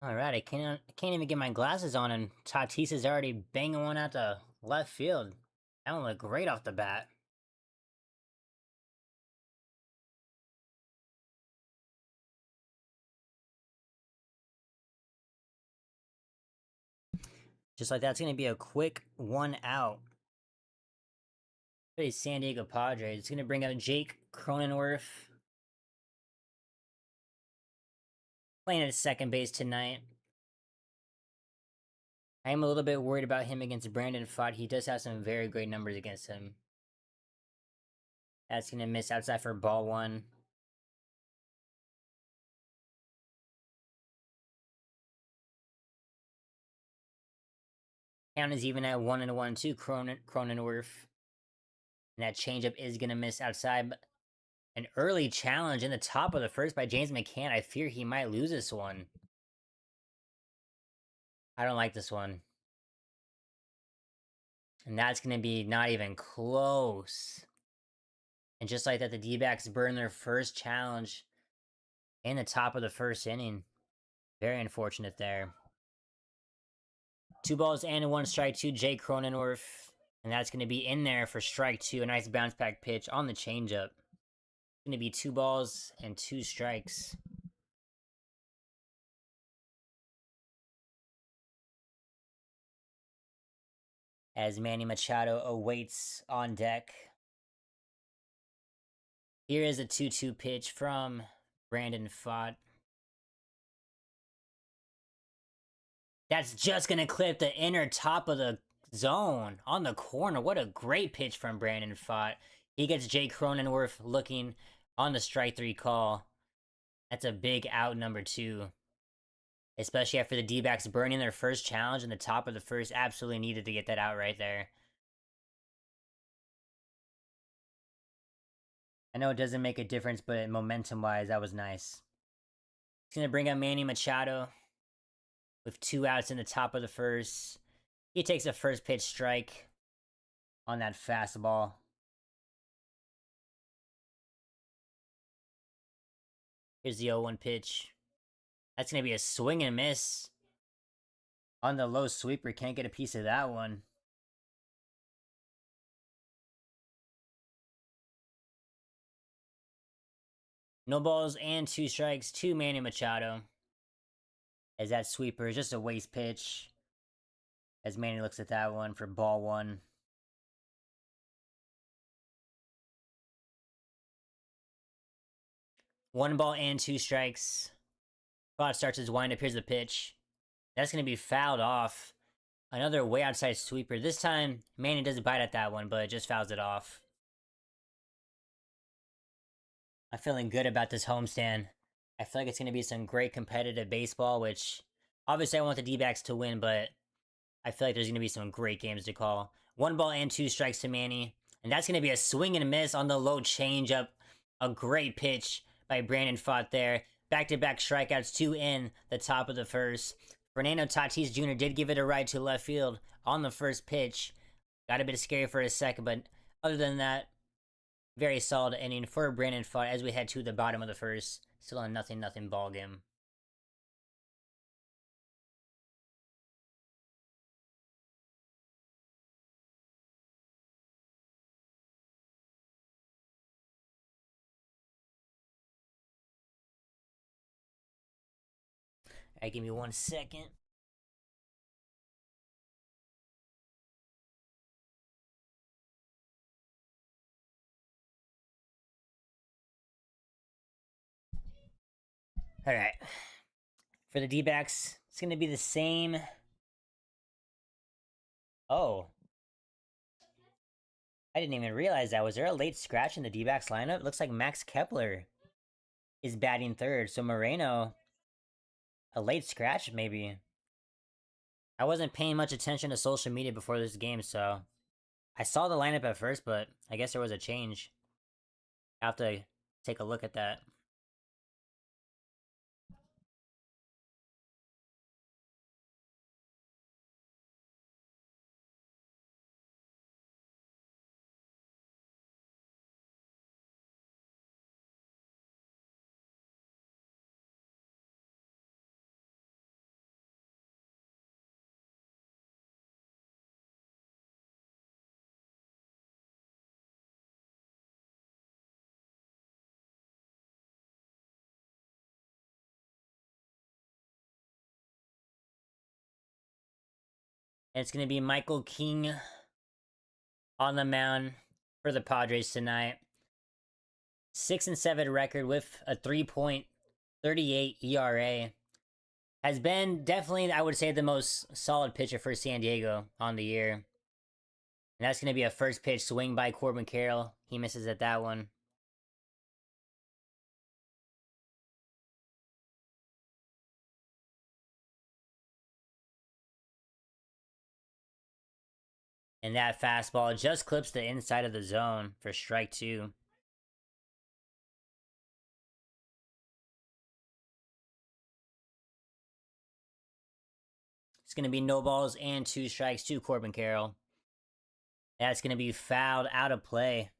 All right, I can't even get my glasses on, and Tatis is already banging one out to left field. That one looked great off the bat. Just like that's gonna be a quick 1 out. For the San Diego Padres, it's gonna bring out Jake Cronenworth playing at second base tonight. I am a little bit worried about him against Brandon Pfaadt. He does have some very great numbers against him. That's gonna miss outside for ball one. Count is even at 1-1 Cronenworth. And that changeup is gonna miss outside. But an early challenge in the top of the first by James McCann. I fear he might lose this one. I don't like this one. And that's gonna be not even close. And just like that, the D-backs burn their first challenge in the top of the first inning. Very unfortunate there. 2 balls and 1 strike to Jay Cronenworth. And that's going to be in there for strike two. A nice bounce back pitch on the changeup. Going to be 2 balls and 2 strikes. As Manny Machado awaits on deck. Here is a 2-2 pitch from Brandon Pfaadt. That's just going to clip the inner top of the zone on the corner. What a great pitch from Brandon Pfaadt. He gets Jay Cronenworth looking on the strike three call. That's a big out number 2. Especially after the D-backs burning their first challenge in the top of the first. Absolutely needed to get that out right there. I know it doesn't make a difference, but momentum-wise, that was nice. It's going to bring up Manny Machado with 2 outs in the top of the first. He takes a first pitch strike on that fastball. Here's the 0-1 pitch. That's going to be a swing and miss on the low sweeper. Can't get a piece of that one. No balls and 2 strikes to Manny Machado. As that sweeper is just a waste pitch. As Manny looks at that one for ball 1. One ball and 2 strikes. Pfaadt starts his windup. Here's the pitch. That's going to be fouled off. Another way outside sweeper. This time, Manny doesn't bite at that one, but it just fouls it off. I'm feeling good about this homestand. I feel like it's going to be some great competitive baseball, which obviously I want the D-backs to win, but I feel like there's going to be some great games to call. 1 ball and 2 strikes to Manny. And that's going to be a swing and a miss on the low changeup. A great pitch by Brandon Pfaadt there. Back-to-back strikeouts, 2 in the top of the first. Fernando Tatis Jr. did give it a ride to left field on the first pitch. Got a bit scary for a second, but other than that, very solid inning for Brandon Pfaadt as we head to the bottom of the first. Still a 0-0 ball game. All right, give me 1 second. All right. For the D-backs, it's going to be the same. Oh. I didn't even realize that. Was there a late scratch in the D-backs lineup? Looks like Max Kepler is batting third. So Moreno, a late scratch maybe. I wasn't paying much attention to social media before this game, so I saw the lineup at first, but I guess there was a change. I have to take a look at that. And it's going to be Michael King on the mound for the Padres tonight. 6-7 record with a 3.38 ERA. Has been definitely, I would say, the most solid pitcher for San Diego on the year. And that's going to be a first pitch swing by Corbin Carroll. He misses at that one. And that fastball just clips the inside of the zone for strike 2. It's going to be no balls and 2 strikes to Corbin Carroll. That's going to be fouled out of play.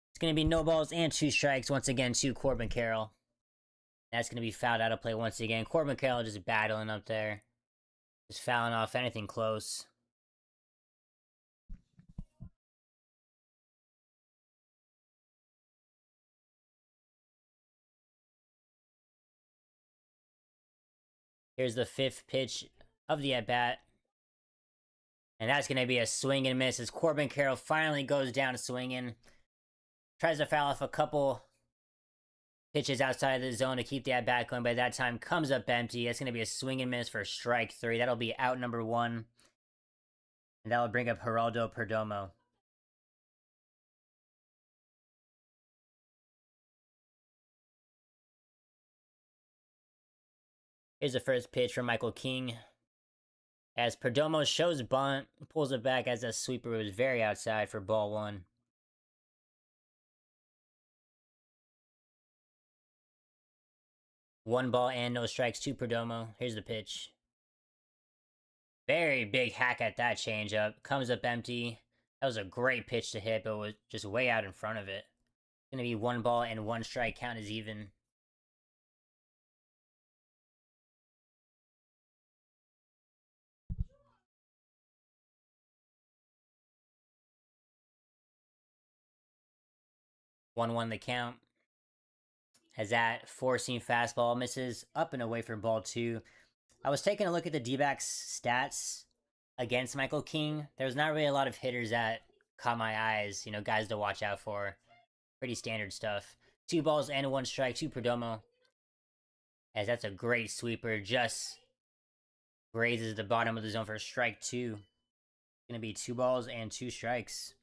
It's going to be no balls and 2 strikes once again to Corbin Carroll. That's going to be fouled out of play once again. Corbin Carroll just battling up there. Just fouling off anything close. Here's the 5th pitch of the at-bat. And that's going to be a swing and miss as Corbin Carroll finally goes down swinging. Tries to foul off a couple pitches outside of the zone to keep the at-bat going. By that time, comes up empty. That's going to be a swing and miss for strike 3. That'll be out number 1. And that'll bring up Geraldo Perdomo. Here's the first pitch from Michael King. As Perdomo shows bunt, pulls it back as a sweeper was very outside for ball 1. One ball and no strikes to Perdomo. Here's the pitch. Very big hack at that changeup. Comes up empty. That was a great pitch to hit, but was just way out in front of it. Gonna be 1 ball and 1 strike. Count is even. One the count. Has that 4-seam fastball misses up and away for ball 2. I was taking a look at the D-backs stats against Michael King. There was not really a lot of hitters that caught my eyes, you know, guys to watch out for. Pretty standard stuff. 2 balls and 1 strike to Perdomo. As that's a great sweeper. Just grazes the bottom of the zone for strike 2. Gonna be 2 balls and 2 strikes.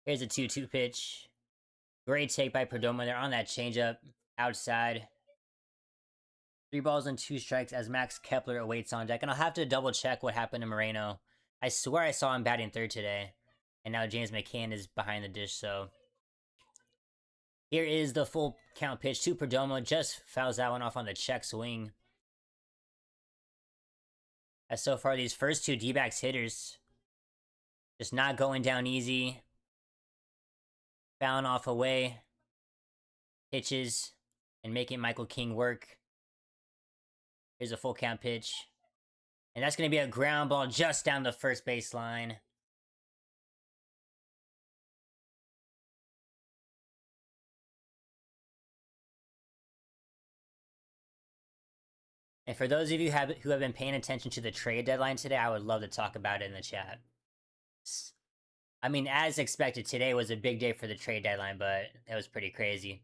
Here's a 2-2 pitch. Great take by Perdomo there on that changeup. Outside. 3 balls and 2 strikes as Max Kepler awaits on deck. And I'll have to double check what happened to Moreno. I swear I saw him batting 3rd today. And now James McCann is behind the dish, so. Here is the full count pitch to Perdomo. Just fouls that one off on the check swing. As so far, these first 2 D-backs hitters just not going down easy. Fouling off away. Pitches. And making Michael King work. Here's a full count pitch. And that's going to be a ground ball just down the first base line. And for those of you who have been paying attention to the trade deadline today, I would love to talk about it in the chat. I mean, as expected, today was a big day for the trade deadline, but it was pretty crazy.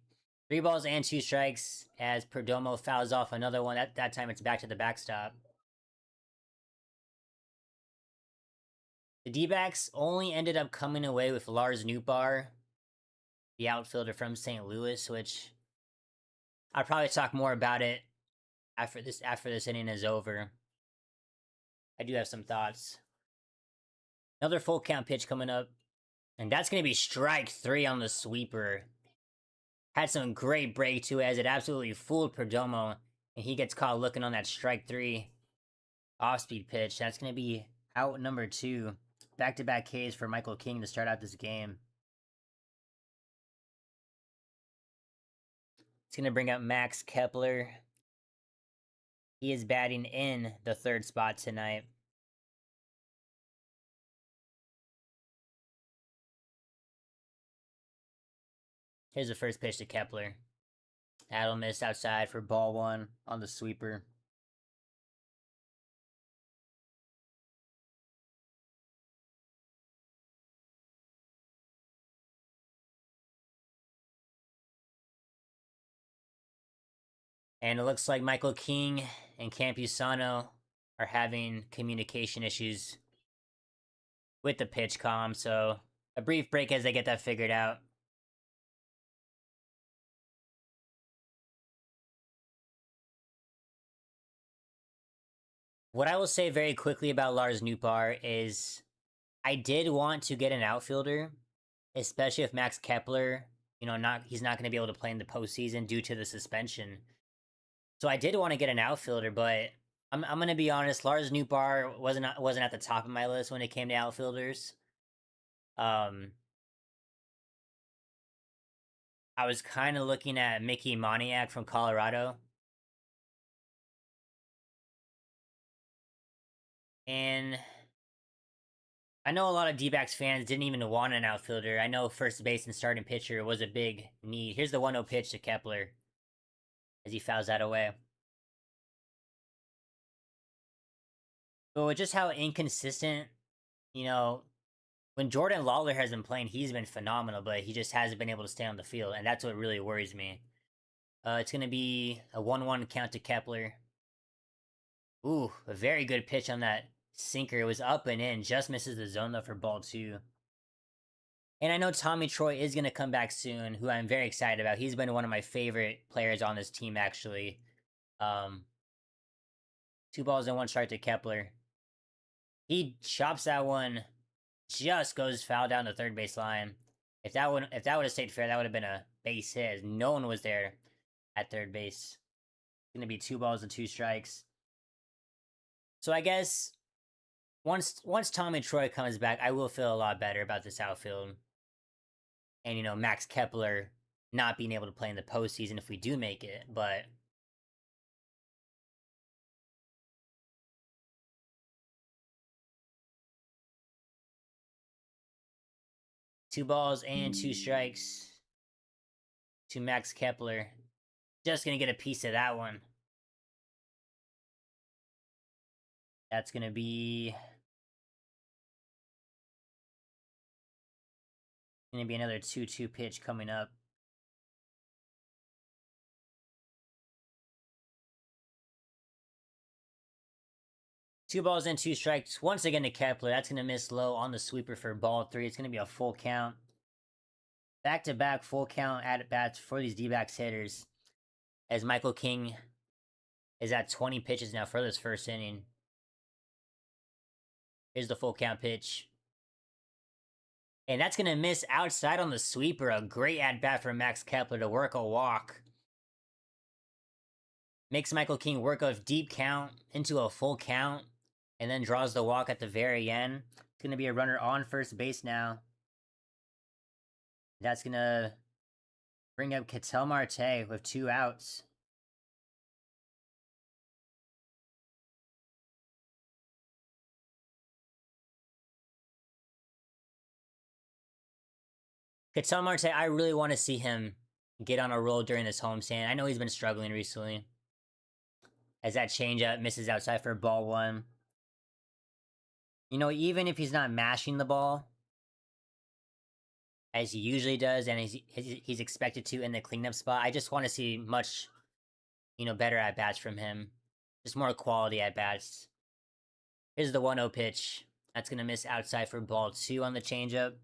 3 balls and 2 strikes as Perdomo fouls off another one. That time it's back to the backstop. The D-backs only ended up coming away with Lars Nootbaar, the outfielder from St. Louis, which I'll probably talk more about it after this inning is over. I do have some thoughts. Another full count pitch coming up. And that's going to be strike 3 on the sweeper. Had some great break to it as it absolutely fooled Perdomo. And he gets caught looking on that strike 3 off-speed pitch. That's going to be out number 2. Back-to-back Ks for Michael King to start out this game. It's going to bring up Max Kepler. He is batting in the 3rd spot tonight. Here's the first pitch to Kepler. That'll miss outside for ball one on the sweeper. And it looks like Michael King and Campusano are having communication issues with the pitch comm, so a brief break as they get that figured out. What I will say very quickly about Lars Nootbaar is I did want to get an outfielder, especially if Max Kepler, he's not going to be able to play in the postseason due to the suspension. So I did want to get an outfielder, but I'm going to be honest, Lars Nootbaar wasn't at the top of my list when it came to outfielders. I was kind of looking at Mickey Moniak from Colorado. And I know a lot of D-backs fans didn't even want an outfielder. I know first base and starting pitcher was a big need. Here's the 1-0 pitch to Kepler as he fouls that away. But with just how inconsistent, when Jordan Lawler has been playing, he's been phenomenal, but he just hasn't been able to stay on the field, and that's what really worries me. It's going to be a 1-1 count to Kepler. Ooh, a very good pitch on that sinker. It was up and in, just misses the zone though for ball two. And I know Tommy Troy is going to come back soon, who I'm very excited about. He's been one of my favorite players on this team, actually. 2 balls and 1 strike to Kepler. He chops that one, just goes foul down the third base line. If that would have stayed fair, that would have been a base hit, as no one was there at third base. It's going to be 2 balls and 2 strikes. So I guess once Tommy Troy comes back, I will feel a lot better about this outfield. And Max Kepler not being able to play in the postseason if we do make it, but two balls and 2 strikes to Max Kepler. Just gonna get a piece of that one. That's gonna be another 2-2 pitch coming up. Two balls and 2 strikes once again to Kepler. That's gonna miss low on the sweeper for ball 3. It's gonna be a full count. Back-to-back full count at bats for these D-backs hitters, as Michael King is at 20 pitches now for this first inning. Here's the full count pitch. And that's going to miss outside on the sweeper. A great at-bat for Max Kepler to work a walk. Makes Michael King work a deep count into a full count, and then draws the walk at the very end. It's going to be a runner on first base now. That's going to bring up Ketel Marte with 2 outs. Ketel Marte, I really want to see him get on a roll during this homestand. I know he's been struggling recently, as that changeup misses outside for ball 1. Even if he's not mashing the ball, as he usually does, and he's expected to in the cleanup spot, I just want to see much, better at-bats from him. Just more quality at-bats. Here's the 1-0 pitch. That's going to miss outside for ball 2 on the changeup.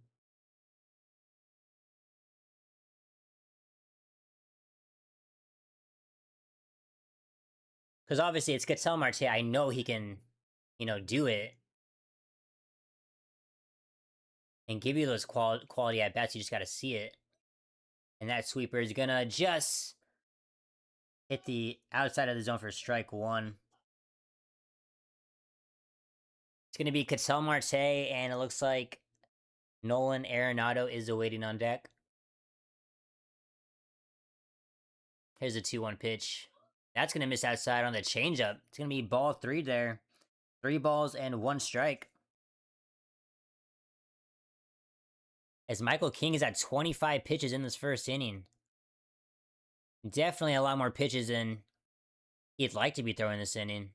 Because obviously it's Ketel Marte. I know he can, do it. And give you those quality at-bats. You just got to see it. And that sweeper is going to just hit the outside of the zone for strike 1. It's going to be Ketel Marte, and it looks like Nolan Arenado is awaiting on deck. Here's a 2-1 pitch. That's going to miss outside on the changeup. It's going to be ball 3 there. 3 balls and 1 strike. As Michael King is at 25 pitches in this first inning. Definitely a lot more pitches than he'd like to be throwing this inning.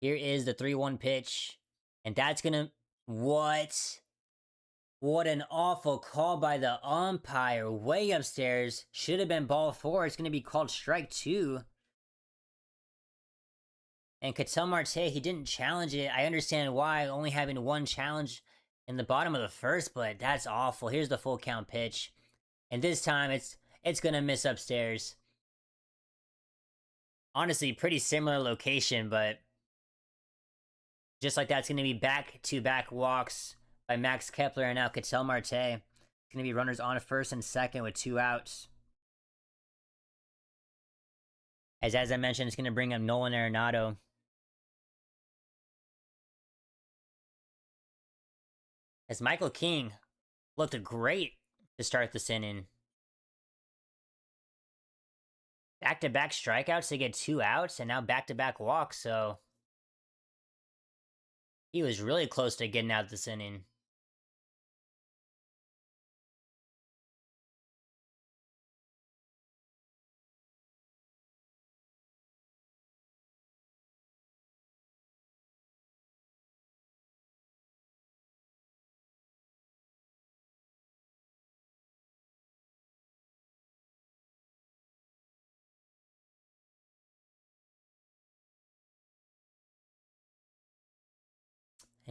Here is the 3-1 pitch. And that's gonna... What? What an awful call by the umpire. Way upstairs. Should have been ball 4. It's gonna be called strike 2. And Ketel Marte, he didn't challenge it. I understand why, only having one challenge in the bottom of the first, but that's awful. Here's the full count pitch. And this time, it's gonna miss upstairs. Honestly, pretty similar location, but just like that, it's gonna be back-to-back walks by Max Kepler and now Ketel Marte. It's gonna be runners on first and second with 2 outs. As I mentioned, it's gonna bring up Nolan Arenado. As Michael King looked great to start this inning. Back-to-back strikeouts to get 2 outs, and now back-to-back walks, so... He was really close to getting out this inning.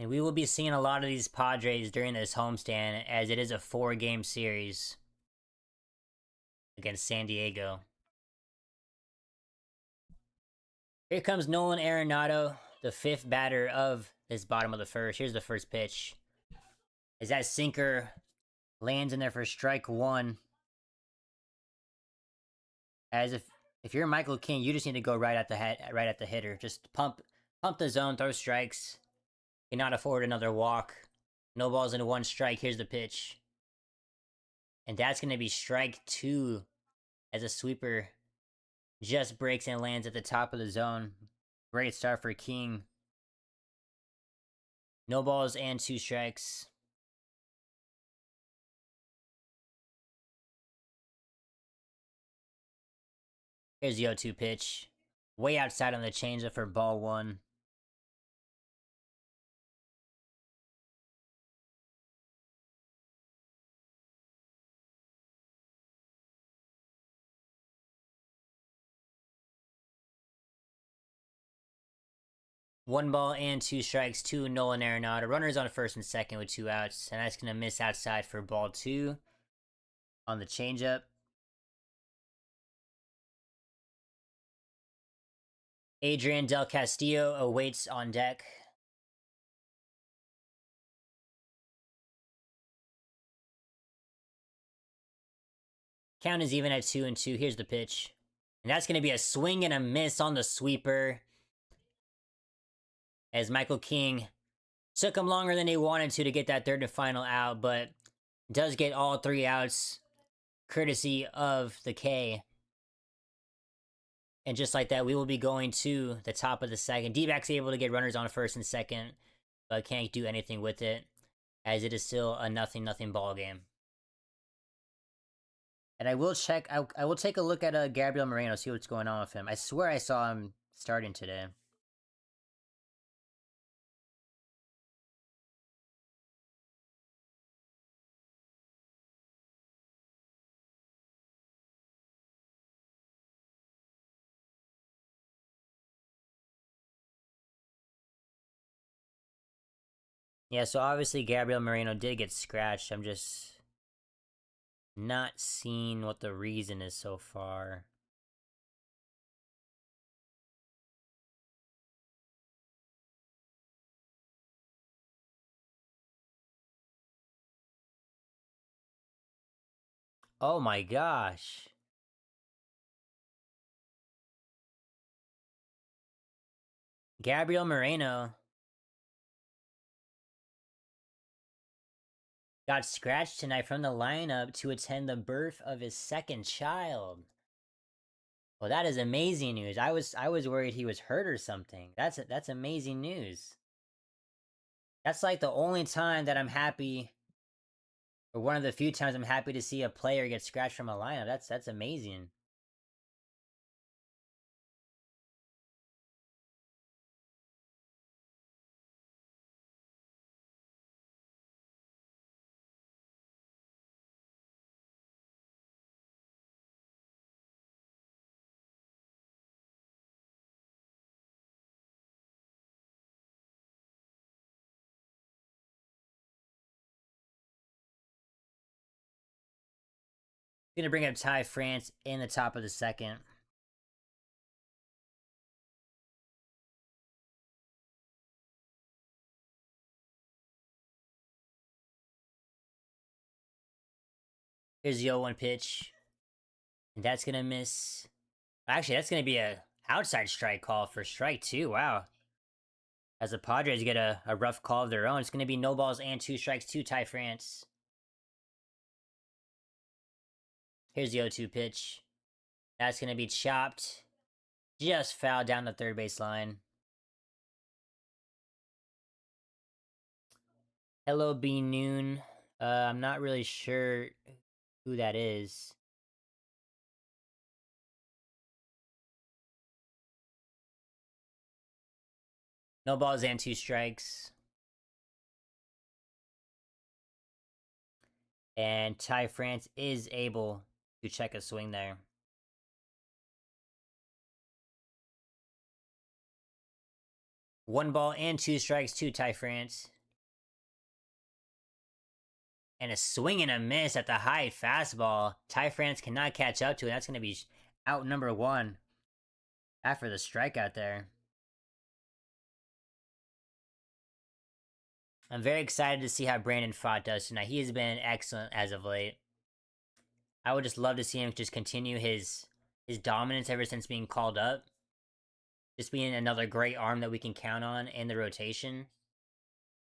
And we will be seeing a lot of these Padres during this homestand, as it is a 4-game series against San Diego. Here comes Nolan Arenado, the 5th batter of this bottom of the first. Here's the first pitch. As that sinker lands in there for strike 1. As if you're Michael King, you just need to go right at the hitter. Just pump the zone, throw strikes. Cannot afford another walk. No balls into 1 strike. Here's the pitch. And that's going to be strike 2 as a sweeper just breaks and lands at the top of the zone. Great start for King. No balls and 2 strikes. Here's the 0-2 pitch. Way outside on the changeup for ball 1. One ball and 2 strikes to Nolan Arenado. Runners on first and second with 2 outs. And that's going to miss outside for ball 2 on the changeup. Adrian Del Castillo awaits on deck. Count is even at 2-2. Here's the pitch. And that's going to be a swing and a miss on the sweeper. As Michael King took him longer than he wanted to get that 3rd and final out, but does get all 3 outs courtesy of the K. And just like that, we will be going to the top of the second. D-backs able to get runners on first and second, but can't do anything with it, as it is still a 0-0 ball game. And I will check. I will take a look at Gabriel Moreno, see what's going on with him. I swear I saw him starting today. Yeah, so obviously Gabriel Moreno did get scratched. I'm just not seeing what the reason is so far. Oh my gosh. Gabriel Moreno got scratched tonight from the lineup to attend the birth of his 2nd child. Well, that is amazing news. I was worried he was hurt or something. That's amazing news. That's like the only time that I'm happy For one of the few times I'm happy to see a player get scratched from a lineup. That's amazing. Gonna bring up Ty France in the top of the second. Here's the 0-1 pitch. And that's gonna miss. Actually, that's gonna be a outside strike call for strike two. Wow. As the Padres get a rough call of their own, it's gonna be no balls and 2 strikes to Ty France. Here's the 0-2 pitch. That's gonna be chopped. Just foul down the third base line. Hello, B Noon. I'm not really sure who that is. No balls and 2 strikes. And Ty France is able to check a swing there. One ball and 2 strikes to Ty France. And a swing and a miss at the high fastball. Ty France cannot catch up to it. That's going to be out number 1 after the strikeout there. I'm very excited to see how Brandon Pfaadt does tonight. He has been excellent as of late. I would just love to see him just continue his dominance ever since being called up. Just being another great arm that we can count on in the rotation.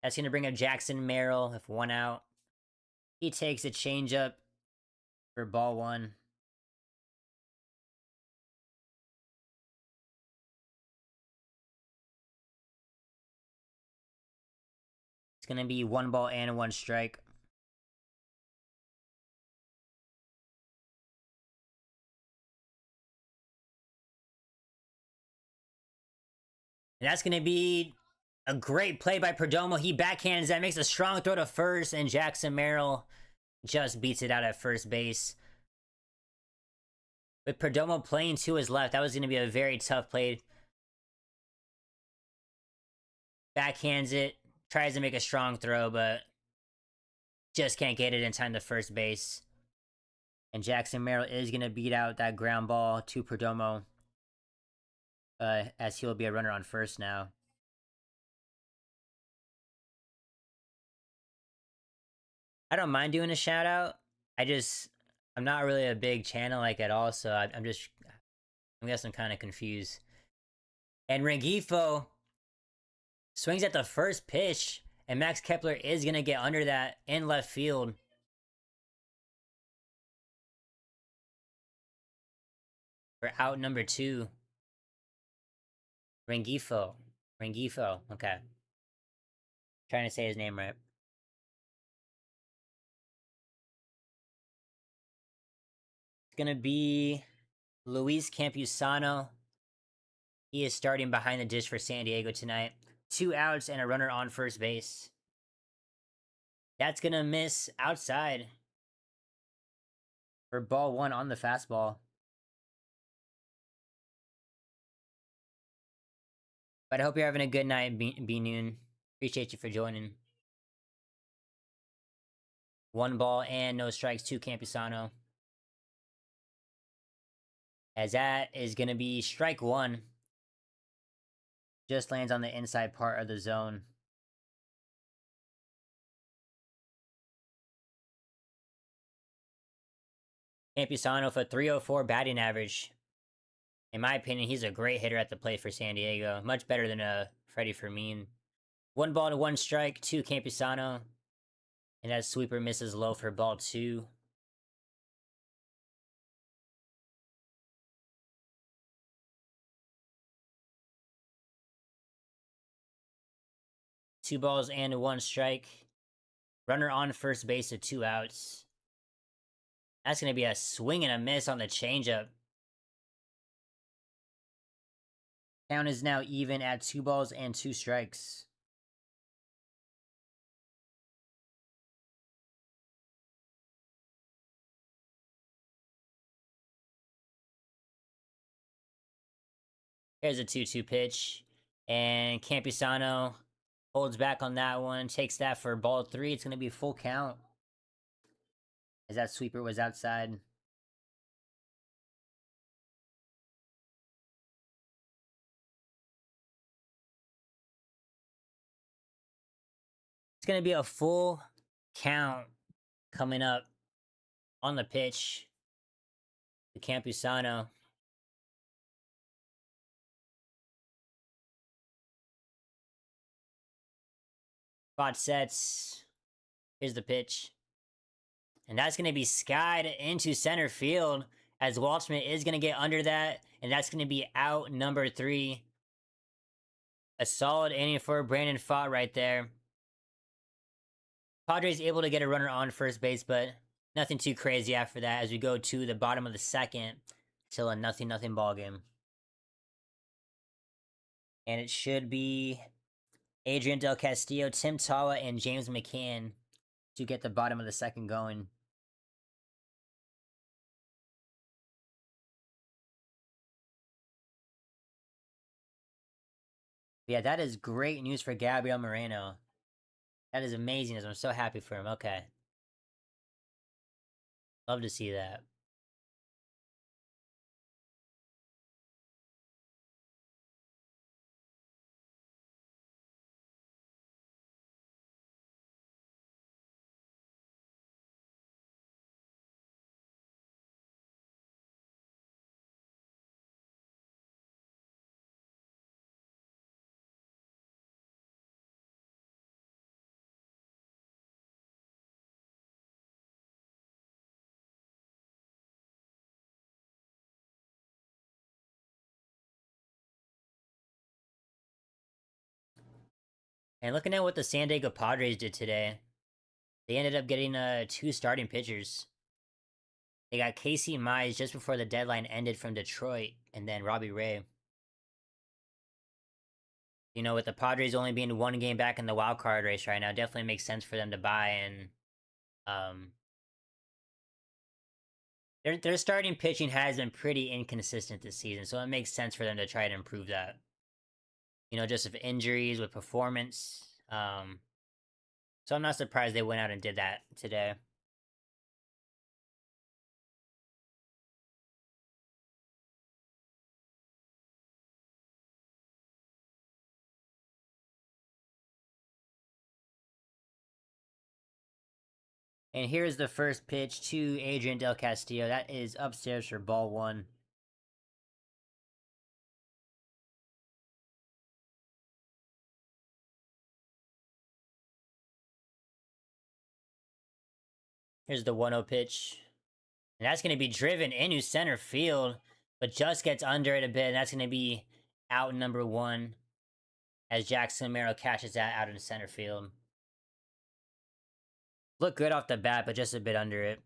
That's going to bring up Jackson Merrill if 1 out. He takes a changeup for ball 1. It's going to be 1 ball and 1 strike. And that's going to be a great play by Perdomo. He backhands that, makes a strong throw to first, and Jackson Merrill just beats it out at first base. With Perdomo playing to his left, that was going to be a very tough play. Backhands it, tries to make a strong throw, but just can't get it in time to first base. And Jackson Merrill is going to beat out that ground ball to Perdomo, as he'll be a runner on first now. I don't mind doing a shout out. I'm not really a big channel like at all, so I guess I'm kind of confused. And Rengifo swings at the first pitch, and Max Kepler is gonna get under that in left field. For out number 2. Rengifo. Okay. Trying to say his name right. It's gonna be Luis Campusano. He is starting behind the dish for San Diego tonight. 2 outs and a runner on first base. That's gonna miss outside for ball 1 on the fastball. But I hope you're having a good night, B Noon. Appreciate you for joining. 1 ball and no strikes to Campusano. As that is going to be strike 1. Just lands on the inside part of the zone. Campusano for 304 batting average. In my opinion, he's a great hitter at the plate for San Diego. Much better than Freddie Fermin. 1 ball to 1 strike to Campusano. And that sweeper misses low for ball 2. Two balls and 1 strike. Runner on first base with 2 outs. That's going to be a swing and a miss on the changeup. Count is now even at 2 balls and 2 strikes. Here's a 2-2 pitch. And Campusano holds back on that one. Takes that for ball 3. It's going to be full count. As that sweeper was outside. It's going to be a full count coming up on the pitch to Campusano. Spot sets. Here's the pitch. And that's going to be skied into center field as Waldschmidt is going to get under that. And that's going to be out number 3. A solid inning for Brandon Pfaadt right there. Padres able to get a runner on first base, but nothing too crazy after that as we go to the bottom of the second. Still a 0-0 ball game. And it should be Adrian Del Castillo, Tim Tawa, and James McCann to get the bottom of the second going. Yeah, that is great news for Gabriel Moreno. That is amazing. I'm so happy for him. Okay. Love to see that. And looking at what the San Diego Padres did today, they ended up getting 2 starting pitchers. They got Casey Mize just before the deadline ended from Detroit, and then Robbie Ray. You know, with the Padres only being 1 game back in the wild card race right now, definitely makes sense for them to buy. And their starting pitching has been pretty inconsistent this season, so it makes sense for them to try to improve that. You know, just with injuries, with performance. So I'm not surprised they went out and did that today. And here's the first pitch to Adrian Del Castillo. That is upstairs for ball 1. Here's the 1-0 pitch. And that's going to be driven into center field, but just gets under it a bit. And that's going to be out number 1 as Jackson Merrill catches that out in center field. Looked good off the bat, but just a bit under it.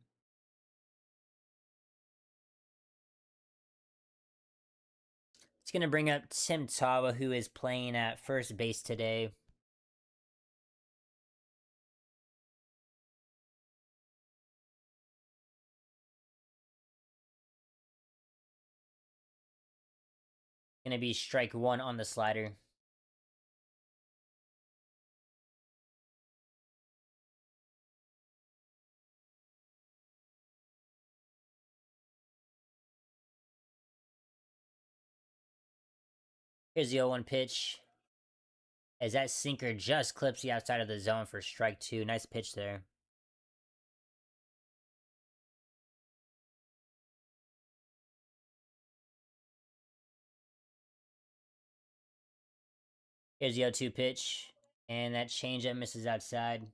It's going to bring up Tim Tawa, who is playing at first base today. Going to be strike 1 on the slider. Here's the 0-1 pitch. As that sinker just clips the outside of the zone for strike 2. Nice pitch there. Here's the 0-2 pitch. And that changeup misses outside.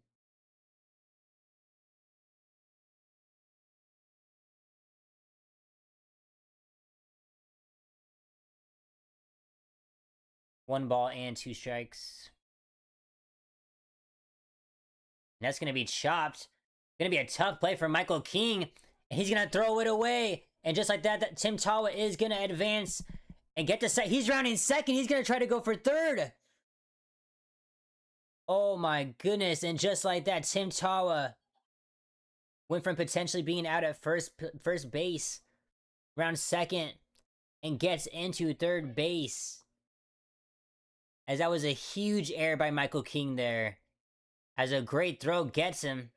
One ball and 2 strikes. And that's going to be chopped. Going to be a tough play for Michael King. And he's going to throw it away. And just like that, Tim Tawa is going to advance and get to second. He's rounding second. He's going to try to go for third. Oh my goodness. And just like that, Tim Tawa went from potentially being out at first base, round second, and gets into third base. As that was a huge error by Michael King there. As a great throw gets him.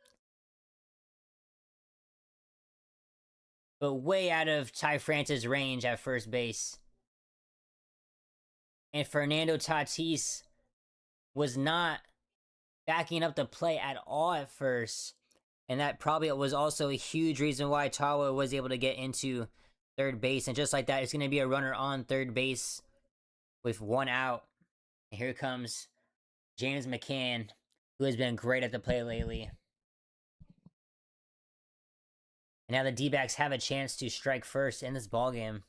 But way out of Ty France's range at first base. And Fernando Tatis was not backing up the play at all at first. And that probably was also a huge reason why Tawa was able to get into third base. And just like that, it's going to be a runner on third base with one out. And here comes James McCann, who has been great at the plate lately. And now the D-backs have a chance to strike first in this ballgame.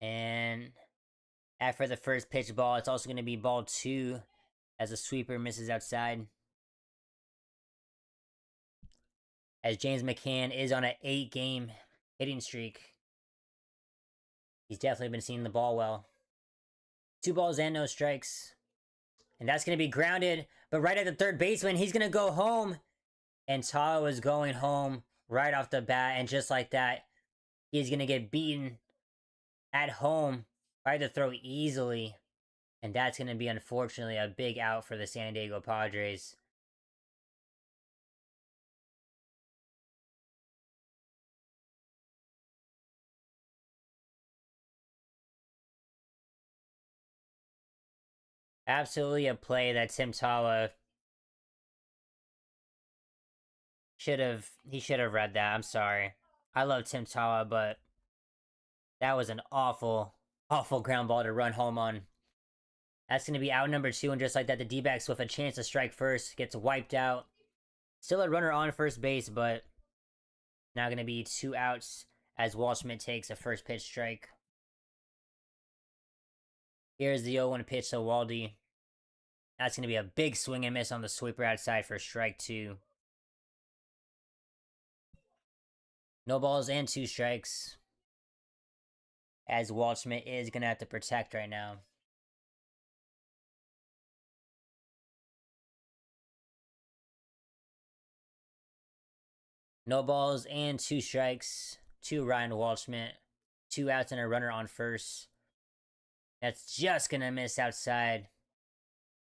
And after the first pitch ball, it's also going to be ball 2 as the sweeper misses outside. As James McCann is on an 8-game hitting streak. He's definitely been seeing the ball well. 2 balls and no strikes. And that's going to be grounded. But right at the third baseman, he's going to go home. And Tawa was going home right off the bat. And just like that, he's going to get beaten at home by the throw easily. And that's going to be, unfortunately, a big out for the San Diego Padres. Absolutely a play that Tim Tawa should have read that. I'm sorry. I love Tim Tawa, but that was an awful ground ball to run home on. That's going to be out number 2, and just like that, the D-backs with a chance to strike first gets wiped out. Still a runner on first base, but now going to be 2 outs as Waldschmidt takes a first pitch strike. Here's the 0-1 pitch to Waldy. That's going to be a big swing and miss on the sweeper outside for strike 2. No balls and 2 strikes. As Waldschmidt is going to have to protect right now. No balls and 2 strikes to Ryan Waldschmidt. 2 outs and a runner on first. That's just going to miss outside.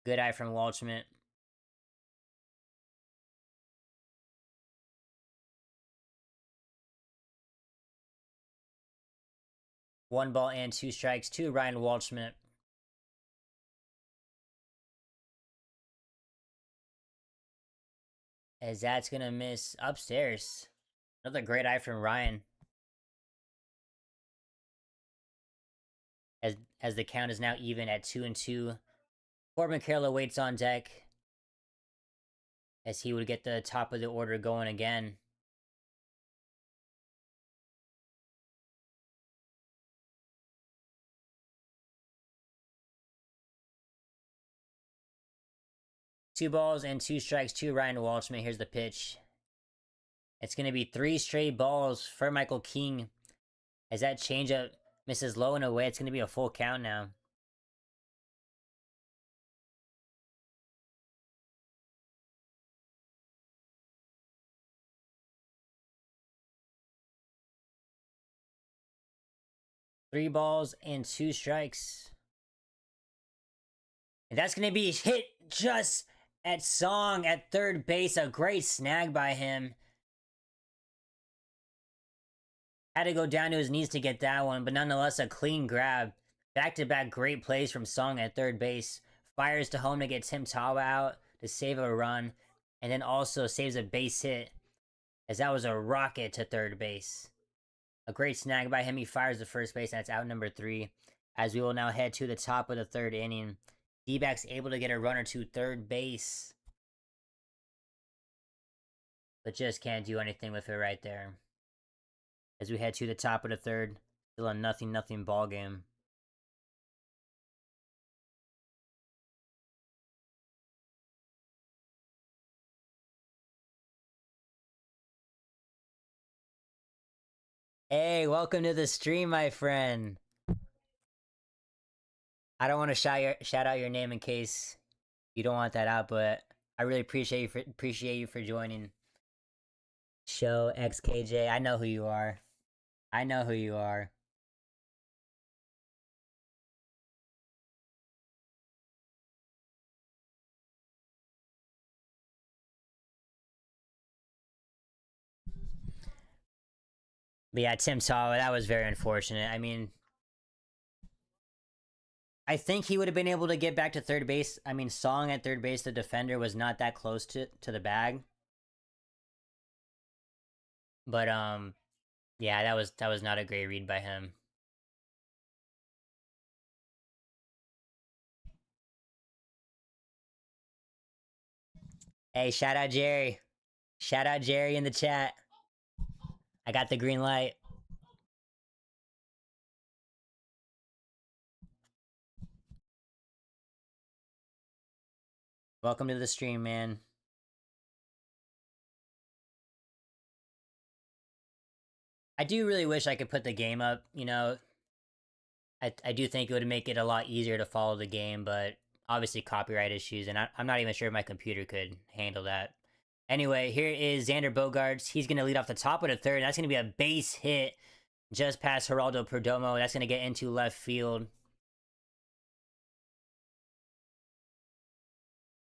Good eye from Waldschmidt. One ball and 2 strikes to Ryan Waldschmidt. As that's going to miss upstairs. Another great eye from Ryan. As the count is now even at 2-2. Corbin Carroll waits on deck. As he would get the top of the order going again. Two balls and 2 strikes to Ryan Waldschmidt. Here's the pitch. It's going to be 3 straight balls for Michael King. As that changeup misses low and away, it's going to be a full count now. Three balls and 2 strikes. And that's going to be hit just at Song at third base. A great snag by him. Had to go down to his knees to get that one, but nonetheless a clean grab. Back-to-back great plays from Song at third base. Fires to home to get Tim Tawa out to save a run. And then also saves a base hit, as that was a rocket to third base. A great snag by him. He fires to first base, and that's out number 3. As we will now head to the top of the 3rd inning. D-backs able to get a runner to third base. But just can't do anything with it right there. As we head to the top of the 3rd. Still a 0-0 ball game. Hey, welcome to the stream, my friend. I don't want to shout out your name in case you don't want that out, but I really appreciate you for joining. Show XKJ. I know who you are. I know who you are. But yeah, Tim Tall, that was very unfortunate. I mean, I think he would have been able to get back to third base. I mean, Song at third base, the defender was not that close to the bag. But yeah, that was not a great read by him. Hey, shout out Jerry. Shout out Jerry in the chat. I got the green light. Welcome to the stream, man. I do really wish I could put the game up. You know, I do think it would make it a lot easier to follow the game, but obviously copyright issues, and I'm not even sure my computer could handle that. Anyway, here is Xander Bogaerts. He's going to lead off the top of the third. That's going to be a base hit just past Geraldo Perdomo. That's going to get into left field.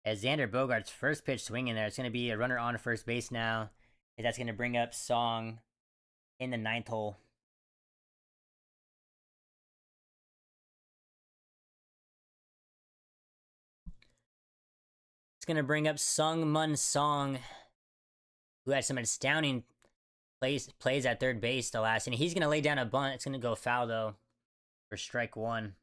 As Xander Bogaerts' first pitch swinging there, it's going to be a runner on first base now. That's going to bring up Song in the ninth hole. It's going to bring up Sung Mun Song, who had some astounding plays at third base the last, and he's going to lay down a bunt. It's going to go foul, though, for strike one.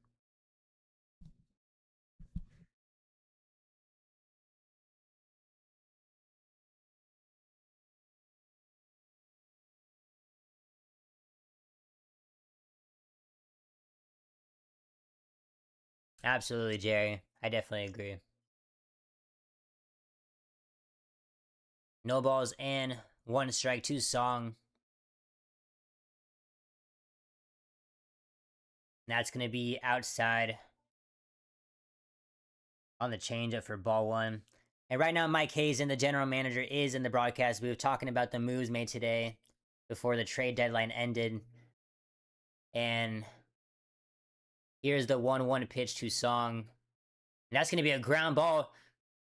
Absolutely, Jerry. I definitely agree. No balls and one strike, two Song. That's going to be outside on the changeup for ball one. And right now, Mike Hazen, the general manager, is in the broadcast booth talking about the moves made today before the trade deadline ended. And here's the 1-1 pitch to Song. And that's going to be a ground ball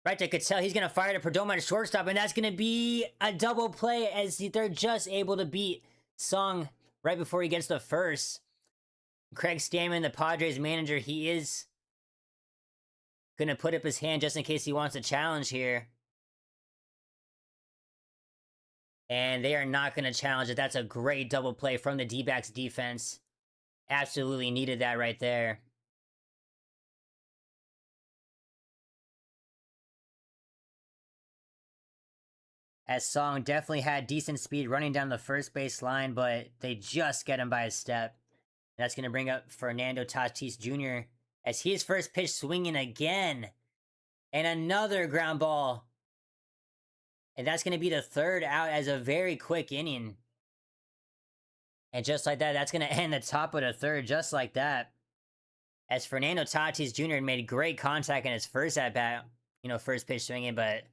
right to Cattell. He's going to fire to Perdomo at shortstop, and that's going to be a double play as they're just able to beat Song right before he gets the first. Craig Stammen, the Padres manager, he is going to put up his hand just in case he wants a challenge here. And they are not going to challenge it. That's a great double play from the D-backs defense. Absolutely needed that right there. As Song definitely had decent speed running down the first base line, but they just get him by a step. And that's going to bring up Fernando Tatis Jr. as his first pitch swinging again. And another ground ball. And that's going to be the third out as a very quick inning. And just like that, that's going to end the top of the third just like that. As Fernando Tatis Jr. made great contact in his first at-bat, first pitch swinging, but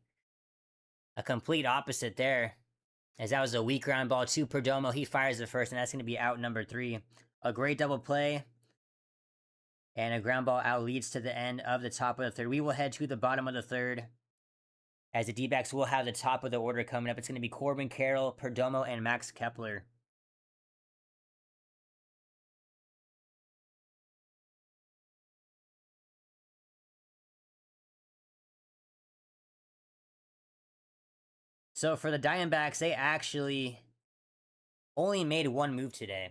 a complete opposite there. As that was a weak ground ball to Perdomo. He fires the first, and that's going to be out number 3. A great double play. And a ground ball out leads to the end of the top of the third. We will head to the bottom of the third. As the D-backs will have the top of the order coming up. It's going to be Corbin Carroll, Perdomo, and Max Kepler. So for the Diamondbacks, they actually only made one move today.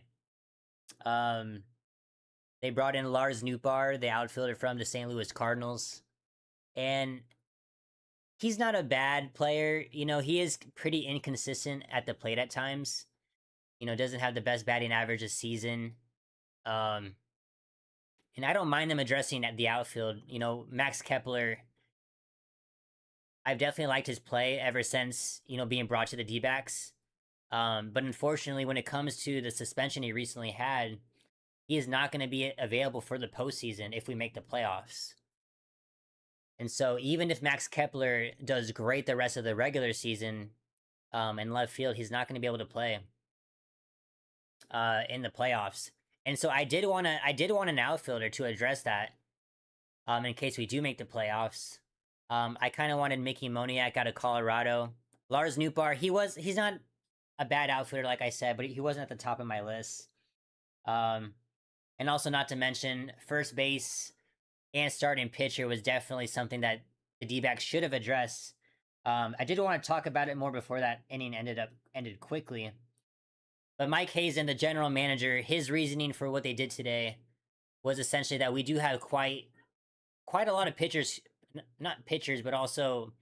They brought in Lars Nootbaar, the outfielder from the St. Louis Cardinals. And he's not a bad player. He is pretty inconsistent at the plate at times. Doesn't have the best batting average this season. And I don't mind them addressing at the outfield. Max Kepler, I've definitely liked his play ever since, being brought to the D-backs. But unfortunately, when it comes to the suspension he recently had, he is not going to be available for the postseason if we make the playoffs. And so, even if Max Kepler does great the rest of the regular season in left field, he's not going to be able to play in the playoffs. And so, I did want an outfielder to address that in case we do make the playoffs. I kind of wanted Mickey Moniak out of Colorado. Lars Nootbaar, he's not a bad outfielder, like I said, but he wasn't at the top of my list. And also, not to mention, first base and starting pitcher was definitely something that the D-backs should have addressed. I did want to talk about it more before that inning ended quickly. But Mike Hazen, the general manager, his reasoning for what they did today was essentially that we do have quite a lot of pitchers, not pitchers, but also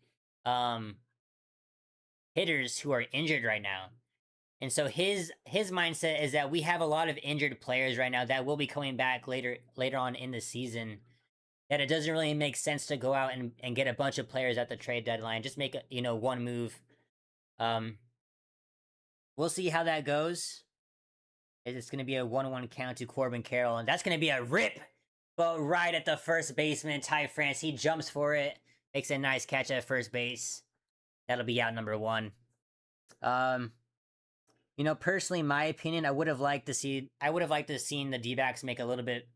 hitters who are injured right now. And so his mindset is that we have a lot of injured players right now that will be coming back later on in the season. That it doesn't really make sense to go out and get a bunch of players at the trade deadline. Just make one move. We'll see how that goes. It's going to be a 1-1 count to Corbin Carroll, and that's going to be a rip, but right at the first baseman, Ty France. He jumps for it, makes a nice catch at first base. That'll be out number 1. Personally, my opinion, I would have liked to see the D-backs make a little bit,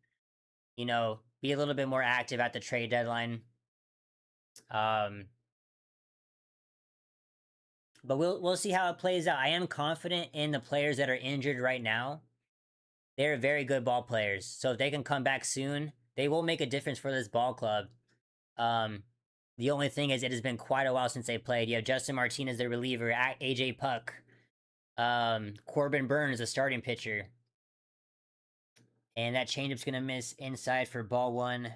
be a little bit more active at the trade deadline. But we'll see how it plays out. I am confident in the players that are injured right now. They're very good ball players. So if they can come back soon, they will make a difference for this ball club. The only thing is it has been quite a while since they played. You have Justin Martinez, the reliever, AJ Puck, Corbin Burns, the starting pitcher. And that changeup's going to miss inside for ball 1.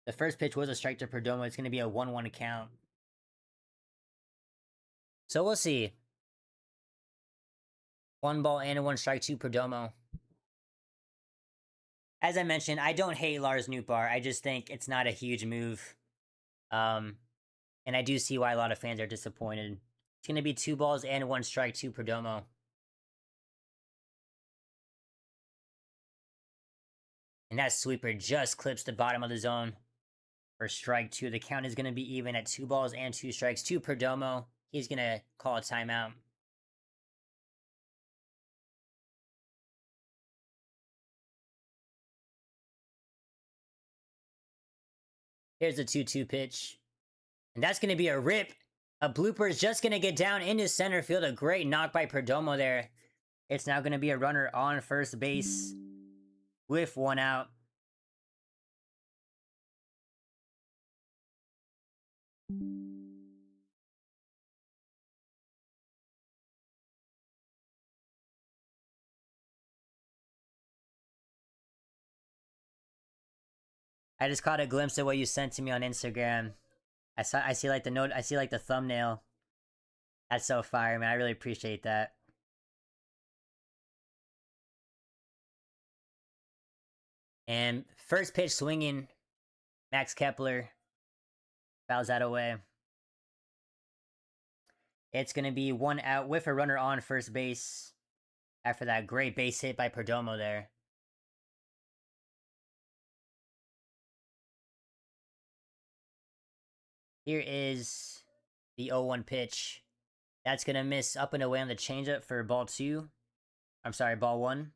The first pitch was a strike to Perdomo. It's going to be a 1-1 count. So we'll see. 1 ball and a 1 strike to Perdomo. As I mentioned, I don't hate Lars Nootbaar. I just think it's not a huge move. And I do see why a lot of fans are disappointed. It's going to be 2 balls and 1 strike to Perdomo. And that sweeper just clips the bottom of the zone for strike 2. The count is going to be even at 2 balls and 2 strikes to Perdomo. He's going to call a timeout. Here's the 2-2 pitch. And that's going to be a rip. A blooper is just going to get down into center field. A great knock by Perdomo there. It's now going to be a runner on first base with 1 out. I just caught a glimpse of what you sent to me on Instagram. I see like the note. I see like the thumbnail. That's so fire, man. I really appreciate that. And first pitch swinging, Max Kepler fouls that away. It's going to be 1 out with a runner on first base after that great base hit by Perdomo there. Here is the 0-1 pitch. That's going to miss up and away on the changeup for ball 2. I'm sorry, ball 1.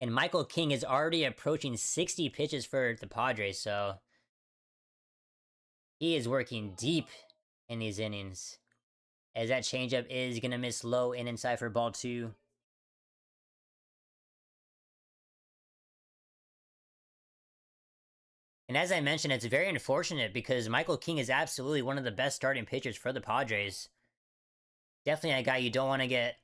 And Michael King is already approaching 60 pitches for the Padres, so he is working deep in these innings. As that changeup is going to miss low and inside for ball 2. And as I mentioned, it's very unfortunate because Michael King is absolutely one of the best starting pitchers for the Padres. Definitely a guy you don't want to get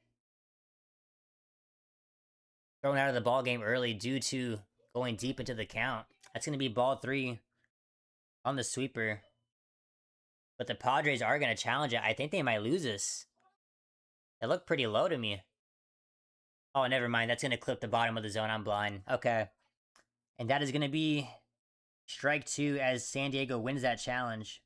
thrown out of the ball game early due to going deep into the count. That's going to be ball 3 on the sweeper. But the Padres are going to challenge it. I think they might lose this. It looked pretty low to me. Oh, never mind. That's going to clip the bottom of the zone. I'm blind. Okay. And that is going to be strike 2 as San Diego wins that challenge.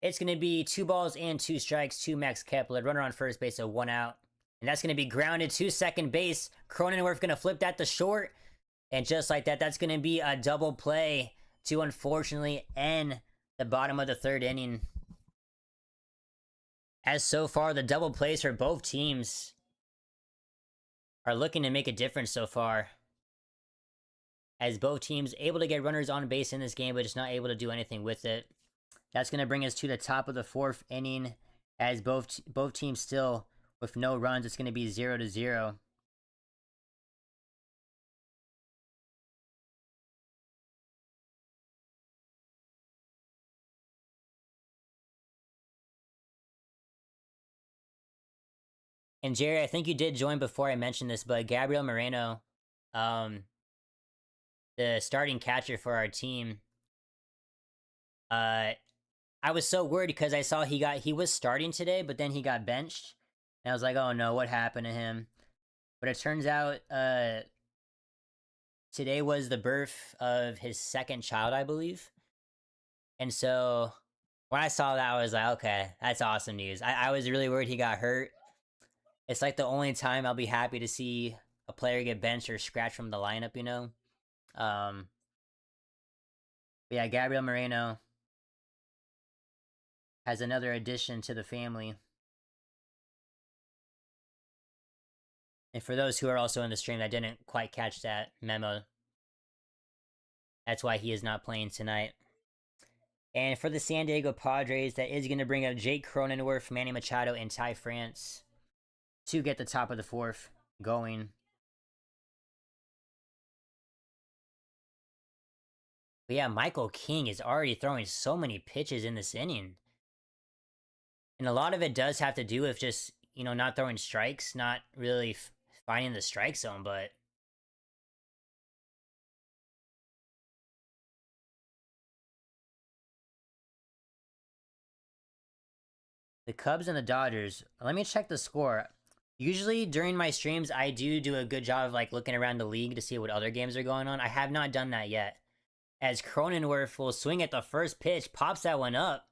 It's going to be 2 balls and 2 strikes to Max Kepler. Runner on first base, so 1 out. And that's going to be grounded to second base. Cronenworth going to flip that to short. And just like that, that's going to be a double play to unfortunately end the bottom of the third inning. As so far, the double plays for both teams are looking to make a difference so far. As both teams able to get runners on base in this game, but just not able to do anything with it. That's going to bring us to the top of the fourth inning. As both teams still with no runs, it's going to be 0-0. And Jerry, I think you did join before I mentioned this, but Gabriel Moreno, the starting catcher for our team, I was so worried because I saw he was starting today, but then he got benched. And I was like, oh no, what happened to him? But it turns out today was the birth of his second child, I believe. And so when I saw that, I was like, okay, that's awesome news. I was really worried he got hurt. It's like the only time I'll be happy to see a player get benched or scratched from the lineup, you know? But yeah, Gabriel Moreno has another addition to the family. And for those who are also in the stream that didn't quite catch that memo, that's why he is not playing tonight. And for the San Diego Padres, that is going to bring up Jake Cronenworth, Manny Machado, and Ty France to get the top of the fourth going. But yeah, Michael King is already throwing so many pitches in this inning. And a lot of it does have to do with just, you know, not throwing strikes, not really finding the strike zone, but the Cubs and the Dodgers. Let me check the score. Usually during my streams, I do a good job of like looking around the league to see what other games are going on. I have not done that yet. As Cronenworth will swing at the first pitch, pops that one up.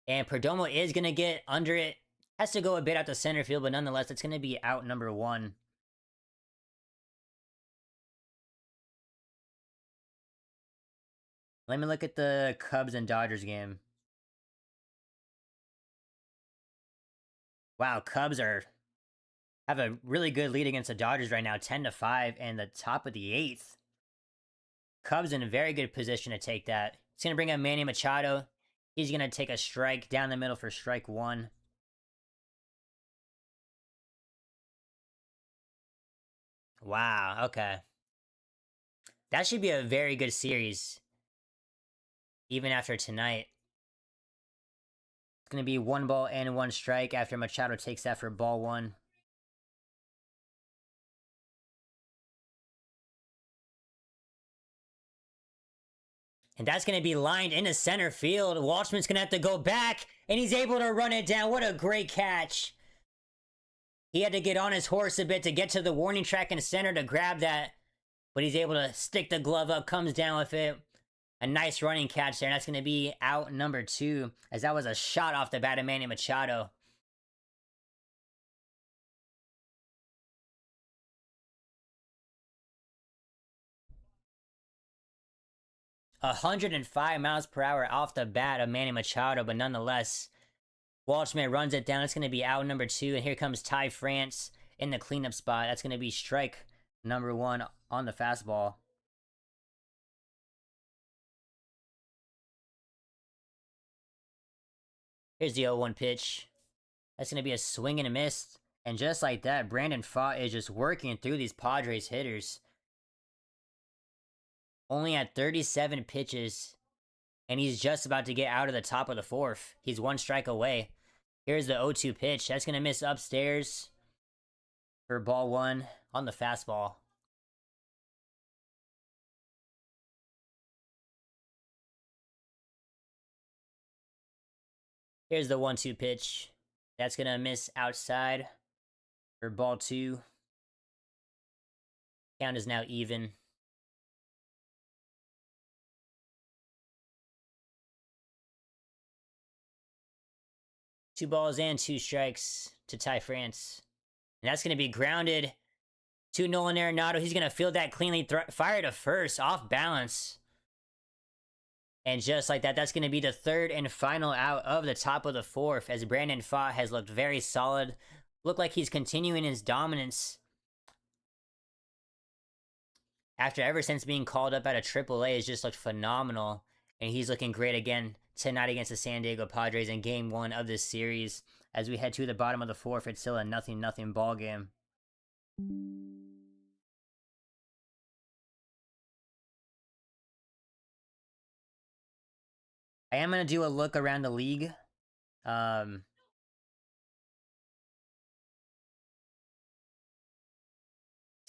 And Perdomo is going to get under it. Has to go a bit out to center field, but nonetheless, it's going to be out number 1. Let me look at the Cubs and Dodgers game. Wow, Cubs have a really good lead against the Dodgers right now, 10-5, and the top of the 8th. Cubs in a very good position to take that. It's going to bring up Manny Machado. He's going to take a strike down the middle for strike 1. Wow, okay. That should be a very good series, even after tonight. It's going to be 1 ball and 1 strike after Machado takes that for ball 1. And that's going to be lined into center field. Walshman's going to have to go back, and he's able to run it down. What a great catch. He had to get on his horse a bit to get to the warning track in center to grab that. But he's able to stick the glove up, comes down with it. A nice running catch there, and that's going to be out number 2, as that was a shot off the bat of Manny Machado. A 105 miles per hour off the bat of Manny Machado, but nonetheless, Walshman runs it down. It's going to be out number 2, and here comes Ty France in the cleanup spot. That's going to be strike number 1 on the fastball. Here's the 0-1 pitch. That's going to be a swing and a miss. And just like that, Brandon Pfaadt is just working through these Padres hitters. Only at 37 pitches. And he's just about to get out of the top of the 4th. He's 1 strike away. Here's the 0-2 pitch. That's going to miss upstairs for ball 1 on the fastball. Here's the 1-2 pitch. That's going to miss outside for ball 2. Count is now even. 2 balls and 2 strikes to Ty France. And that's going to be grounded to Nolan Arenado. He's going to field that cleanly, fire to first, off balance. And just like that, that's going to be the third and final out of the top of the fourth, as Brandon Pfaadt has looked very solid. Looked like he's continuing his dominance ever since being called up out of AAA. Has just looked phenomenal. And he's looking great again tonight against the San Diego Padres in Game 1 of this series. As we head to the bottom of the fourth, it's still a 0-0 ball game. I am going to do a look around the league. To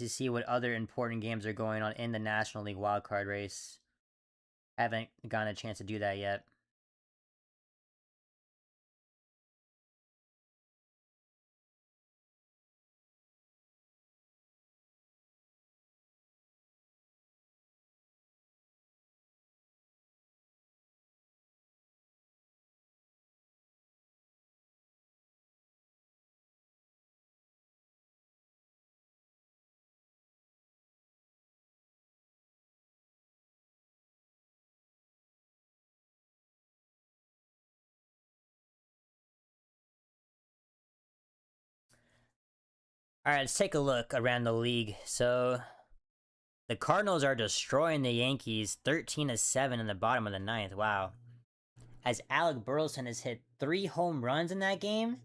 see what other important games are going on in the National League wildcard race. Haven't gotten a chance to do that yet. All right, let's take a look around the league. So, the Cardinals are destroying the Yankees 13-7 in the bottom of the ninth. Wow. As Alec Burleson has hit 3 home runs in that game.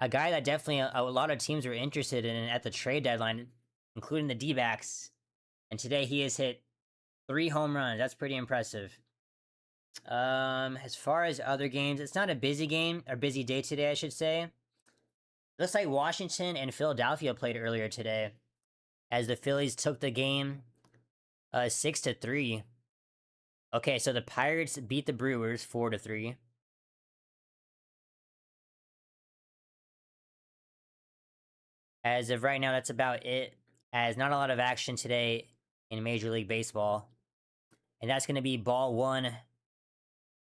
A guy that definitely a lot of teams were interested in at the trade deadline, including the D-backs. And today he has hit 3 home runs. That's pretty impressive. As far as other games, it's not a busy game, or busy day today, I should say. Looks like Washington and Philadelphia played earlier today, as the Phillies took the game 6-3. Okay, so the Pirates beat the Brewers 4-3. As of right now, that's about it, as not a lot of action today in Major League Baseball. And that's going to be ball 1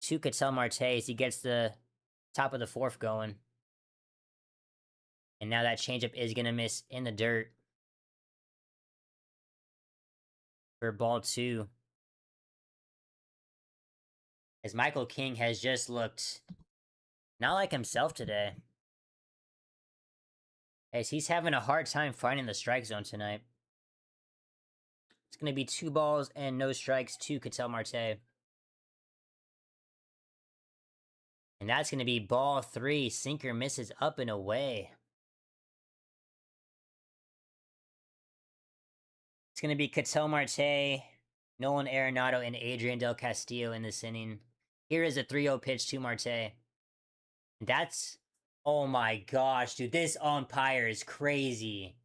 to Ketel Marte as he gets the top of the fourth going. And now that changeup is going to miss in the dirt for ball 2. As Michael King has just looked not like himself today. As he's having a hard time finding the strike zone tonight. It's going to be 2 balls and no strikes to Ketel Marte. And that's going to be ball 3. Sinker misses up and away. It's going to be Ketel Marte, Nolan Arenado, and Adrian Del Castillo in this inning. Here is a 3-0 pitch to Marte. That's... oh my gosh, dude. This umpire is crazy.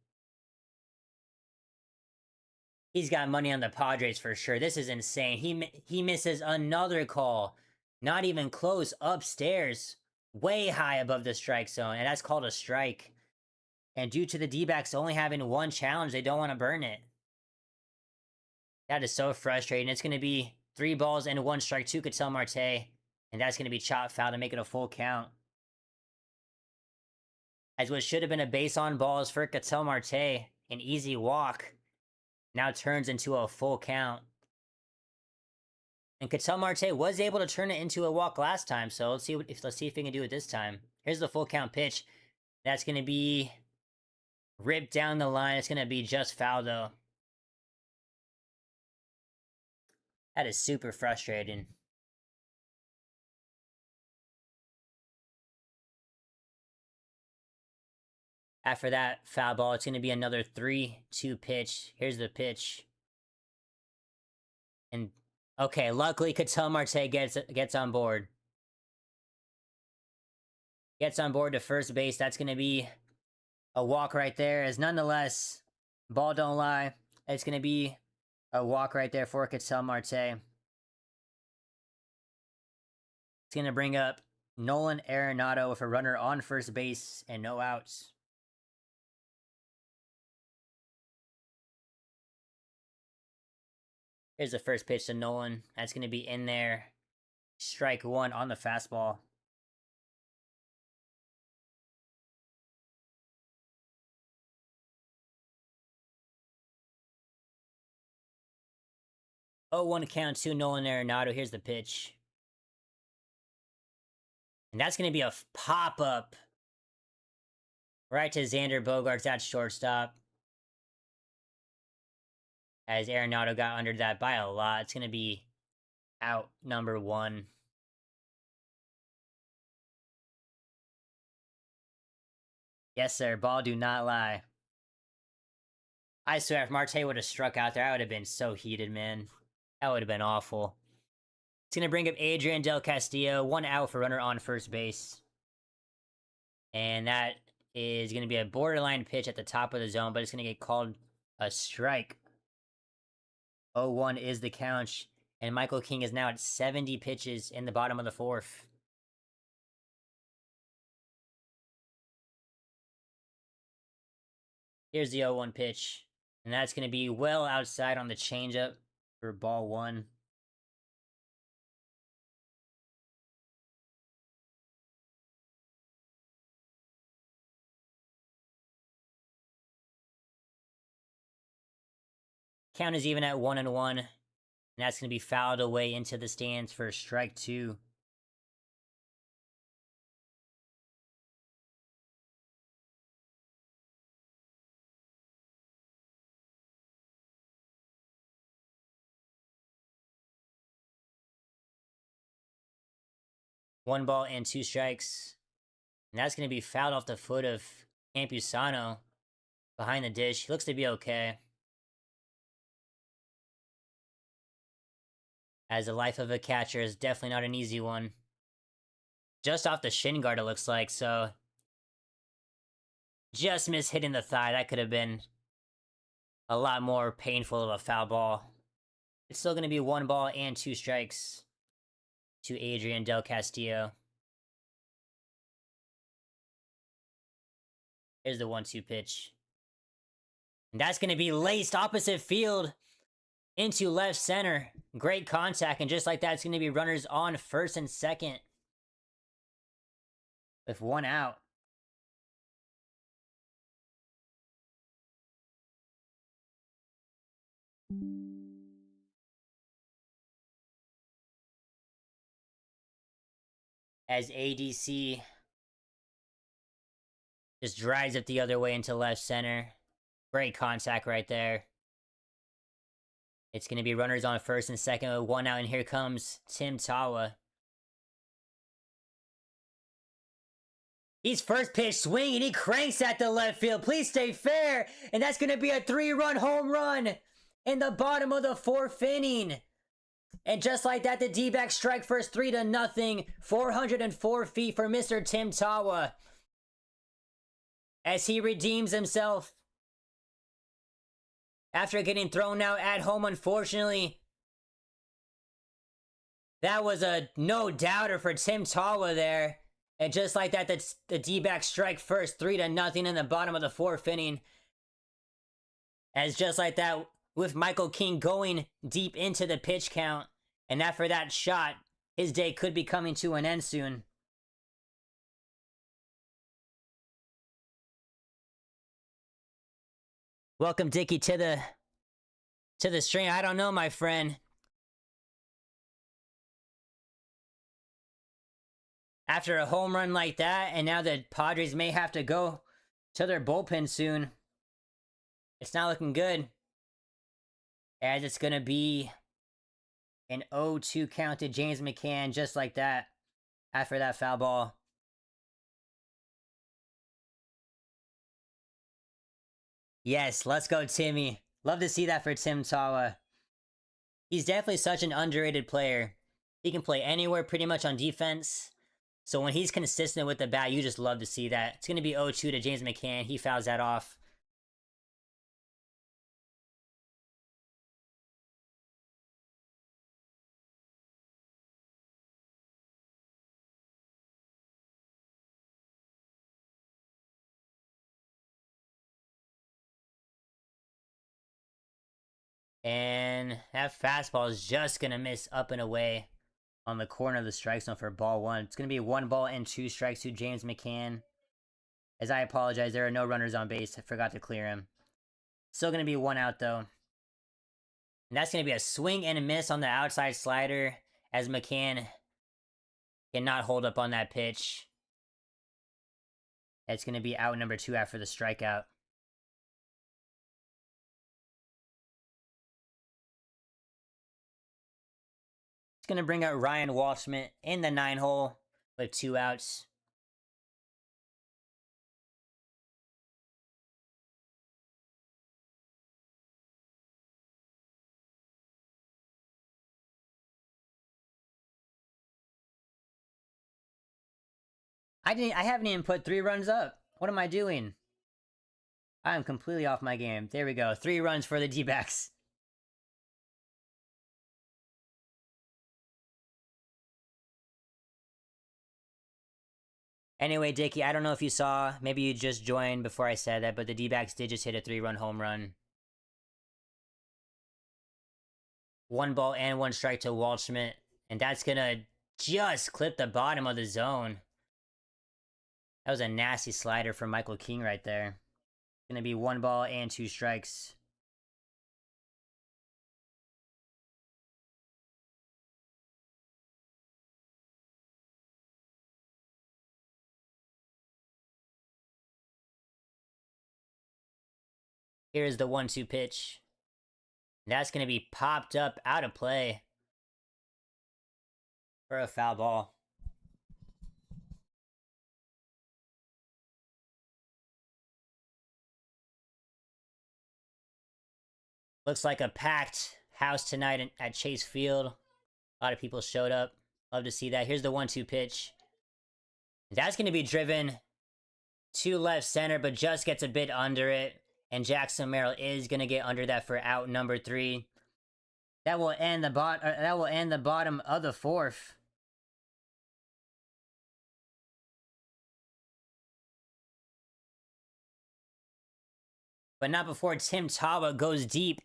He's got money on the Padres for sure. This is insane. He misses another call. Not even close. Upstairs. Way high above the strike zone. And that's called a strike. And due to the D-backs only having 1 challenge, they don't want to burn it. That is so frustrating. It's going to be 3 balls and 1 strike to Ketel Marte. And that's going to be chopped foul to make it a full count. As what should have been a base on balls for Ketel Marte, an easy walk, now turns into a full count. And Ketel Marte was able to turn it into a walk last time, so let's see if he can do it this time. Here's the full count pitch. That's going to be ripped down the line. It's going to be just foul, though. That is super frustrating. After that foul ball, it's going to be another 3-2 pitch. Here's the pitch. And, okay, luckily Ketel Marte gets on board. Gets on board to first base. That's going to be a walk right there. As nonetheless, ball don't lie. It's going to be a walk right there for Ketel Marte. It's going to bring up Nolan Arenado with a runner on first base and no outs. Here's the first pitch to Nolan. That's going to be in there Strike one on the fastball. Oh, 1 count to Nolan Arenado. Here's the pitch. And that's going to be a pop up right to Xander Bogaerts at shortstop. As Arenado got under that by a lot. It's going to be out number 1. Yes, sir. Ball do not lie. I swear, if Marte would have struck out there, I would have been so heated, man. That would have been awful. It's going to bring up Adrian Del Castillo. 1 out for runner on first base. And that is going to be a borderline pitch at the top of the zone, but it's going to get called a strike. 0-1 is the count. And Michael King is now at 70 pitches in the bottom of the 4th. Here's the 0-1 pitch. And that's going to be well outside on the changeup for ball 1. Count is even at 1-1. And that's going to be fouled away into the stands for strike 2. One ball and 2 strikes. And that's going to be fouled off the foot of Campusano behind the dish. He looks to be okay. As the life of a catcher is definitely not an easy one. Just off the shin guard, it looks like, so just missed hitting the thigh. That could have been a lot more painful of a foul ball. It's still going to be 1 ball and 2 strikes to Adrian Del Castillo. Here's the 1-2 pitch. And that's going to be laced opposite field into left center. Great contact, and just like that, it's going to be runners on first and second with 1 out. As ADC just drives it the other way into left center. Great contact right there. It's going to be runners on first and second with 1 out, and here comes Tim Tawa. He's first pitch swing, and he cranks at the left field. Please stay fair. And that's going to be a 3-run home run in the bottom of the 4th inning. And just like that, the D-backs strike first 3-0. 404 feet for Mr. Tim Tawa as he redeems himself after getting thrown out at home, unfortunately. That was a no-doubter for Tim Tawa there. And just like that, the D-backs strike first 3-0 in the bottom of the 4th inning. As just like that, with Michael King going deep into the pitch count, and after that shot, his day could be coming to an end soon. Welcome, Dickie, to the stream. I don't know, my friend. After a home run like that, and now the Padres may have to go to their bullpen soon. It's not looking good. As it's going to be an 0-2 count to James McCann, just like that, after that foul ball. Yes, let's go, Timmy. Love to see that for Tim Tawa. He's definitely such an underrated player. He can play anywhere pretty much on defense. So when he's consistent with the bat, you just love to see that. It's going to be 0-2 to James McCann. He fouls that off. And that fastball is just going to miss up and away. on the corner of the strike zone for ball one. It's going to be 1 ball and 2 strikes to James McCann. As I apologize, there are no runners on base. I forgot to clear him. Still going to be 1 out, though. And that's going to be a swing and a miss on the outside slider, as McCann cannot hold up on that pitch. It's going to be out number 2 after the strikeout. It's going to bring out Ryan Walshman in the 9 hole with 2 outs. I haven't even put 3 runs up. What am I doing? I am completely off my game. There we go. 3 runs for the D-backs. Anyway, Dickie, I don't know if you saw, maybe you just joined before I said that, but the D-backs did just hit a 3-run home run. 1 ball and 1 strike to Walshman, and that's gonna just clip the bottom of the zone. That was a nasty slider from Michael King right there. Gonna be 1 ball and 2 strikes. Here's the 1-2 pitch. That's going to be popped up out of play for a foul ball. Looks like a packed house tonight at Chase Field. A lot of people showed up. Love to see that. Here's the 1-2 pitch. That's going to be driven to left center, but just gets a bit under it. And Jackson Merrill is going to get under that for out number 3. That will end the bottom of the 4th. But not before Tim Tawa goes deep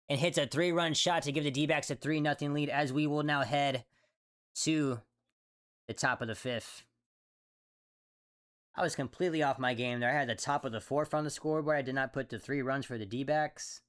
and hits a 3-run shot to give the D-backs a 3-0 lead, as we will now head to the top of the 5th. I was completely off my game there. I had the top of the 4th on the scoreboard. I did not put the 3 runs for the D-backs.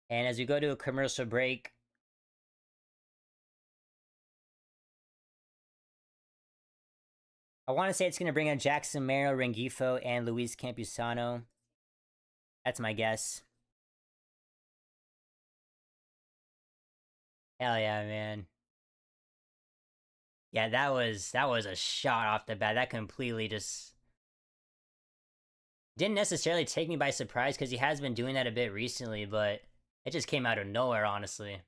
And as we go to a commercial break, I want to say it's going to bring in Jackson Merrill, Rengifo, and Luis Campusano. That's my guess. Hell yeah, man. Yeah, that was a shot off the bat. That completely just didn't necessarily take me by surprise, because he has been doing that a bit recently, but it just came out of nowhere, honestly.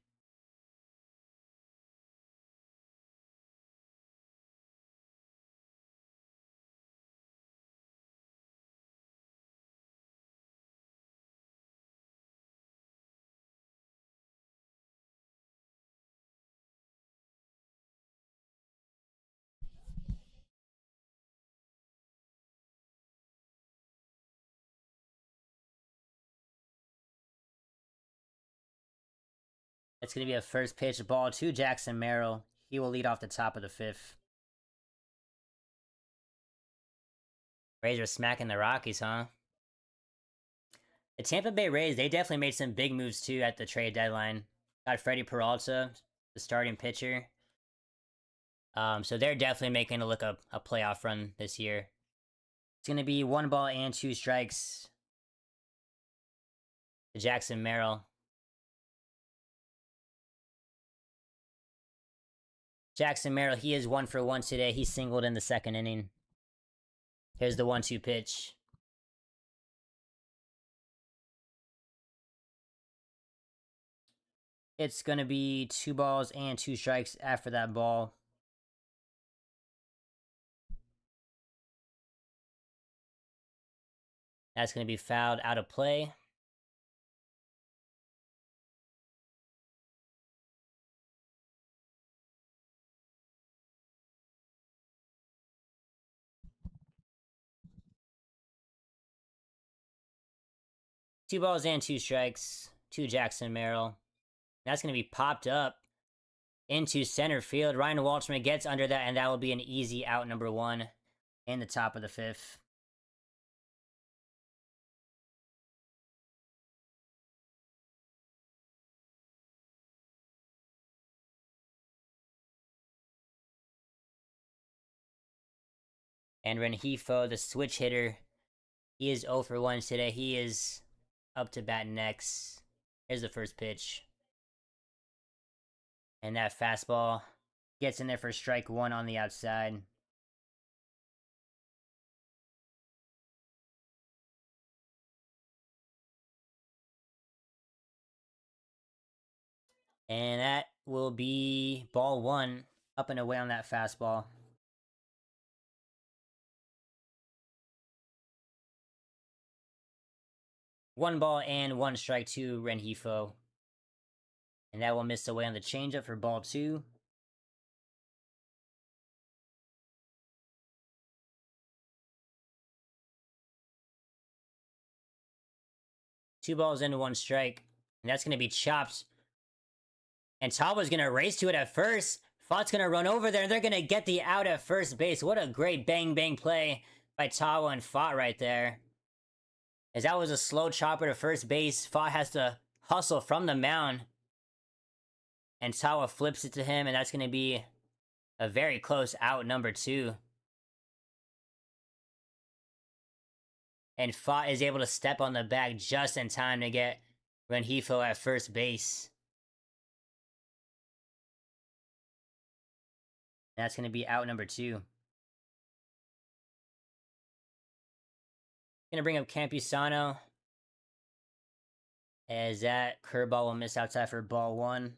It's going to be a first pitch ball to Jackson Merrill. He will lead off the top of the 5th. Rays are smacking the Rockies, huh? The Tampa Bay Rays, they definitely made some big moves too at the trade deadline. Got Freddie Peralta, the starting pitcher. So they're definitely making a look a playoff run this year. It's going to be 1 ball and 2 strikes to Jackson Merrill. Jackson Merrill, he is 1 for 1 today. He singled in the 2nd inning. Here's the 1-2 pitch. It's going to be 2 balls and 2 strikes after that ball. That's going to be fouled out of play. Two balls and 2 strikes to Jackson Merrill. That's going to be popped up into center field. Ryan Walshman gets under that, and that will be an easy out number 1 in the top of the 5th. And Rengifo, the switch hitter, he is 0 for 1 today. He is up to bat next. Here's the first pitch. And that fastball gets in there for strike 1 on the outside. And that will be ball 1, up and away on that fastball. One ball and 1 strike to Rengifo. And that will miss away on the changeup for ball 2. Two balls and 1 strike. And that's going to be chopped. And Tawa's going to race to it at first. Fogg's going to run over there. They're going to get the out at first base. What a great bang-bang play by Tawa and Fott right there. As that was a slow chopper to first base. Fott has to hustle from the mound. And Tawa flips it to him. And that's going to be a very close out number 2. And Fott is able to step on the bag just in time to get Rengifo at first base. That's going to be out number 2. Going to bring up Campusano. As that curveball will miss outside for ball 1.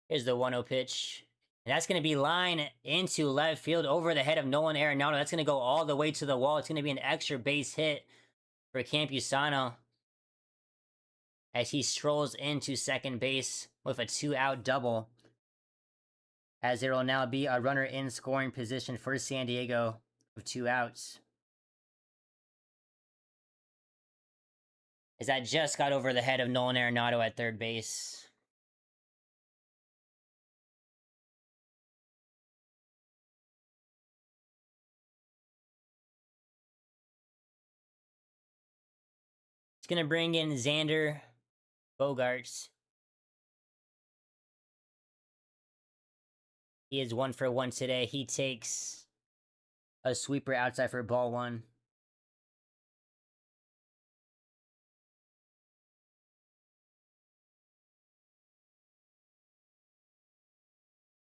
Here's the 1-0 pitch. And that's going to be line into left field over the head of Nolan Arenado. That's going to go all the way to the wall. It's going to be an extra base hit for Campusano as he strolls into second base with a 2-out double. As there will now be a runner in scoring position for San Diego with 2 outs. As that just got over the head of Nolan Arenado at third base. It's going to bring in Xander Bogaerts. He is 1 for 1 today. He takes a sweeper outside for ball 1.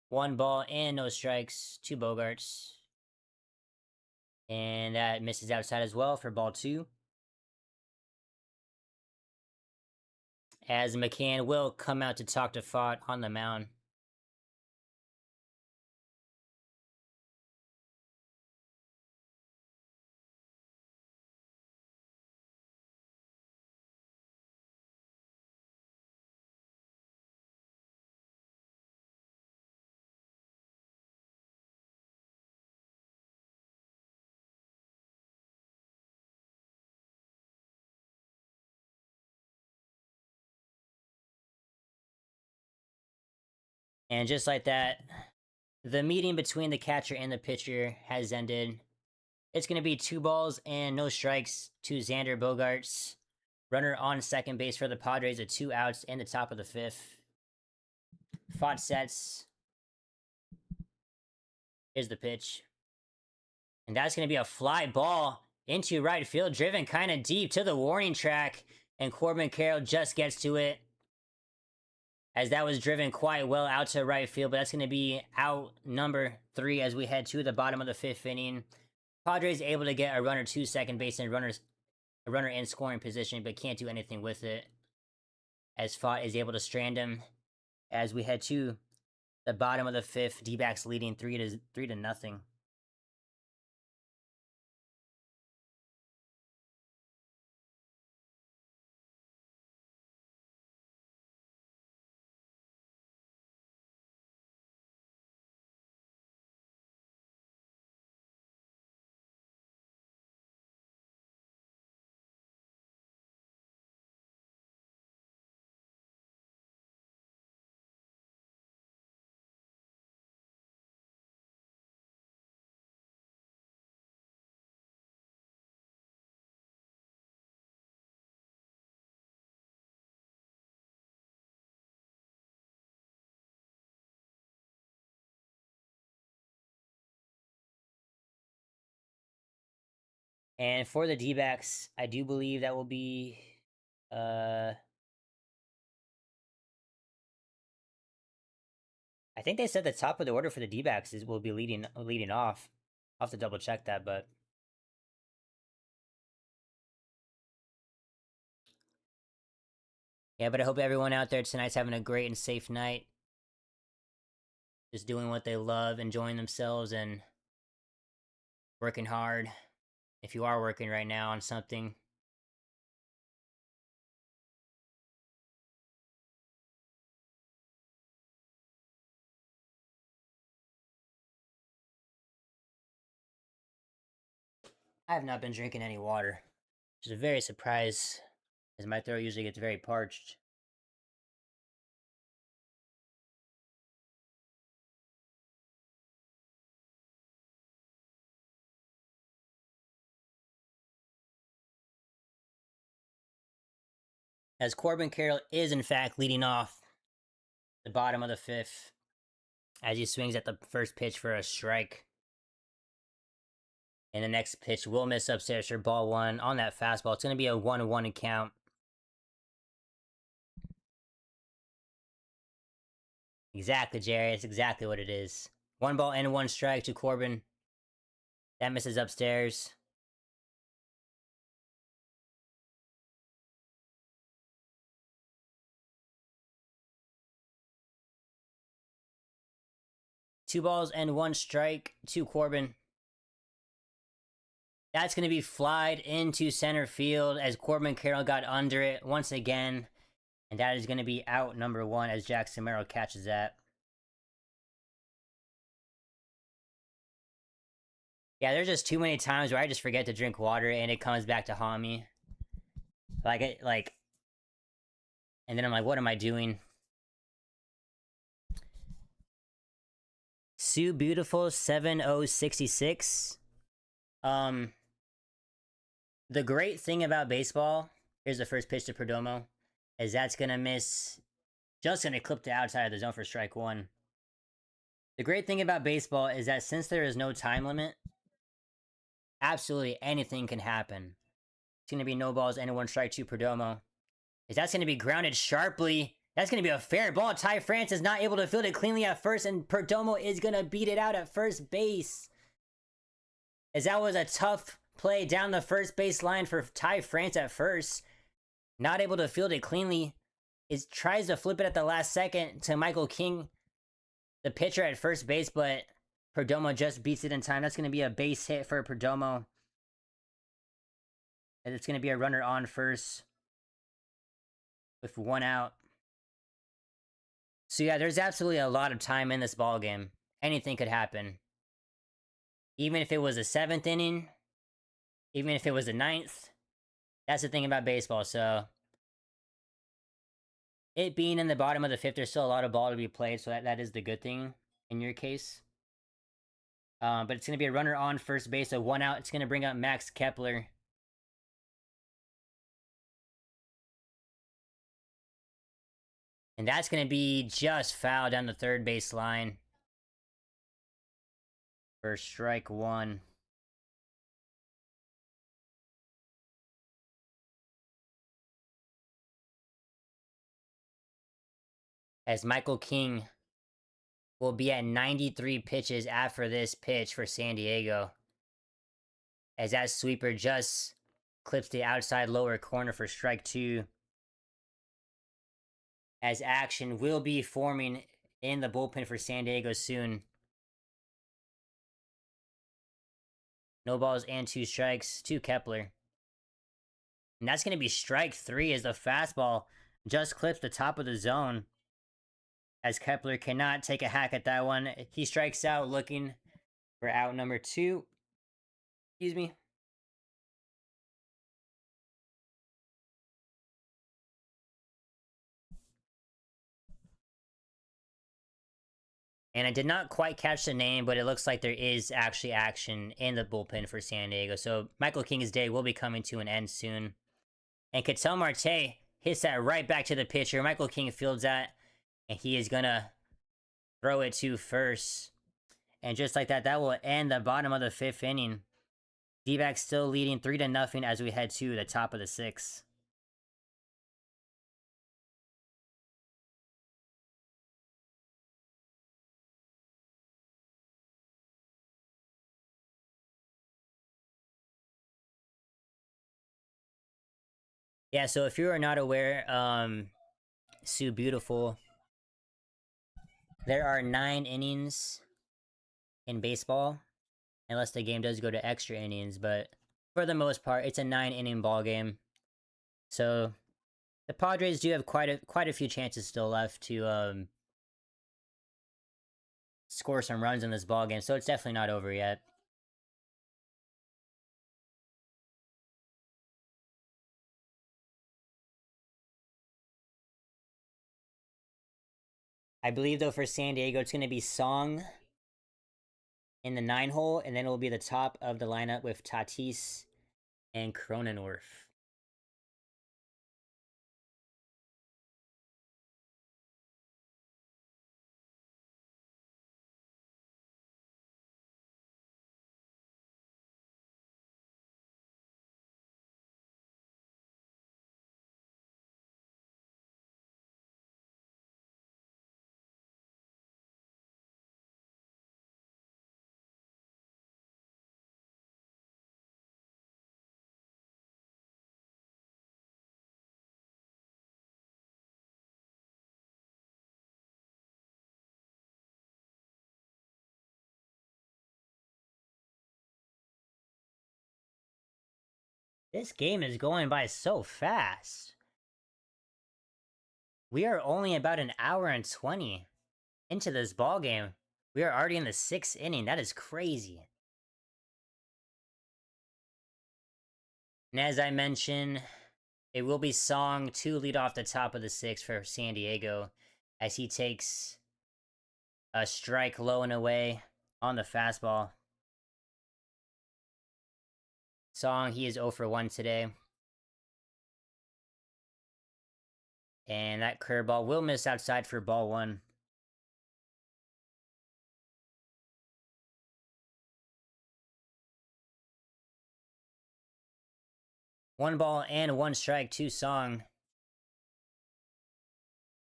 One ball and no strikes to Bogaerts. And that misses outside as well for ball 2. As McCann will come out to talk to Fott on the mound. And just like that, the meeting between the catcher and the pitcher has ended. It's going to be 2 balls and no strikes to Xander Bogaerts. Runner on second base for the Padres at 2 outs in the top of the 5th. Fott sets. Here's the pitch. And that's going to be a fly ball into right field, driven kind of deep to the warning track. And Corbin Carroll just gets to it as that was driven quite well out to right field, but that's going to be out number 3 as we head to the bottom of the 5th inning. Padres able to get a runner to second base and a runner in scoring position, but can't do anything with it, as Fott is able to strand him as we head to the bottom of the 5th. D-backs leading 3 to nothing. And for the D-backs, I do believe that will be I think they said the top of the order for the D-backs will be leading off. I'll have to double check that, but yeah, but I hope everyone out there tonight's having a great and safe night. Just doing what they love, enjoying themselves, and working hard. If you are working right now on something. I have not been drinking any water, which is a very surprise, as my throat usually gets very parched. As Corbin Carroll is in fact leading off the bottom of the 5th, as he swings at the first pitch for a strike. And the next pitch will miss upstairs for ball 1 on that fastball. It's going to be a 1-1 count. Exactly, Jerry. It's exactly what it is. 1 ball and 1 strike to Corbin. That misses upstairs. Two balls and 1 strike to Corbin. That's going to be flied into center field as Corbin Carroll got under it once again. And that is going to be out number 1 as Jack Samaro catches that. Yeah, there's just too many times where I just forget to drink water and it comes back to haunt me. And then I'm like, what am I doing? Sue Beautiful 7066. The great thing about baseball, here's the first pitch to Perdomo, is that's gonna miss, just gonna clip the outside of the zone for strike 1. The great thing about baseball is that since there is no time limit, absolutely anything can happen. It's gonna be no balls and 1 strike to Perdomo. Is that's gonna be grounded sharply. That's gonna be a fair ball. Ty France is not able to field it cleanly at first, and Perdomo is gonna beat it out at first base. As that was a tough play down the first base line for Ty France at first. Not able to field it cleanly. Tries to flip it at the last second to Michael King, the pitcher at first base, but Perdomo just beats it in time. That's going to be a base hit for Perdomo. And it's going to be a runner on first with 1 out. So yeah, there's absolutely a lot of time in this ball game. Anything could happen. Even if it was the 7th inning, even if it was the 9th, that's the thing about baseball. So it being in the bottom of the 5th, there's still a lot of ball to be played, so that is the good thing in your case. But it's going to be a runner on first base, so 1 out. It's going to bring up Max Kepler. And that's going to be just foul down the third base line for strike 1. as Michael King will be at 93 pitches after this pitch for San Diego, as that sweeper just clips the outside lower corner for strike two, as action will be forming in the bullpen for San Diego soon. No balls and two strikes to Kepler. And that's going to be strike three as the fastball just clips the top of the zone, as Kepler cannot take a hack at that one. He strikes out looking for out number two. Excuse me. And I did not quite catch the name, but it looks like there is actually action in the bullpen for San Diego. So Michael King's day will be coming to an end soon. And Ketel Marte hits that right back to the pitcher. Michael King fields that, and he is going to throw it to first. And just like that, that will end the bottom of the fifth inning. D-backs still leading 3-0 as we head to the top of the sixth. Yeah, so if you are not aware, Sue Beautiful, there are 9 innings in baseball, unless the game does go to extra innings, but for the most part, it's a 9-inning ball game. So the Padres do have quite a few chances still left to score some runs in this ball game, so it's definitely not over yet. I believe though for San Diego, it's going to be Song in the 9 hole, and then it will be the top of the lineup with Tatis and Cronenworth. This game is going by so fast. We are only about an hour and 20 into this ball game. We are already in the 6th inning. That is crazy. And as I mentioned, it will be Song to lead off the top of the 6th for San Diego, as he takes a strike low and away on the fastball. Song, he is 0 for 1 today. And that curveball will miss outside for ball 1. One ball and 1 strike to Song.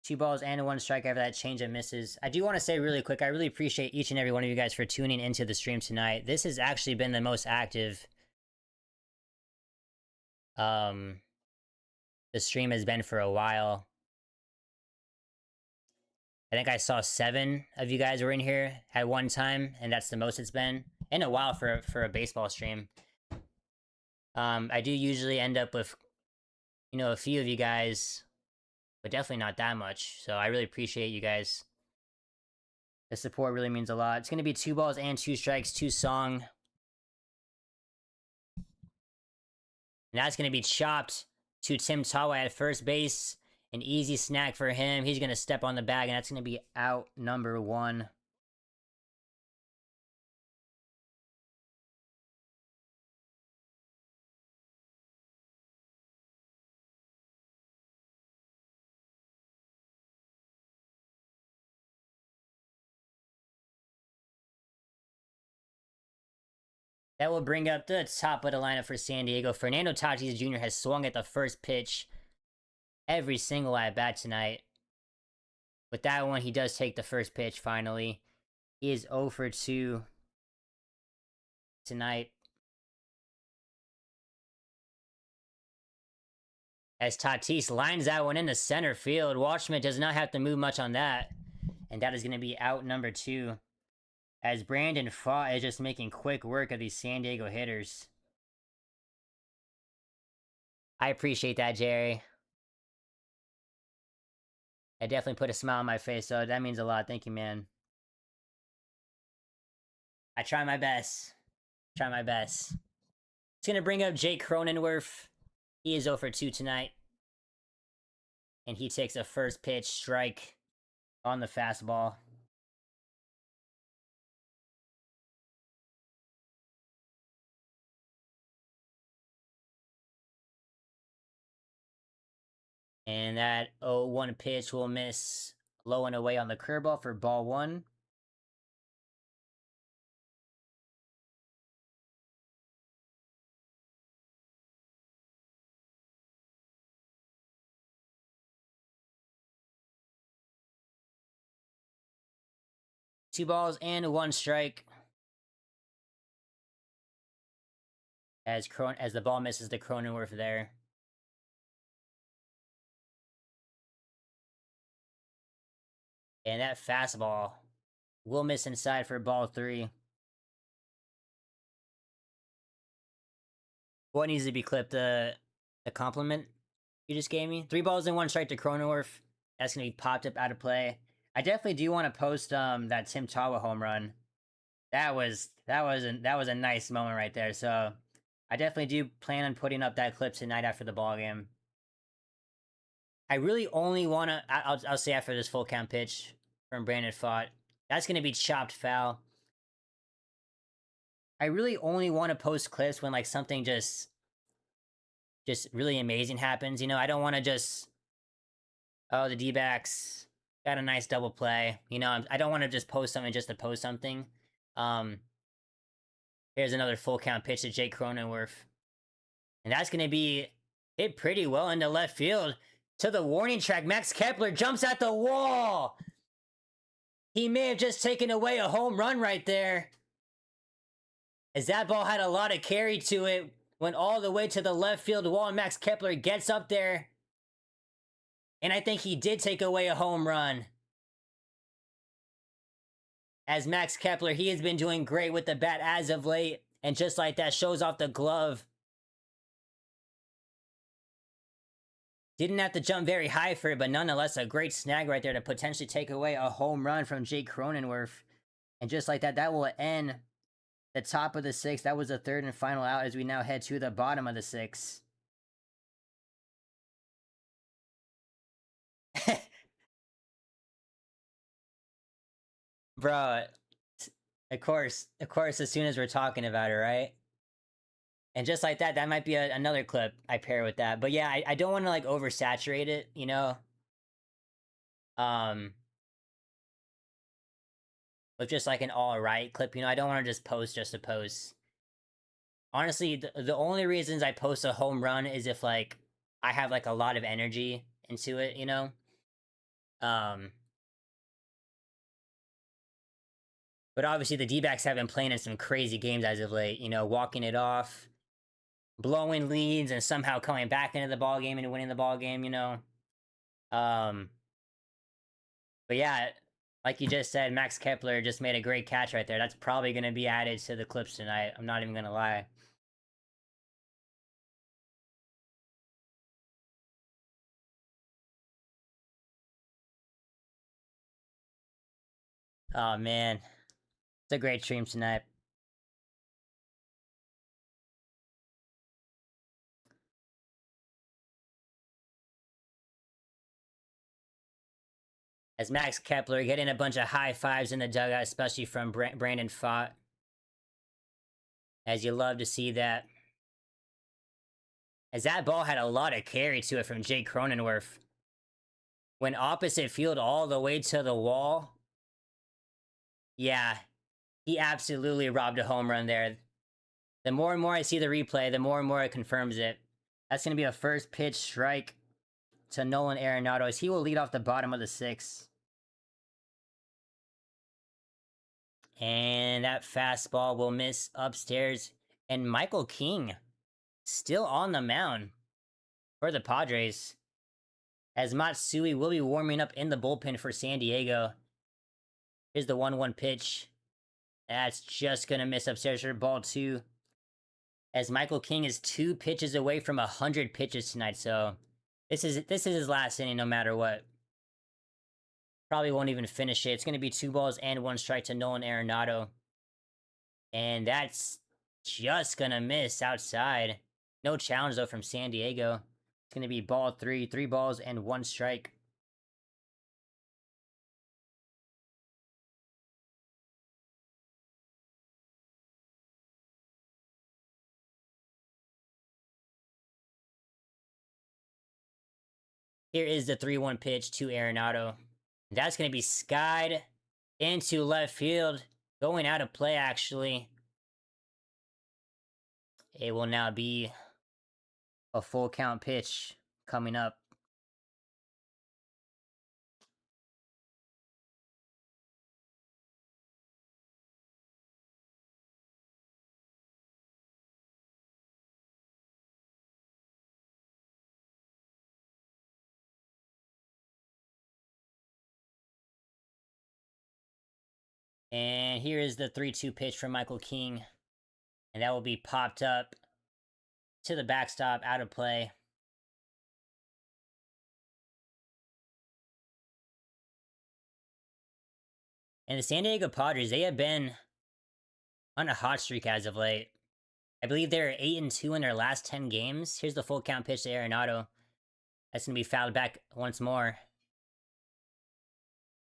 2 balls and 1 strike after that change of misses. I do want to say really quick, I really appreciate each and every one of you guys for tuning into the stream tonight. This has actually been the most active the stream has been for a while. I think I saw 7 of you guys were in here at one time, and that's the most it's been in a while for a baseball stream. I do usually end up with, you know, a few of you guys, but definitely not that much. So I really appreciate you guys. The support really means a lot. It's going to be 2 balls and 2 strikes to Song. And that's going to be chopped to Tim Tawa at first base. An easy snack for him. He's going to step on the bag, and that's going to be out number 1. That will bring up the top of the lineup for San Diego. Fernando Tatis Jr. has swung at the first pitch every single at-bat tonight, With that one, he does take the first pitch finally. He is 0 for 2 tonight. As Tatis lines that one into center field. Waldschmidt does not have to move much on that. And that is going to be out number 2. As Brandon Pfaadt is just making quick work of these San Diego hitters. I appreciate that, Jerry. I definitely put a smile on my face, so that means a lot. Thank you, man. I try my best. Try my best. It's going to bring up Jake Cronenworth. He is 0 for 2 tonight. And he takes a first pitch strike on the fastball. And that 0-1 pitch will miss low and away on the curveball for ball 1. Two balls and 1 strike. As the ball misses the Cronenworth there. And that fastball will miss inside for ball 3. What needs to be clipped? The compliment you just gave me? 3 balls and 1 strike to Cronenworth. That's gonna be popped up out of play. I definitely do want to post that Tim Tawa home run. That was a nice moment right there. So I definitely do plan on putting up that clip tonight after the ball game. I really only want to. I'll say after this full count pitch from Brandon Pfaadt, that's going to be chopped foul. I really only want to post clips when like something just really amazing happens. You know, I don't want to just, oh, the D-backs got a nice double play. You know, I don't want to just post something just to post something. Here's another full count pitch to Jake Cronenworth, and that's going to be hit pretty well into left field. To the warning track, Max Kepler jumps at the wall. He may have just taken away a home run right there. As that ball had a lot of carry to it. Went all the way to the left field wall, and Max Kepler gets up there. And I think he did take away a home run. As Max Kepler, he has been doing great with the bat as of late. And just like that, shows off the glove. Didn't have to jump very high for it, but nonetheless, a great snag right there to potentially take away a home run from Jake Cronenworth. And just like that, that will end the top of the 6th. That was the 3rd and final out as we now head to the bottom of the 6th. Bro, of course, as soon as we're talking about it, right? And just like that, that might be another clip I pair with that. But yeah, I don't want to like oversaturate it, you know? With just like an alright clip, you know? I don't want to just post just to post. Honestly, the only reasons I post a home run is if like I have like a lot of energy into it, you know? But obviously the D-backs have been playing in some crazy games as of late, you know, walking it off, blowing leads, and somehow coming back into the ball game and winning the ball game, you know. But yeah, like you just said, Max Kepler just made a great catch right there. That's probably going to be added to the clips tonight. I'm not even going to lie. Oh man, it's a great stream tonight. As Max Kepler getting a bunch of high fives in the dugout, especially from Brandon Pfaadt. As you love to see that. As that ball had a lot of carry to it from Jake Cronenworth. Went opposite field all the way to the wall. Yeah, he absolutely robbed a home run there. The more and more I see the replay, the more and more it confirms it. That's going to be a first pitch strike to Nolan Arenado as he will lead off the bottom of the 6th. And that fastball will miss upstairs. And Michael King still on the mound for the Padres, as Matsui will be warming up in the bullpen for San Diego. Here's the 1-1 pitch. That's just going to miss upstairs for ball 2. As Michael King is 2 pitches away from 100 pitches tonight, so this is his last inning no matter what. Probably won't even finish it. It's going to be 2 balls and 1 strike to Nolan Arenado. And that's just going to miss outside. No challenge, though, from San Diego. It's going to be ball 3, 3 balls and 1 strike. Here is the 3-1 pitch to Arenado. That's going to be skied into left field. Going out of play, actually. It will now be a full count pitch coming up. And here is the 3-2 pitch from Michael King. And that will be popped up to the backstop, out of play. And the San Diego Padres, they have been on a hot streak as of late. I believe they're 8-2 in their last 10 games. Here's the full count pitch to Arenado. That's going to be fouled back once more.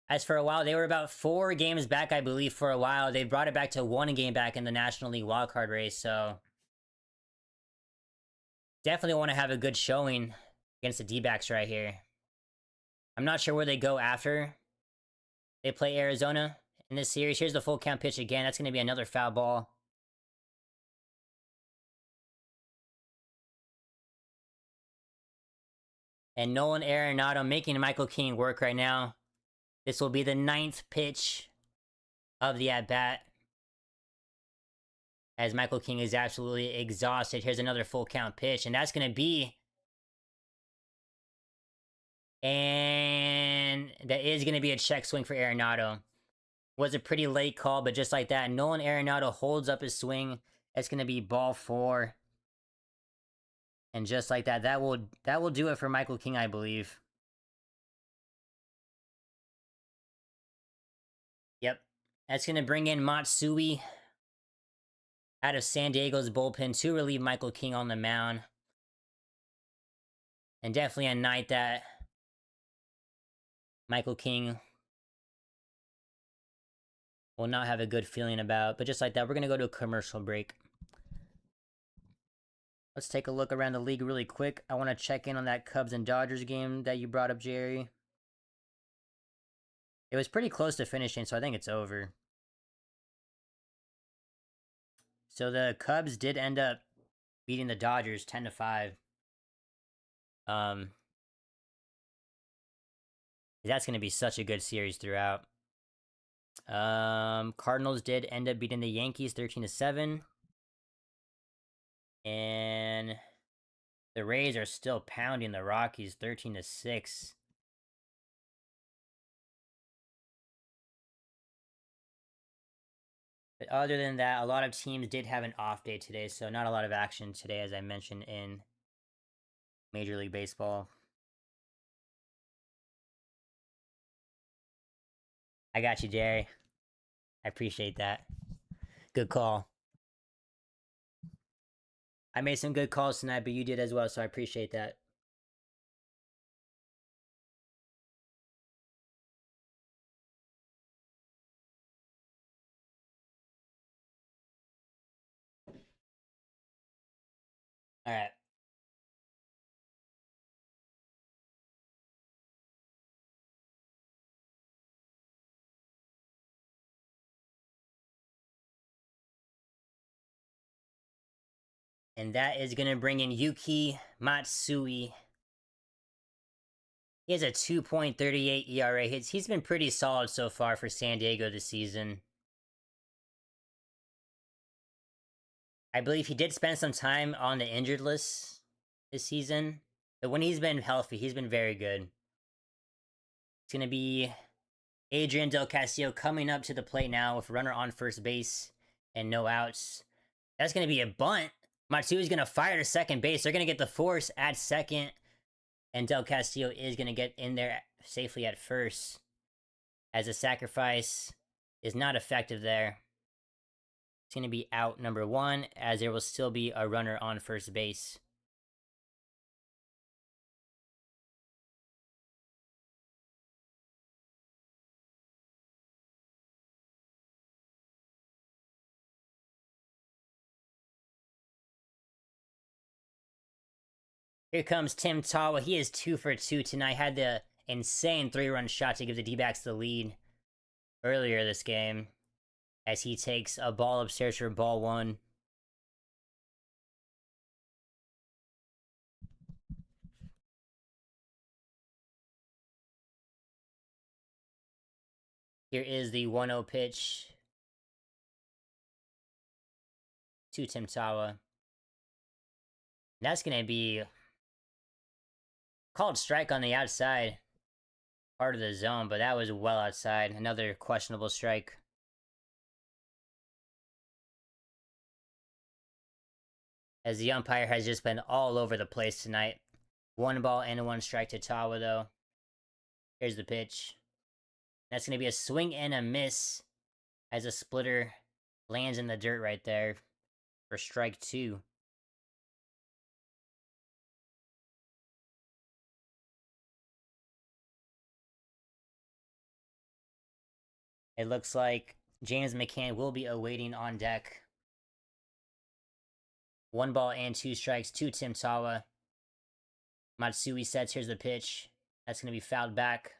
As for a while, they were about 4 games back, I believe, for a while. They brought it back to 1 game back in the National League wildcard race, so definitely want to have a good showing against the D-backs right here. I'm not sure where they go after they play Arizona in this series. Here's the full count pitch again. That's going to be another foul ball. And Nolan Arenado making Michael King work right now. This will be the 9th pitch of the at-bat, as Michael King is absolutely exhausted. Here's another full count pitch, and that's going to be... And that is going to be a check swing for Arenado. Was a pretty late call, but just like that, Nolan Arenado holds up his swing. That's going to be ball 4. And just like that, that will do it for Michael King, I believe. Yep. That's going to bring in Matsui out of San Diego's bullpen to relieve Michael King on the mound. And definitely a night that Michael King will not have a good feeling about. But just like that, we're going to go to a commercial break. Let's take a look around the league really quick. I want to check in on that Cubs and Dodgers game that you brought up, Jerry. It was pretty close to finishing, so I think it's over. So the Cubs did end up beating the Dodgers 10-5. That's going to be such a good series throughout. Cardinals did end up beating the Yankees 13-7. And the Rays are still pounding the Rockies 13-6. But other than that, a lot of teams did have an off day today, so not a lot of action today, as I mentioned, in Major League Baseball. I got you, Jerry. I appreciate that. Good call. I made some good calls tonight, but you did as well, so I appreciate that. All right. And that is going to bring in Yuki Matsui. He has a 2.38 ERA. He's been pretty solid so far for San Diego this season. I believe he did spend some time on the injured list this season, but when he's been healthy, he's been very good. It's gonna be Adrian Del Castillo coming up to the plate now with a runner on first base and no outs. That's gonna be a bunt. Matsui's gonna fire to second base. They're gonna get the force at second, and Del Castillo is gonna get in there safely at first, as a sacrifice is not effective there. It's going to be out number 1, as there will still be a runner on first base. Here comes Tim Tawa. He is 2 for 2 tonight. Had the insane 3-run shot to give the D-backs the lead earlier this game, as he takes a ball upstairs for ball 1. Here is the 1-0 pitch to Tim Tawa. That's going to be called strike on the outside part of the zone, but that was well outside. Another questionable strike. As the umpire has just been all over the place tonight. 1 ball and 1 strike to Tawa, though. Here's the pitch. That's going to be a swing and a miss, as a splitter lands in the dirt right there for strike 2. It looks like James McCann will be awaiting on deck. 1 ball and 2 strikes to Tim Tawa. Matsui sets. Here's the pitch. That's going to be fouled back.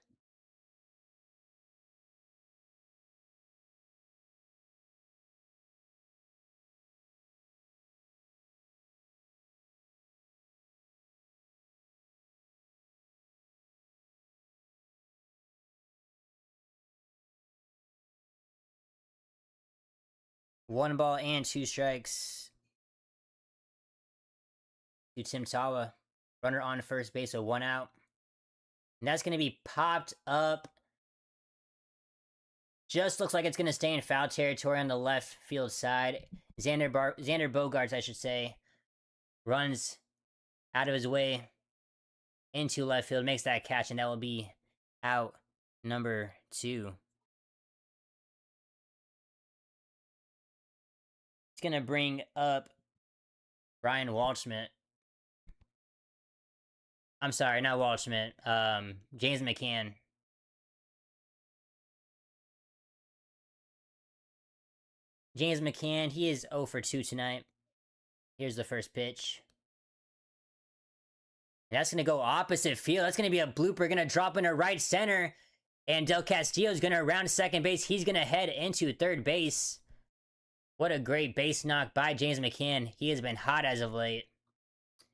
One ball and 2 strikes to Tim Tawa. Runner on first base, so 1 out. And that's going to be popped up. Just looks like it's going to stay in foul territory on the left field side. Xander Bogaerts, I should say, runs out of his way into left field, makes that catch, and that will be out number 2. It's going to bring up Ryan Waldschmidt. I'm sorry, not Waldschmidt. James McCann. James McCann, he is 0 for 2 tonight. Here's the first pitch. That's going to go opposite field. That's going to be a blooper. Going to drop into right center. And Del Castillo is going to round second base. He's going to head into third base. What a great base knock by James McCann. He has been hot as of late.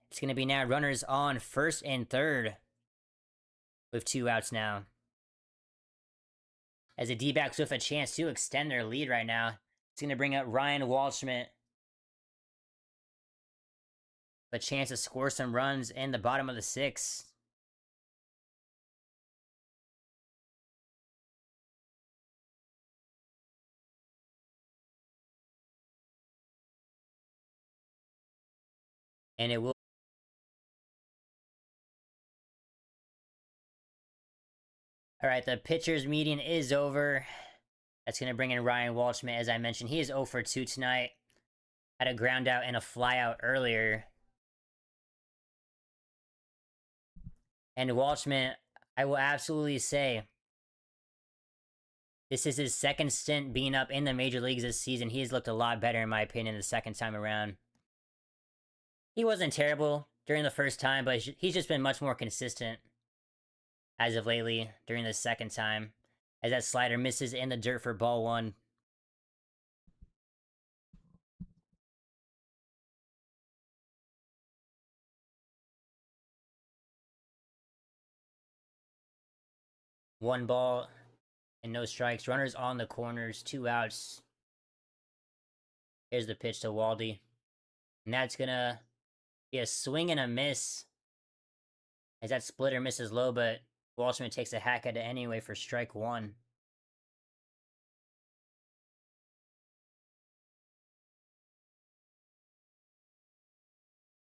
It's going to be now runners on first and third, with 2 outs now, as the D-backs with a chance to extend their lead right now. It's going to bring up Ryan Waldschmidt. A chance to score some runs in the bottom of the 6th. And it will. All right, the pitcher's meeting is over. That's going to bring in Ryan Waldschmidt. As I mentioned, he is 0 for 2 tonight. Had a ground out and a fly out earlier. And Waldschmidt, I will absolutely say, this is his second stint being up in the major leagues this season. He has looked a lot better, in my opinion, the second time around. He wasn't terrible during the first time, but he's just been much more consistent as of lately during the second time, as that slider misses in the dirt for ball 1. One ball and no strikes. Runners on the corners, 2 outs. Here's the pitch to Waldy. And that's gonna be a swing and a miss. As that splitter misses low, but Walshman takes a hack at it anyway for strike one.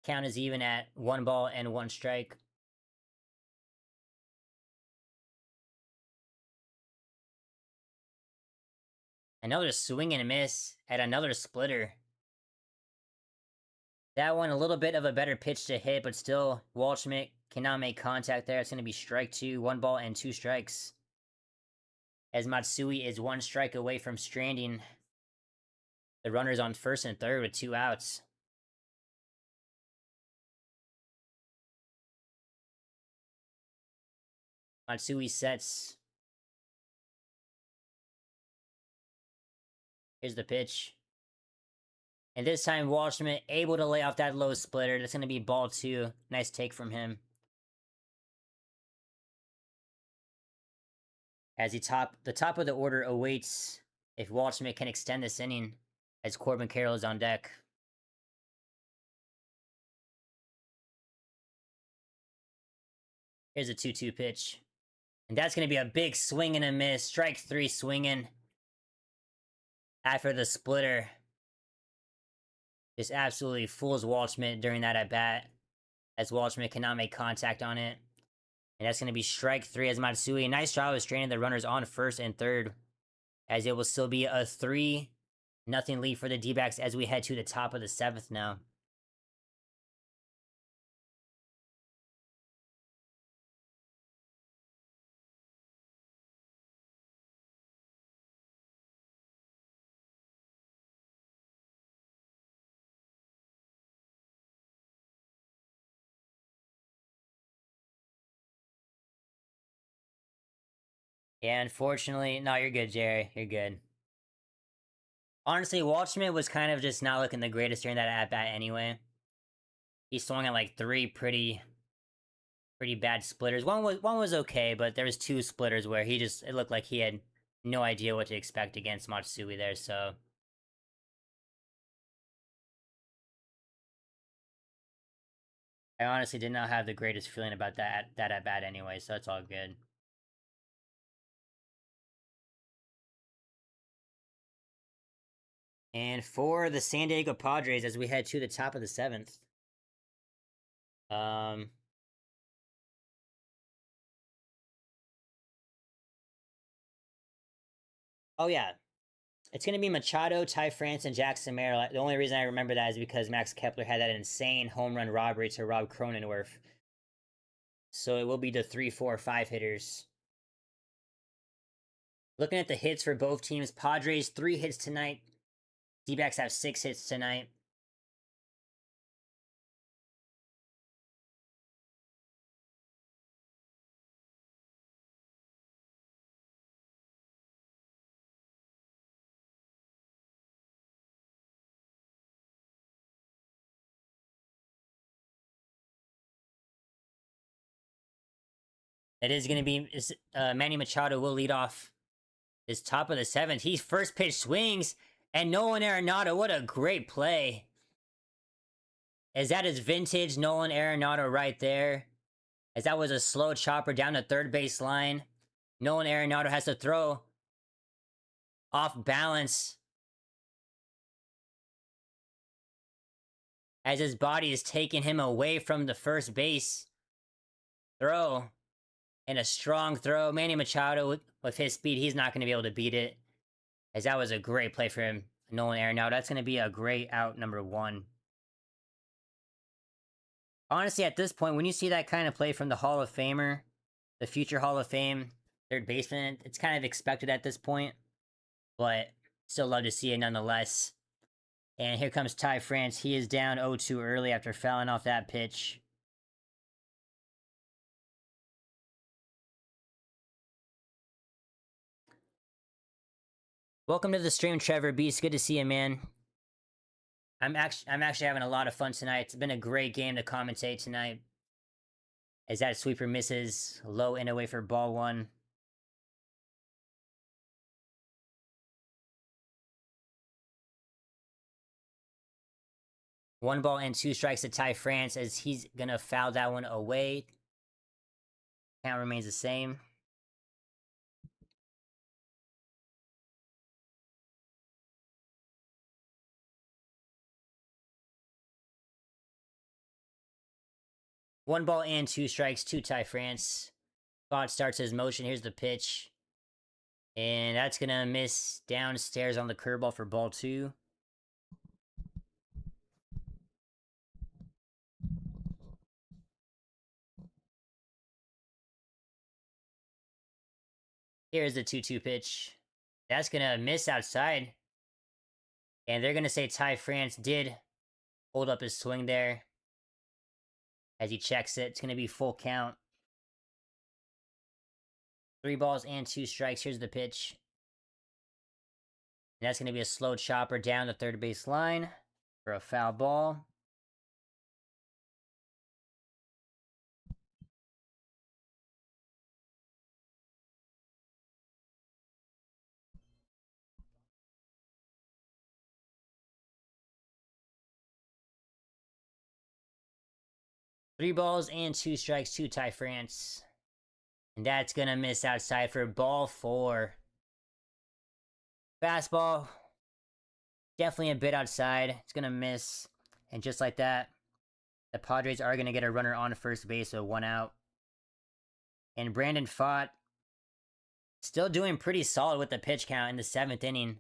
Count is even at 1 ball and 1 strike. Another swing and a miss at another splitter. That one a little bit of a better pitch to hit, but still Waldschmidt cannot make contact there. It's going to be strike two, 1 ball and 2 strikes. As Matsui is 1 strike away from stranding the runners on first and third with 2 outs. Matsui sets. Here's the pitch. And this time, Waldschmidt able to lay off that low splitter. That's going to be ball 2. Nice take from him. As the top of the order awaits if Waldschmidt can extend this inning, as Corbin Carroll is on deck. Here's a 2-2 pitch. And that's going to be a big swing and a miss. Strike 3 swinging. After the splitter. Just absolutely fools Waldschmidt during that at-bat. As Waldschmidt cannot make contact on it. And that's going to be strike 3 as Matsui. Nice job of straining the runners on first and third. As it will still be a 3-0 lead for the D-backs as we head to the top of the 7th now. Yeah, unfortunately, no, you're good, Jerry. You're good. Honestly, Waldschmidt was kind of just not looking the greatest during that at-bat anyway. He swung at like 3 pretty bad splitters. One was okay, but there was 2 splitters where it looked like he had no idea what to expect against Matsui there, so. I honestly did not have the greatest feeling about that at-bat anyway, so it's all good. And for the San Diego Padres, as we head to the top of the 7th. Oh yeah. It's going to be Machado, Ty France, and Jackson Merrill. The only reason I remember that is because Max Kepler had that insane home run robbery to Rob Cronenworth. So it will be the 3, 4, 5 hitters. Looking at the hits for both teams, Padres 3 hits tonight. D-backs have 6 hits tonight. It is going to be Manny Machado will lead off his top of the 7th. He first pitch swings, and Nolan Arenado, what a great play. As that is vintage Nolan Arenado right there. As that was a slow chopper down the third base line. Nolan Arenado has to throw off balance as his body is taking him away from the first base throw. And a strong throw. Manny Machado, with his speed, he's not going to be able to beat it. As that was a great play for him. Nolan Arenado, that's going to be a great out number 1. Honestly, at this point, when you see that kind of play from the Hall of Famer, the future Hall of Fame third baseman, it's kind of expected at this point. But still love to see it nonetheless. And here comes Ty France. He is down 0-2 early after fouling off that pitch. Welcome to the stream, Trevor Beast. Good to see you, man. I'm actually having a lot of fun tonight. It's been a great game to commentate tonight. As that sweeper misses low and away for ball 1. 1 ball and 2 strikes to Ty France as he's going to foul that one away. Count remains the same. One ball and 2 strikes to Ty France. Spot starts his motion. Here's the pitch. And that's going to miss downstairs on the curveball for ball 2. Here's the 2-2 pitch. That's going to miss outside. And they're going to say Ty France did hold up his swing there. As he checks it, it's going to be full count. 3 balls and 2 strikes. Here's the pitch. And that's going to be a slow chopper down the third base line for a foul ball. Three balls and 2 strikes to Ty France. And that's going to miss outside for ball 4. Fastball. Definitely a bit outside. It's going to miss. And just like that, the Padres are going to get a runner on first base, so 1 out. And Brandon Pfaadt still doing pretty solid with the pitch count in the 7th inning.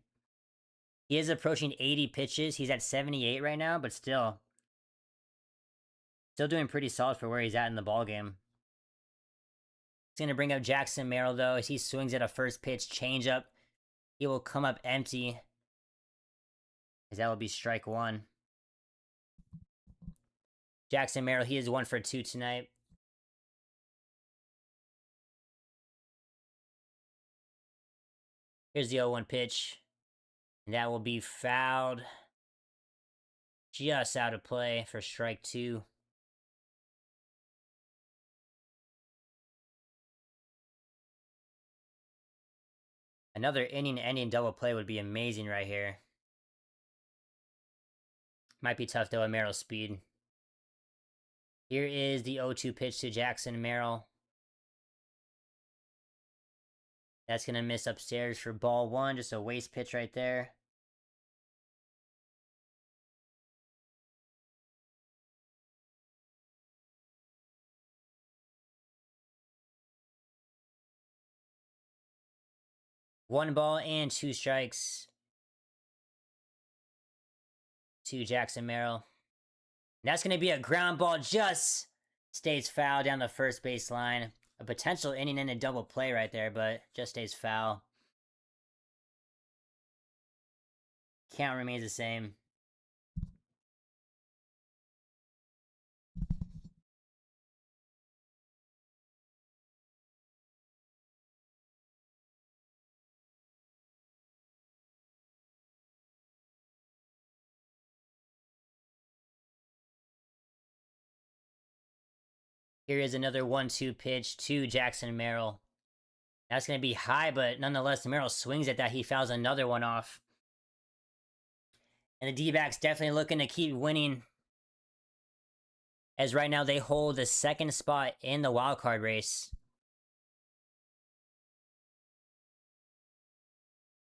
He is approaching 80 pitches. He's at 78 right now, but still doing pretty solid for where he's at in the ballgame. He's going to bring up Jackson Merrill, though, as he swings at a first pitch changeup. He will come up empty, as that will be strike 1. Jackson Merrill, he is 1 for 2 tonight. Here's the 0-1 pitch. And that will be fouled. Just out of play for strike 2. Another inning-ending double play would be amazing right here. Might be tough, though, at Merrill's speed. Here is the 0-2 pitch to Jackson Merrill. That's going to miss upstairs for ball 1. Just a waste pitch right there. One ball and 2 strikes to Jackson Merrill. And that's going to be a ground ball. Just stays foul down the first base line. A potential inning-ending double play right there, but just stays foul. Count remains the same. Here is another 1-2 pitch to Jackson Merrill. That's going to be high, but nonetheless, Merrill swings at that. He fouls another one off. And the D-backs definitely looking to keep winning, as right now they hold the 2nd spot in the wild card race,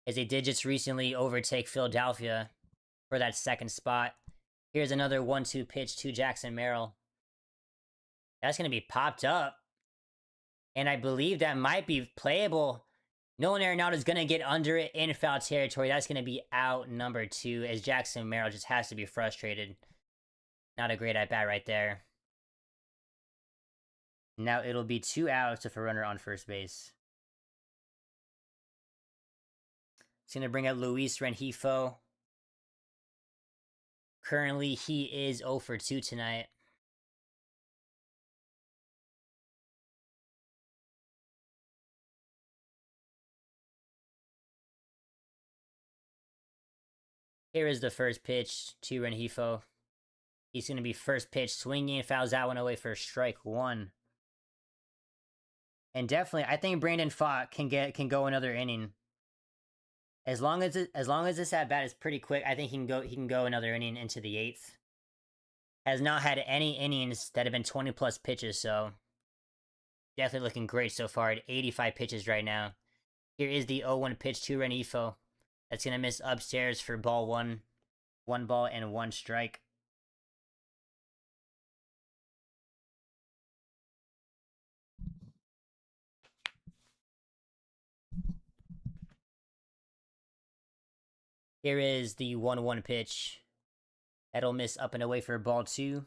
as they did just recently overtake Philadelphia for that 2nd spot. Here's another 1-2 pitch to Jackson Merrill. That's going to be popped up. And I believe that might be playable. Nolan Arenado is going to get under it in foul territory. That's going to be out number 2, as Jackson Merrill just has to be frustrated. Not a great at-bat right there. Now it'll be 2 outs with a runner on first base. It's going to bring up Luis Rengifo. Currently, he is 0 for 2 tonight. Here is the first pitch to Rengifo. He's going to be first pitch swinging, fouls that one away for strike 1. And definitely, I think Brandon Pfaadt can go another inning. As long as this at bat is pretty quick, I think he can go another inning into the 8th. has not had any innings that have been 20 plus pitches, so definitely looking great so far at 85 pitches right now. Here is the 0-1 pitch, 2-run EFO. That's going to miss upstairs for ball one. 1 ball and 1 strike. Here is the 1-1 pitch. That'll miss up and away for ball 2.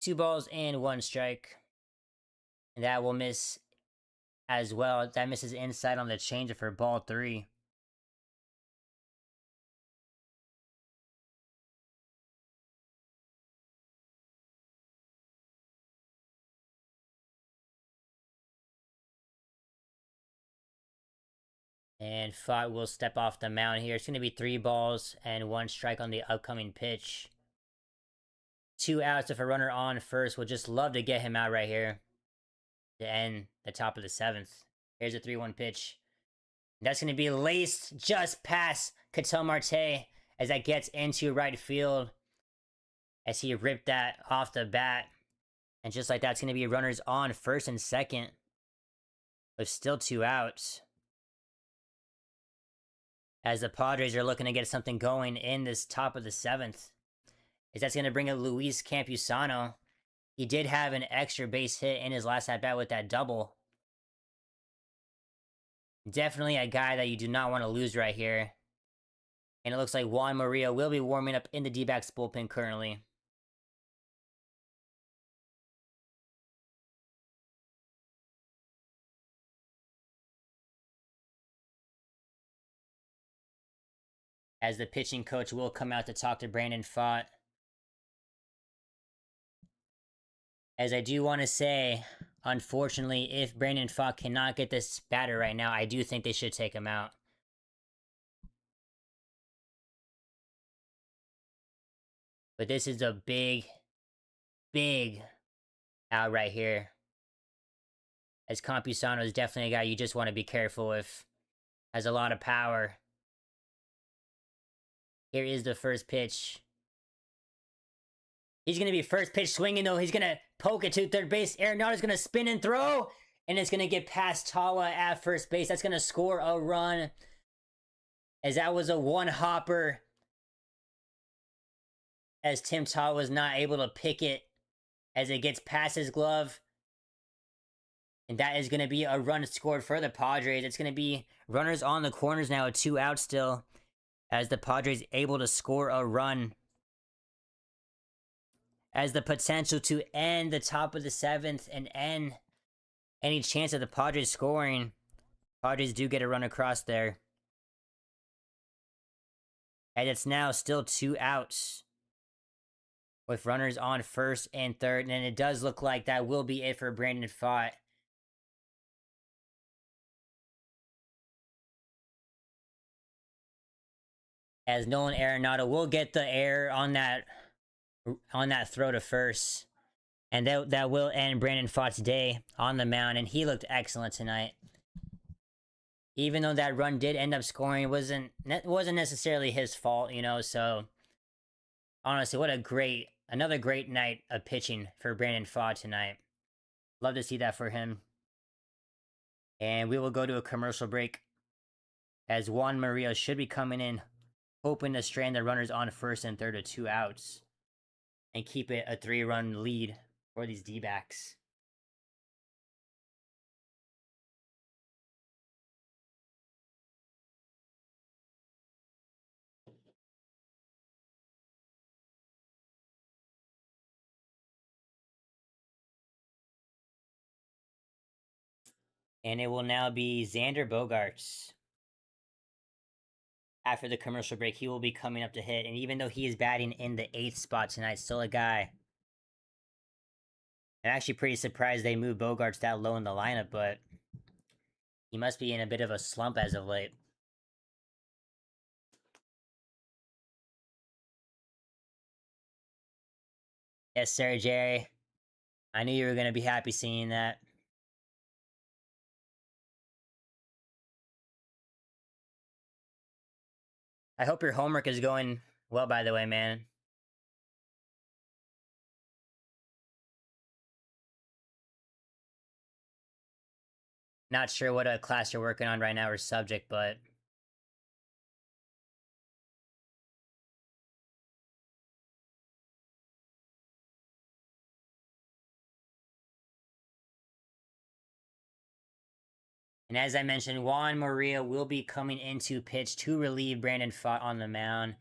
Two balls and 1 strike. And that will miss as well. That misses inside on the changeup for ball 3. And Fott will step off the mound here. It's going to be 3 balls and 1 strike on the upcoming pitch. 2 outs if a runner on first. Would just love to get him out right here to end the top of the 7th. Here's a 3-1 pitch. That's going to be laced just past Ketel Marte as that gets into right field as he ripped that off the bat. And just like that, it's going to be runners on first and second with still 2 outs. As the Padres are looking to get something going in this top of the 7th. Is that's going to bring a Luis Campusano. He did have an extra base hit in his last at-bat with that double. Definitely a guy that you do not want to lose right here. And it looks like Juan Maria will be warming up in the D-backs bullpen currently. As the pitching coach will come out to talk to Brandon Pfaadt. As I do want to say, unfortunately, if Brandon Pfaadt cannot get this batter right now, I do think they should take him out. But this is a big, big out right here. As Campusano is definitely a guy you just want to be careful with. Has a lot of power. Here is the first pitch. He's going to be first pitch swinging, though. He's going to poke it to third base. Arenado's going to spin and throw. And it's going to get past Tawa at first base. That's going to score a run. As that was a one-hopper. As Tim Tawa was not able to pick it. As it gets past his glove. And that is going to be a run scored for the Padres. It's going to be runners on the corners now with 2 outs still. As the Padres able to score a run. As the potential to end the top of the 7th and end any chance of the Padres scoring. Padres do get a run across there. And it's now still 2 outs. With runners on first and third. And it does look like that will be it for Brandon Pfaadt. As Nolan Arenado will get the error on that throw to first. And that will end Brandon Pfaadt's day on the mound. And he looked excellent tonight. Even though that run did end up scoring, it wasn't necessarily his fault, you know. So, honestly, what another great night of pitching for Brandon Pfaadt tonight. Love to see that for him. And we will go to a commercial break. As Juan Maria should be coming in, hoping to strand the runners on first and third with 2 outs. And keep it a 3-run lead for these D-backs. And it will now be Xander Bogaerts. After the commercial break, he will be coming up to hit. And even though he is batting in the 8th spot tonight, still a guy. I'm actually pretty surprised they moved Bogaerts that low in the lineup, but he must be in a bit of a slump as of late. Yes, sir, Jerry. I knew you were going to be happy seeing that. I hope your homework is going well, by the way, man. Not sure what a class you're working on right now or subject, but and as I mentioned, Juan Maria will be coming into pitch to relieve Brandon Pfaadt on the mound.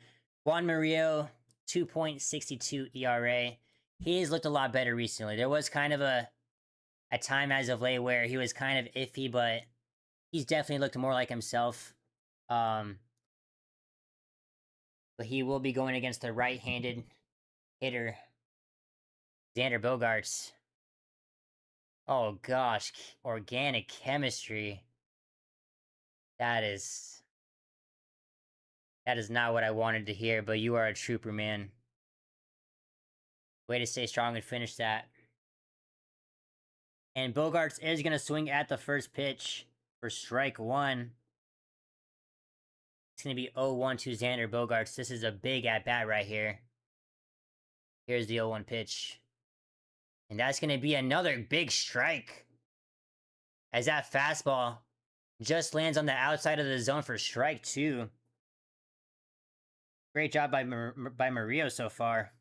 Juan Maria, 2.62 ERA. He has looked a lot better recently. There was kind of a time as of late where he was kind of iffy, but he's definitely looked more like himself. Um, but he will be going against the right-handed hitter, Xander Bogaerts. Oh gosh, organic chemistry. That is that is not what I wanted to hear, but you are a trooper, man. Way to stay strong and finish that. And Bogarts is going to swing at the first pitch for strike one. It's going to be 0-1 to Xander Bogarts. This is a big at-bat right here. Here's the 0-1 pitch. And that's going to be another big strike. As that fastball just lands on the outside of the zone for strike two. Great job by Murillo so far.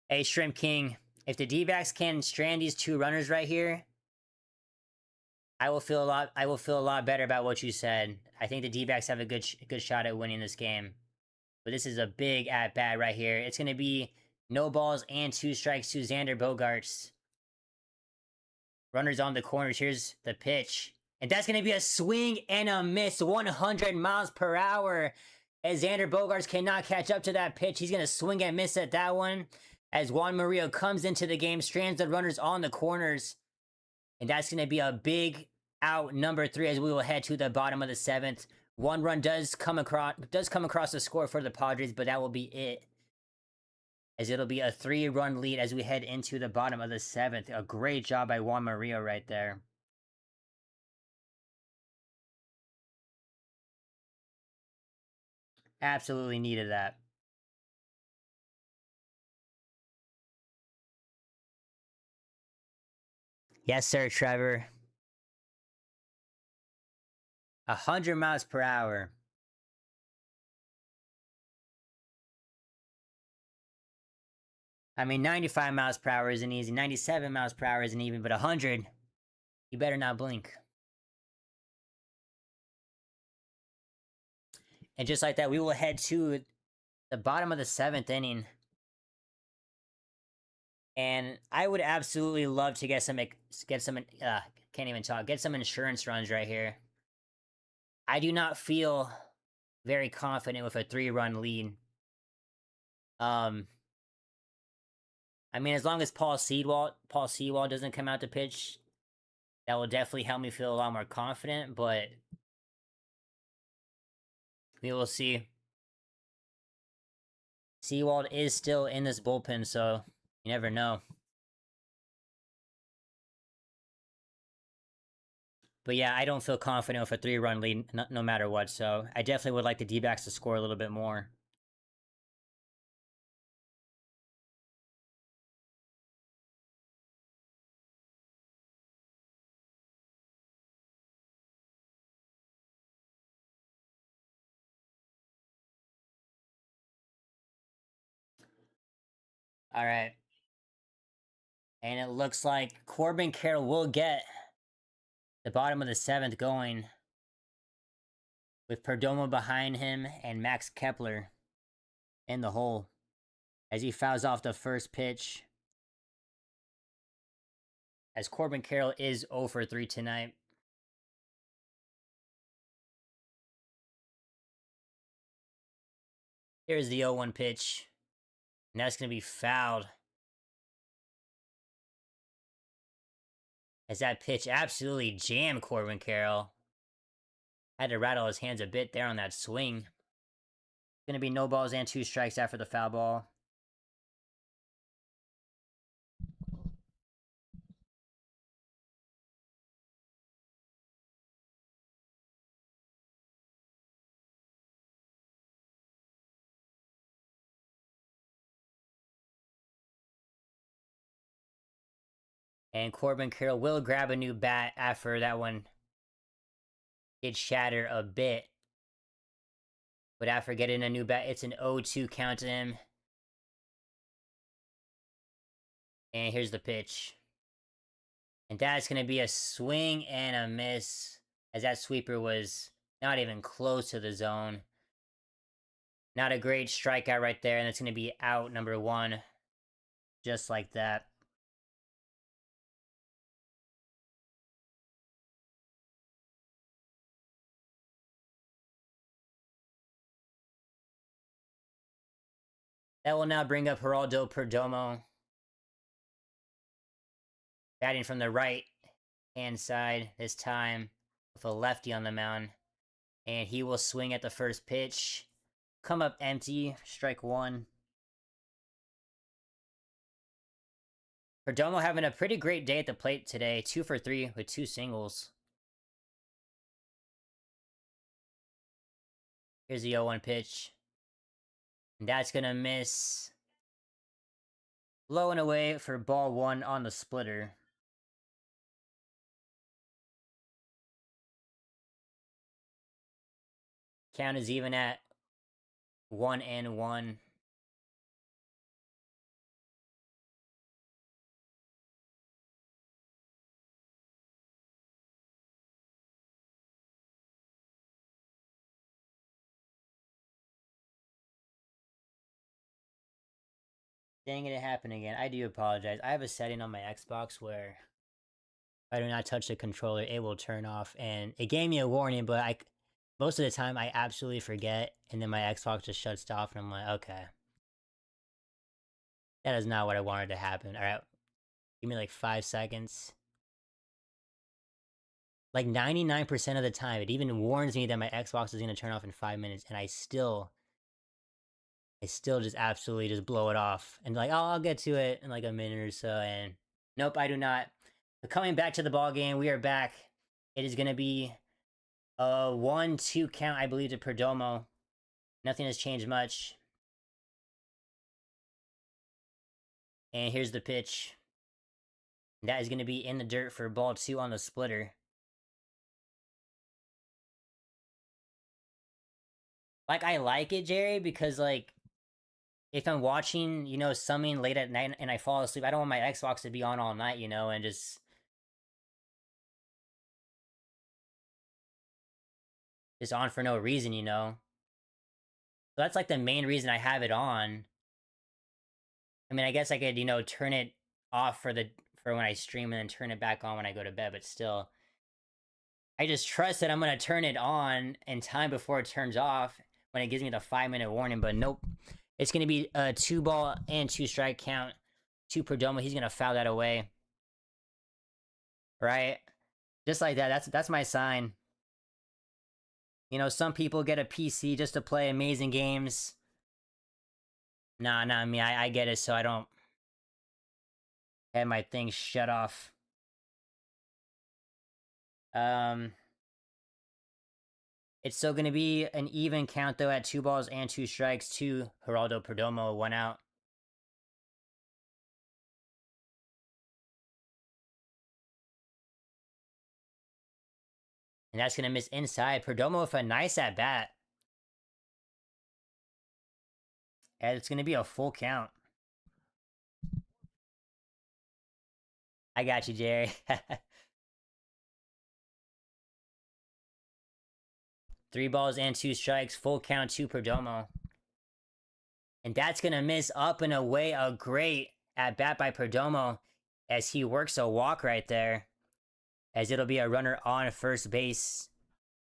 Hey, Shrimp King, if the D-backs can strand these two runners right here, I will feel a lot better about what you said. I think the D-backs have a good shot at winning this game. But this is a big at bat right here. It's going to be no balls and 2 strikes to Xander Bogaerts. Runners on the corners. Here's the pitch. And that's going to be a swing and a miss. 100 miles per hour. As Xander Bogaerts cannot catch up to that pitch. He's going to swing and miss at that one. As Juan Maria comes into the game, strands the runners on the corners. And that's going to be a big out number 3 as we will head to the bottom of the 7th. One run does come across the score for the Padres, but that will be it. As it'll be a 3-run lead as we head into the bottom of the 7th. A great job by Juan Maria right there. Absolutely needed that. Yes, sir, Trevor. 100 miles per hour. I mean, 95 miles per hour isn't easy. 97 miles per hour isn't even, but 100, you better not blink. And just like that, we will head to the bottom of the 7th inning. And I would absolutely love to get some can't even talk. Get some insurance runs right here. I do not feel very confident with a 3-run lead. I mean, as long as Paul Sewald doesn't come out to pitch, that will definitely help me feel a lot more confident, but we will see. Sewald is still in this bullpen, so you never know. But yeah, I don't feel confident with a 3-run lead no matter what, so I definitely would like the D-backs to score a little bit more. All right. And it looks like Corbin Carroll will get the bottom of the 7th going with Perdomo behind him and Max Kepler in the hole as he fouls off the first pitch. As Corbin Carroll is 0 for 3 tonight. Here's the 0-1 pitch. And that's going to be fouled. As that pitch absolutely jammed Corbin Carroll. Had to rattle his hands a bit there on that swing. Gonna be no balls and 2 strikes after the foul ball. And Corbin Carroll will grab a new bat after that one did shatter a bit. But after getting a new bat, it's an 0-2 count to him. And here's the pitch. And that's going to be a swing and a miss, as that sweeper was not even close to the zone. Not a great strikeout right there, and it's going to be out number 1. Just like that. That will now bring up Geraldo Perdomo. Batting from the right hand side this time with a lefty on the mound. And he will swing at the first pitch. Come up empty, strike 1. Perdomo having a pretty great day at the plate today. 2 for 3 with 2 singles. Here's the 0-1 pitch. And that's going to miss. Low and away for ball 1 on the splitter. Count is even at 1-1. Dang it, it happened again. I do apologize. I have a setting on my Xbox where if I do not touch the controller, it will turn off. And it gave me a warning, but most of the time I absolutely forget. And then my Xbox just shuts off and I'm like, okay. That is not what I wanted to happen. All right. Give me like 5 seconds. Like 99% of the time, it even warns me that my Xbox is going to turn off in 5 minutes. And I still just absolutely just blow it off. And like, oh, I'll get to it in like a minute or so. And nope, I do not. But coming back to the ball game, we are back. It is going to be a 1-2 count, I believe, to Perdomo. Nothing has changed much. And here's the pitch. That is going to be in the dirt for ball 2 on the splitter. Like, I like it, Jerry, because, like, if I'm watching, you know, something late at night and I fall asleep, I don't want my Xbox to be on all night, you know, and just on for no reason, you know. So that's, like, the main reason I have it on. I mean, I guess I could, you know, turn it off for when I stream and then turn it back on when I go to bed, but still. I just trust that I'm going to turn it on in time before it turns off when it gives me the 5-minute warning, but nope. It's going to be a 2-ball and 2-strike count to Perdomo. He's going to foul that away. Right? Just like that. That's my sign. You know, some people get a PC just to play amazing games. Nah, not me. I get it, so I don't have my thing shut off. It's still going to be an even count, though, at 2 balls and 2 strikes to Geraldo Perdomo, 1 out. And that's going to miss inside. Perdomo with a nice at-bat. And it's going to be a full count. I got you, Jerry. 3 balls and 2 strikes. Full count to Perdomo. And that's going to miss up and away. A great at-bat by Perdomo as he works a walk right there. As it'll be a runner on first base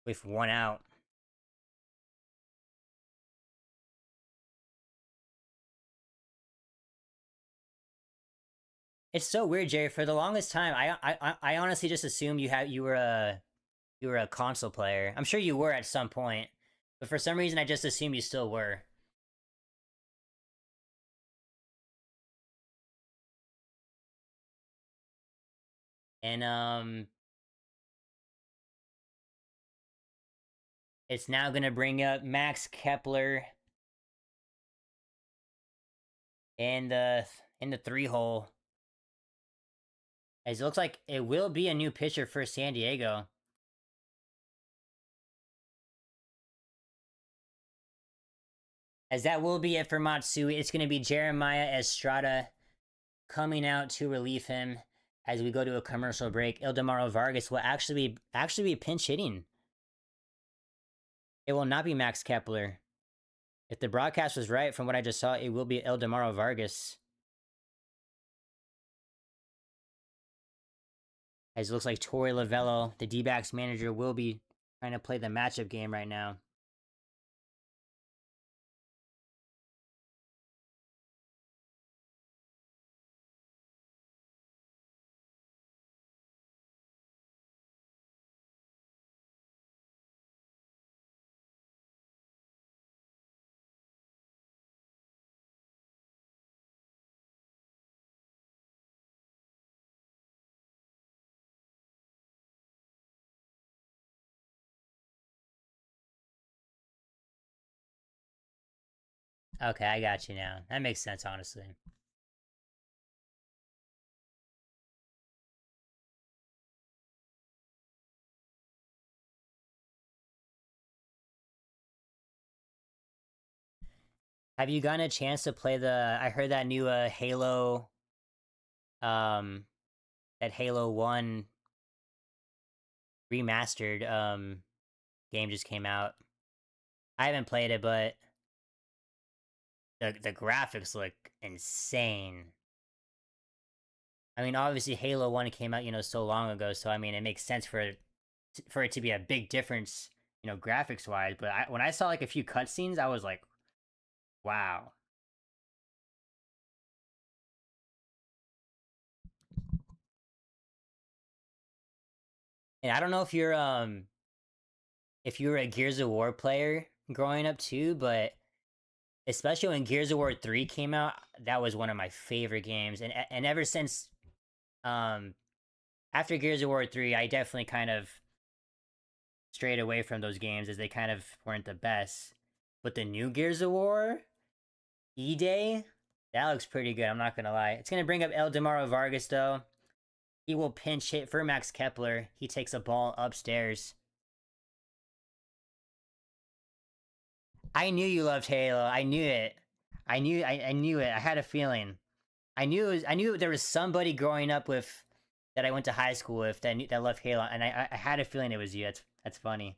with 1 out. It's so weird, Jerry. For the longest time, I honestly just assumed you You were a console player. I'm sure you were at some point, but for some reason I just assumed you still were. And it's now gonna bring up Max Kepler in the 3 hole. As it looks like it will be a new pitcher for San Diego. As that will be it for Matsui. It's gonna be Jeremiah Estrada coming out to relieve him as we go to a commercial break. Ildemaro Vargas will actually be pinch hitting. It will not be Max Kepler. If the broadcast was right from what I just saw, it will be Ildemaro Vargas. As it looks like Torey Lavello, the D-backs manager, will be trying to play the matchup game right now. Okay, I got you now. That makes sense, honestly. Have you gotten a chance to play the? I heard that new Halo, um, that Halo 1 remastered game just came out. I haven't played it, but the graphics look insane. I mean, obviously Halo 1 came out, so long ago, so I mean, it makes sense for it to be a big difference, graphics wise, but when I saw like a few cutscenes, I was like, wow. And I don't know if you were a Gears of War player growing up too, but especially when Gears of War 3 came out, that was one of my favorite games. And ever since um after Gears of War 3, I definitely kind of strayed away from those games as they kind of weren't the best. But the new Gears of War, E-Day, that looks pretty good, I'm not gonna lie. It's gonna bring up Ildemaro Vargas though. He will pinch hit for Max Kepler. He takes a ball upstairs. I knew you loved Halo. I knew it. I knew it. I had a feeling. I knew there was somebody growing up with that I went to high school with that loved Halo, and I had a feeling it was you. That's funny.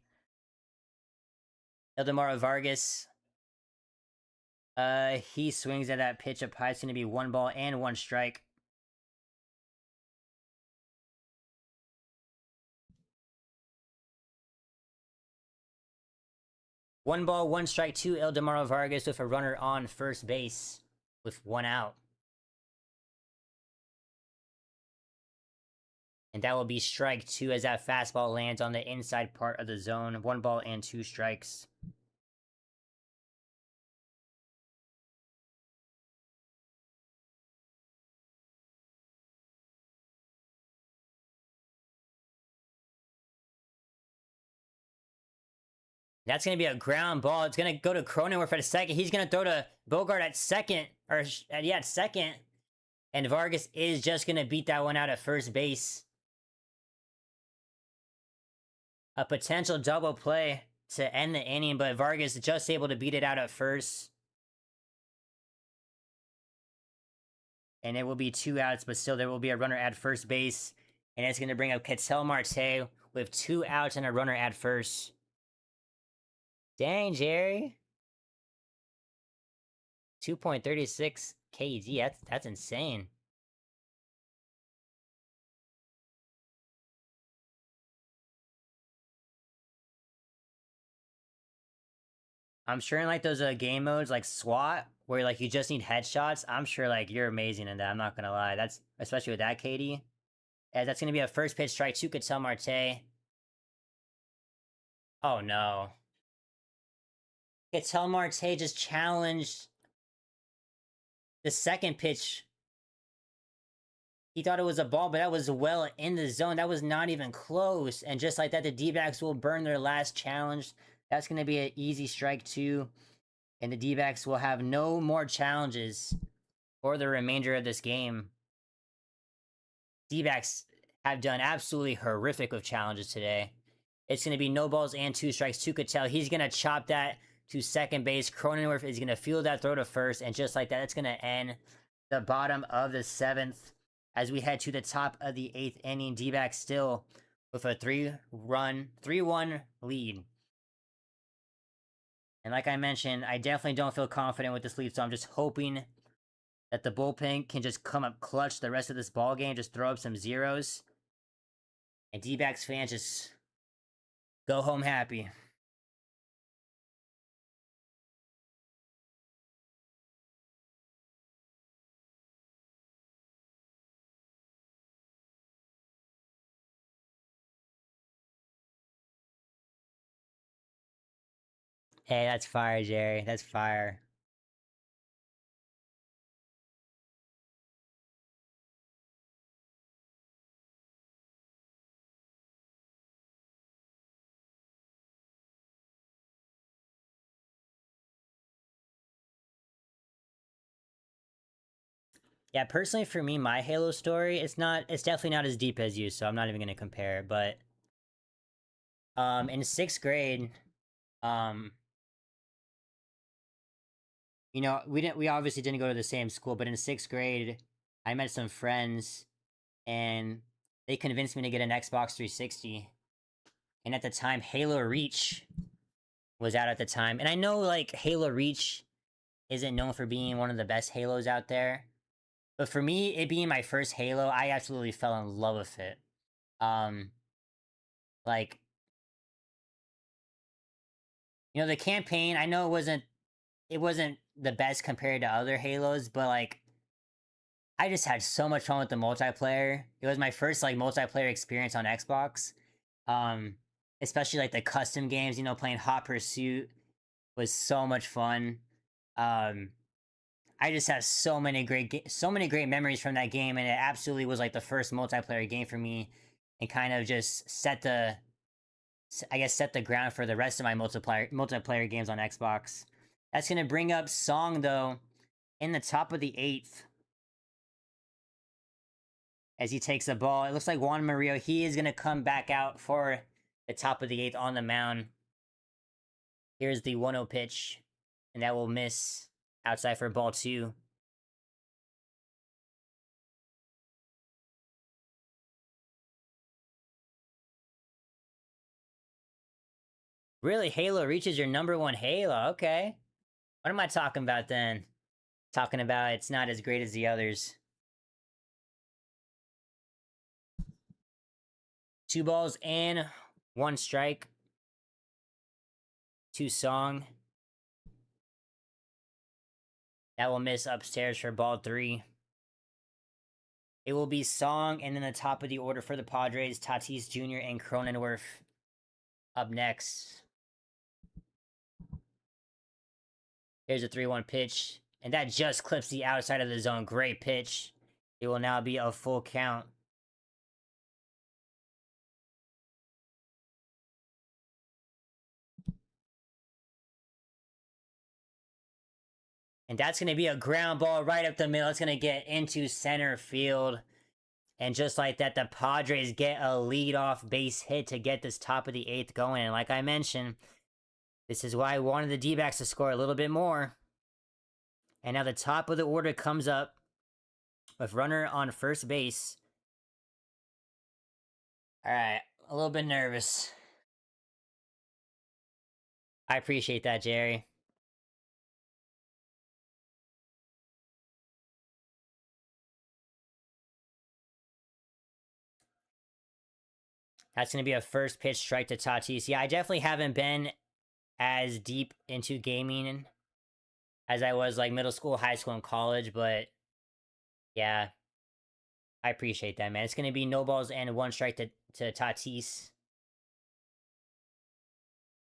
Ildemaro Vargas. He swings at that pitch up high. It's gonna be 1 ball and 1 strike. One ball, 1 strike to Ildemaro Vargas with a runner on first base with 1 out. And that will be strike 2 as that fastball lands on the inside part of the zone. 1 ball and 2 strikes. That's going to be a ground ball. It's going to go to Cronenworth at second. He's going to throw to Bogart at second. At second. And Vargas is just going to beat that one out at first base. A potential double play to end the inning, but Vargas just able to beat it out at first. And it will be 2 outs, but still there will be a runner at first base. And it's going to bring up Ketel Marte with 2 outs and a runner at first. Dang, Jerry. 2.36 KD. That's insane. I'm sure in like those game modes like SWAT, where like you just need headshots, I'm sure like you're amazing in that. I'm not gonna lie. That's especially with that KD. As that's gonna be a first pitch strike to Ketel Marte. Oh no. Ketel Marte just challenged the second pitch. He thought it was a ball, but that was well in the zone. That was not even close. And just like that, the D-backs will burn their last challenge. That's going to be an easy strike too. And the D-backs will have no more challenges for the remainder of this game. D-backs have done absolutely horrific with challenges today. It's going to be no balls and two strikes to Ketel. He's going to chop that to second base. Cronenworth is going to field that throw to first. And just like that, it's going to end the bottom of the seventh as we head to the top of the eighth inning. D-backs still with a 3-1 lead. And like I mentioned, I definitely don't feel confident with this lead, so I'm just hoping that the bullpen can just come up clutch the rest of this ball game, just throw up some zeros, and D-backs fans just go home happy. Hey, that's fire, Jerry. That's fire. Yeah, personally for me, my Halo story, it's definitely not as deep as you, so I'm not even gonna compare. But in sixth grade, um, we obviously didn't go to the same school, but in sixth grade, I met some friends and they convinced me to get an Xbox 360. And at the time, Halo Reach was out at the time. And I know like Halo Reach isn't known for being one of the best Halos out there. But for me, it being my first Halo, I absolutely fell in love with it. Um like the campaign, I know it wasn't the best compared to other Halos, but like I just had so much fun with the multiplayer. It was my first like multiplayer experience on Xbox. Um Especially like the custom games, playing Hot Pursuit was so much fun. Um I just have so many great memories from that game, and it absolutely was like the first multiplayer game for me, and kind of just set the ground for the rest of my multiplayer games on Xbox. That's gonna bring up Song though in the top of the eighth as he takes the ball. It looks like Juan Mario. He is gonna come back out for the top of the eighth on the mound. Here's the 1-0 pitch, and that will miss outside for ball two. Really, Halo reaches your number one Halo. Okay. What am I talking about then? Talking about it's not as great as the others. Two balls and one strike. Two Song. That will miss upstairs for ball three. It will be Song and then the top of the order for the Padres, Tatis Jr. and Cronenworth up next. Here's a 3-1 pitch. And that just clips the outside of the zone. Great pitch. It will now be a full count. And that's going to be a ground ball right up the middle. It's going to get into center field. And just like that, the Padres get a lead-off base hit to get this top of the eighth going. And like I mentioned, this is why I wanted the D-backs to score a little bit more. And now the top of the order comes up with runner on first base. All right, a little bit nervous. I appreciate that, Jerry. That's going to be a first pitch strike to Tatis. Yeah, I definitely haven't been as deep into gaming as I was like middle school, high school, and college, but yeah, I appreciate that, man. It's going to be no balls and one strike to Tatis.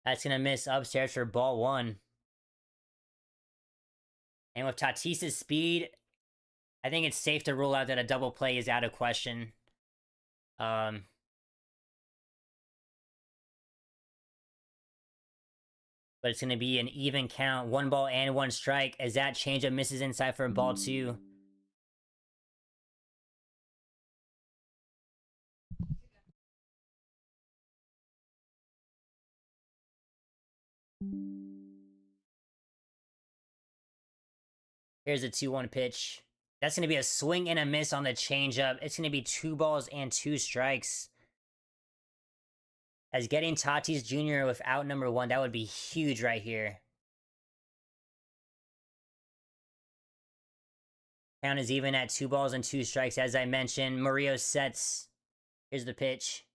That's gonna miss upstairs for ball one. And with Tatis's speed, I think it's safe to rule out that a double play is out of question. Um, but it's gonna be an even count, 1 ball and 1 strike, as that changeup misses inside for ball two. Here's a 2-1 pitch. That's going to be a swing and a miss on the changeup. It's going to be 2 balls and 2 strikes. As getting Tatis Jr. without number 1, that would be huge right here. Count is even at 2 balls and 2 strikes, as I mentioned. Murillo sets. Here's the pitch.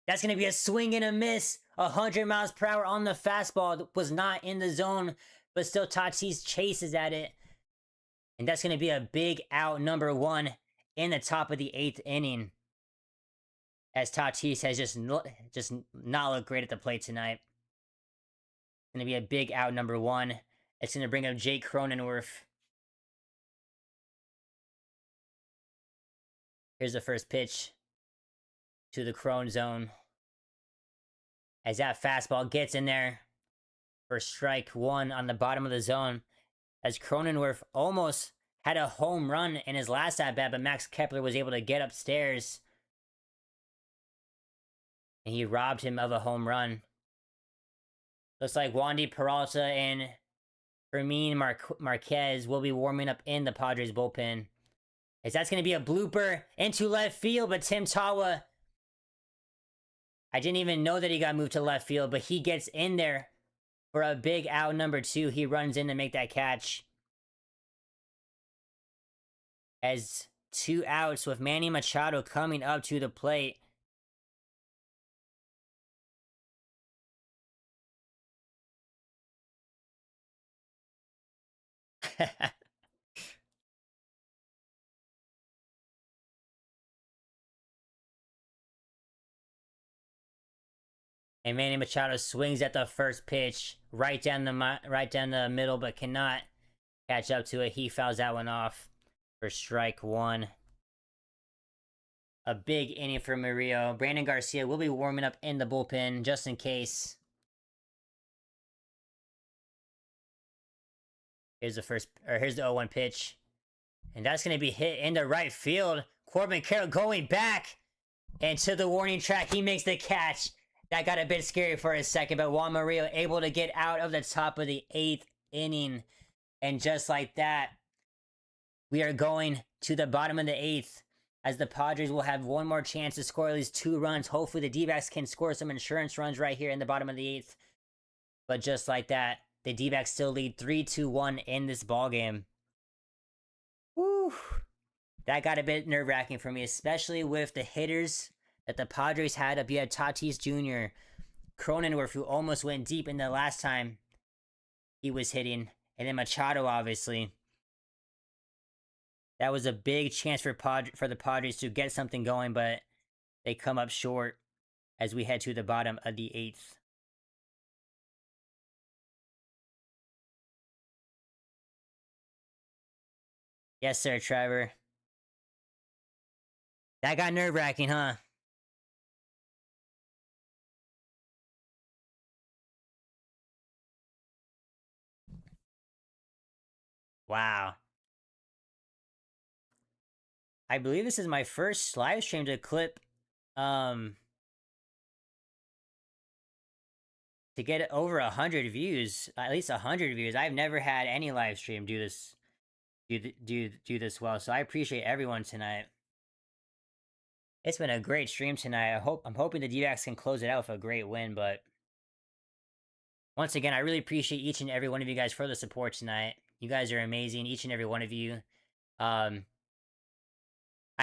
That's going to be a swing and a miss. 100 miles per hour on the fastball. Was not in the zone, but still Tatis chases at it. And that's going to be a big out, number 1, in the top of the 8th inning. As Tatis has just not looked great at the plate tonight. It's going to be a big out, number 1. It's going to bring up Jake Cronenworth. Here's the first pitch to the Crone zone. As that fastball gets in there for strike 1 on the bottom of the zone. As Cronenworth almost had a home run in his last at-bat, but Max Kepler was able to get upstairs. And he robbed him of a home run. Looks like Wandy Peralta and Fermin Marquez will be warming up in the Padres bullpen. As that's going to be a blooper into left field, but Tim Tawa, I didn't even know that he got moved to left field, but he gets in there for a big out, number 2. He runs in to make that catch. As 2 outs with Manny Machado coming up to the plate. And Manny Machado swings at the first pitch, right down the middle, but cannot catch up to it. He fouls that one off for strike 1. A big inning for Murillo. Brandon Garcia will be warming up in the bullpen just in case. Here's the 0-1 pitch. And that's going to be hit into right field. Corbin Carroll going back into the warning track. He makes the catch. That got a bit scary for a second, but Juan Murillo able to get out of the top of the 8th inning. And just like that, we are going to the bottom of the 8th, as the Padres will have one more chance to score at least 2 runs. Hopefully the D-backs can score some insurance runs right here in the bottom of the 8th. But just like that, the D-backs still lead 3-1 in this ballgame. Woo! That got a bit nerve-wracking for me, especially with the hitters that the Padres had up. You had Tatis Jr., Cronenworth, who almost went deep in the last time he was hitting, and then Machado, obviously. That was a big chance for the Padres to get something going, but they come up short as we head to the bottom of the 8th. Yes, sir, Trevor. That got nerve-wracking, huh? Wow. I believe this is my first live stream to clip, to get over 100 views, at least 100 views. I've never had any live stream do this well, so I appreciate everyone tonight. It's been a great stream tonight. I'm hoping the D-backs can close it out with a great win, but once again, I really appreciate each and every one of you guys for the support tonight. You guys are amazing, each and every one of you. I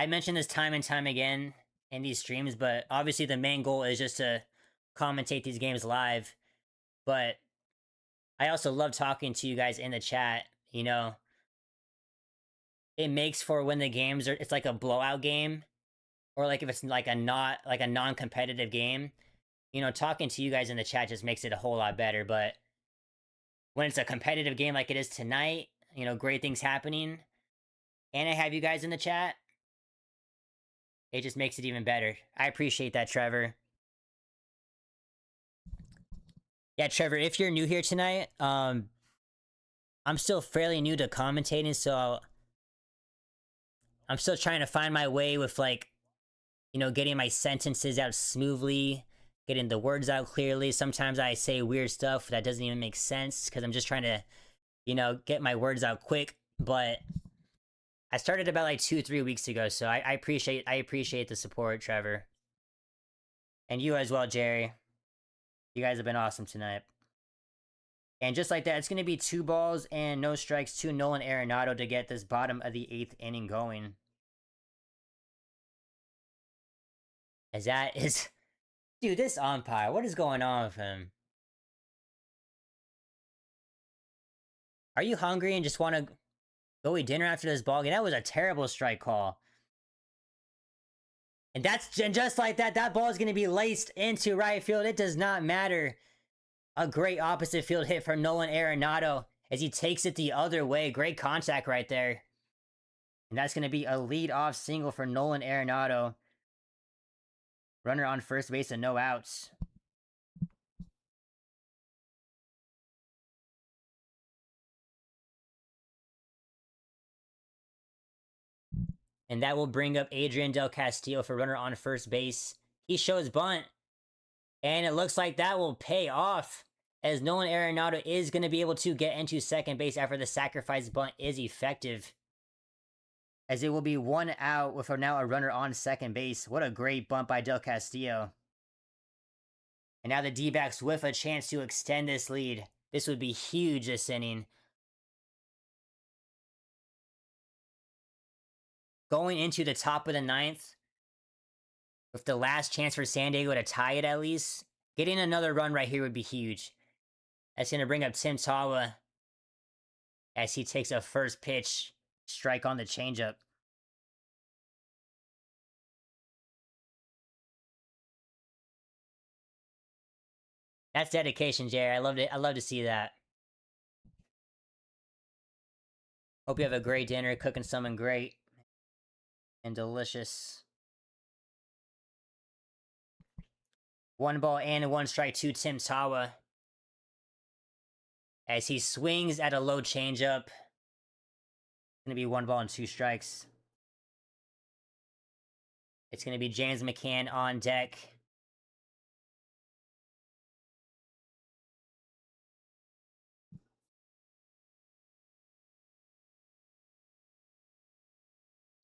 mentioned this time and time again in these streams, but obviously the main goal is just to commentate these games live. But I also love talking to you guys in the chat. You know, it makes for when the games it's like a blowout game, or like if it's like a non-competitive game, you know, talking to you guys in the chat just makes it a whole lot better. But when it's a competitive game like it is tonight, you know, great things happening, and I have you guys in the chat, it just makes it even better. I appreciate that, Trevor. Yeah, Trevor, if you're new here tonight, I'm still fairly new to commentating, so I'm still trying to find my way with, like, you know, getting my sentences out smoothly, getting the words out clearly. Sometimes I say weird stuff that doesn't even make sense because I'm just trying to, you know, get my words out quick. But I started about like 2-3 weeks ago, so I appreciate the support, Trevor, and you as well, Jerry. You guys have been awesome tonight. And just like that, it's going to be 2 balls and no strikes to Nolan Arenado to get this bottom of the 8th inning going. As that is... Dude, this umpire, what is going on with him? Are you hungry and just want to go eat dinner after this ball game? That was a terrible strike call. And that's just like that. That ball is going to be laced into right field. It does not matter. A great opposite field hit for Nolan Arenado as he takes it the other way. Great contact right there. And that's going to be a lead-off single for Nolan Arenado. Runner on first base and no outs. And that will bring up Adrian Del Castillo for runner on first base. He shows bunt. And it looks like that will pay off, as Nolan Arenado is going to be able to get into second base after the sacrifice bunt is effective. As it will be 1 out with now a runner on second base. What a great bunt by Del Castillo. And now the D-backs with a chance to extend this lead. This would be huge this inning. Going into the top of the 9th, with the last chance for San Diego to tie it at least, getting another run right here would be huge. That's going to bring up Tim Tawa as he takes a first pitch strike on the changeup. That's dedication, Jerry. I loved it. I love to see that. Hope you have a great dinner, cooking something great and delicious. 1 ball and 1 strike to Tim Tawa as he swings at a low changeup. Gonna be 1 ball and 2 strikes. It's gonna be James McCann on deck.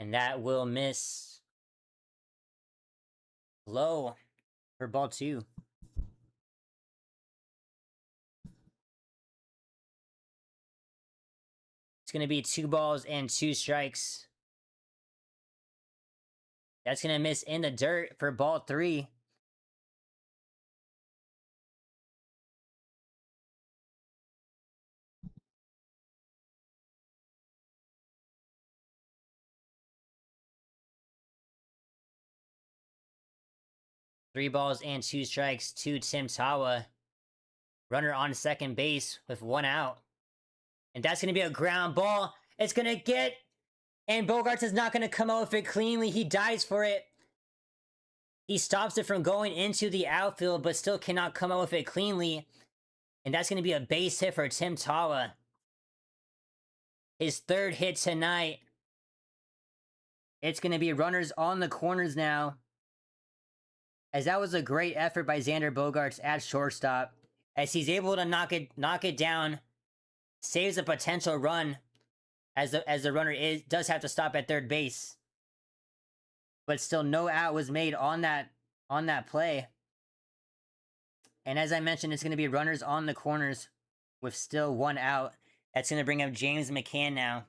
And that will miss low for ball 2. It's gonna be 2 balls and 2 strikes. That's gonna miss in the dirt for ball 3. Three balls and 2 strikes to Tim Tawa. Runner on second base with 1 out. And that's going to be a ground ball. It's going to get... And Bogaerts is not going to come out with it cleanly. He dives for it. He stops it from going into the outfield, but still cannot come out with it cleanly. And that's going to be a base hit for Tim Tawa. His 3rd hit tonight. It's going to be runners on the corners now, as that was a great effort by Xander Bogaerts at shortstop, as he's able to knock it down, saves a potential run, as the runner does have to stop at third base, but still no out was made on that play. And as I mentioned, it's going to be runners on the corners with still 1 out. That's going to bring up James McCann now.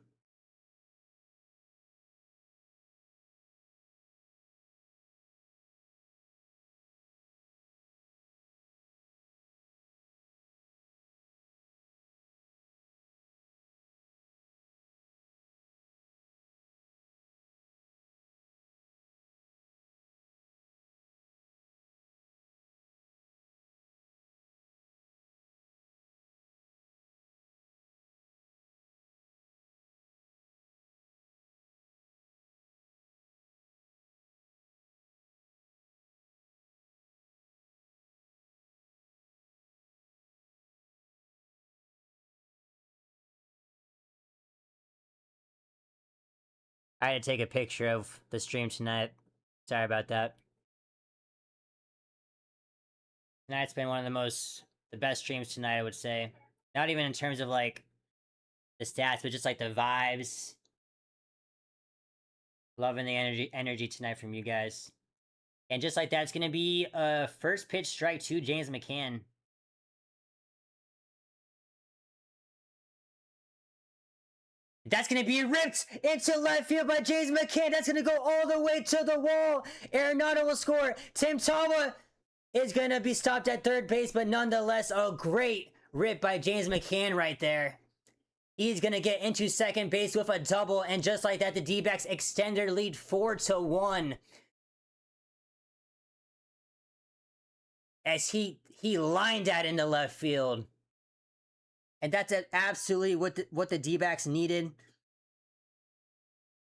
I had to take a picture of the stream tonight. Sorry about that. Tonight's been one of the best streams tonight, I would say. Not even in terms of like the stats, but just like the vibes. Loving the energy tonight from you guys. And just like that, it's gonna be a first pitch strike to James McCann. That's going to be ripped into left field by James McCann. That's going to go all the way to the wall. Arenado will score. Tim Tawa is going to be stopped at third base, but nonetheless, a great rip by James McCann right there. He's going to get into second base with a double, and just like that, the D-backs extend their lead 4-1. As he lined that into left field. And that's absolutely what the D-backs needed.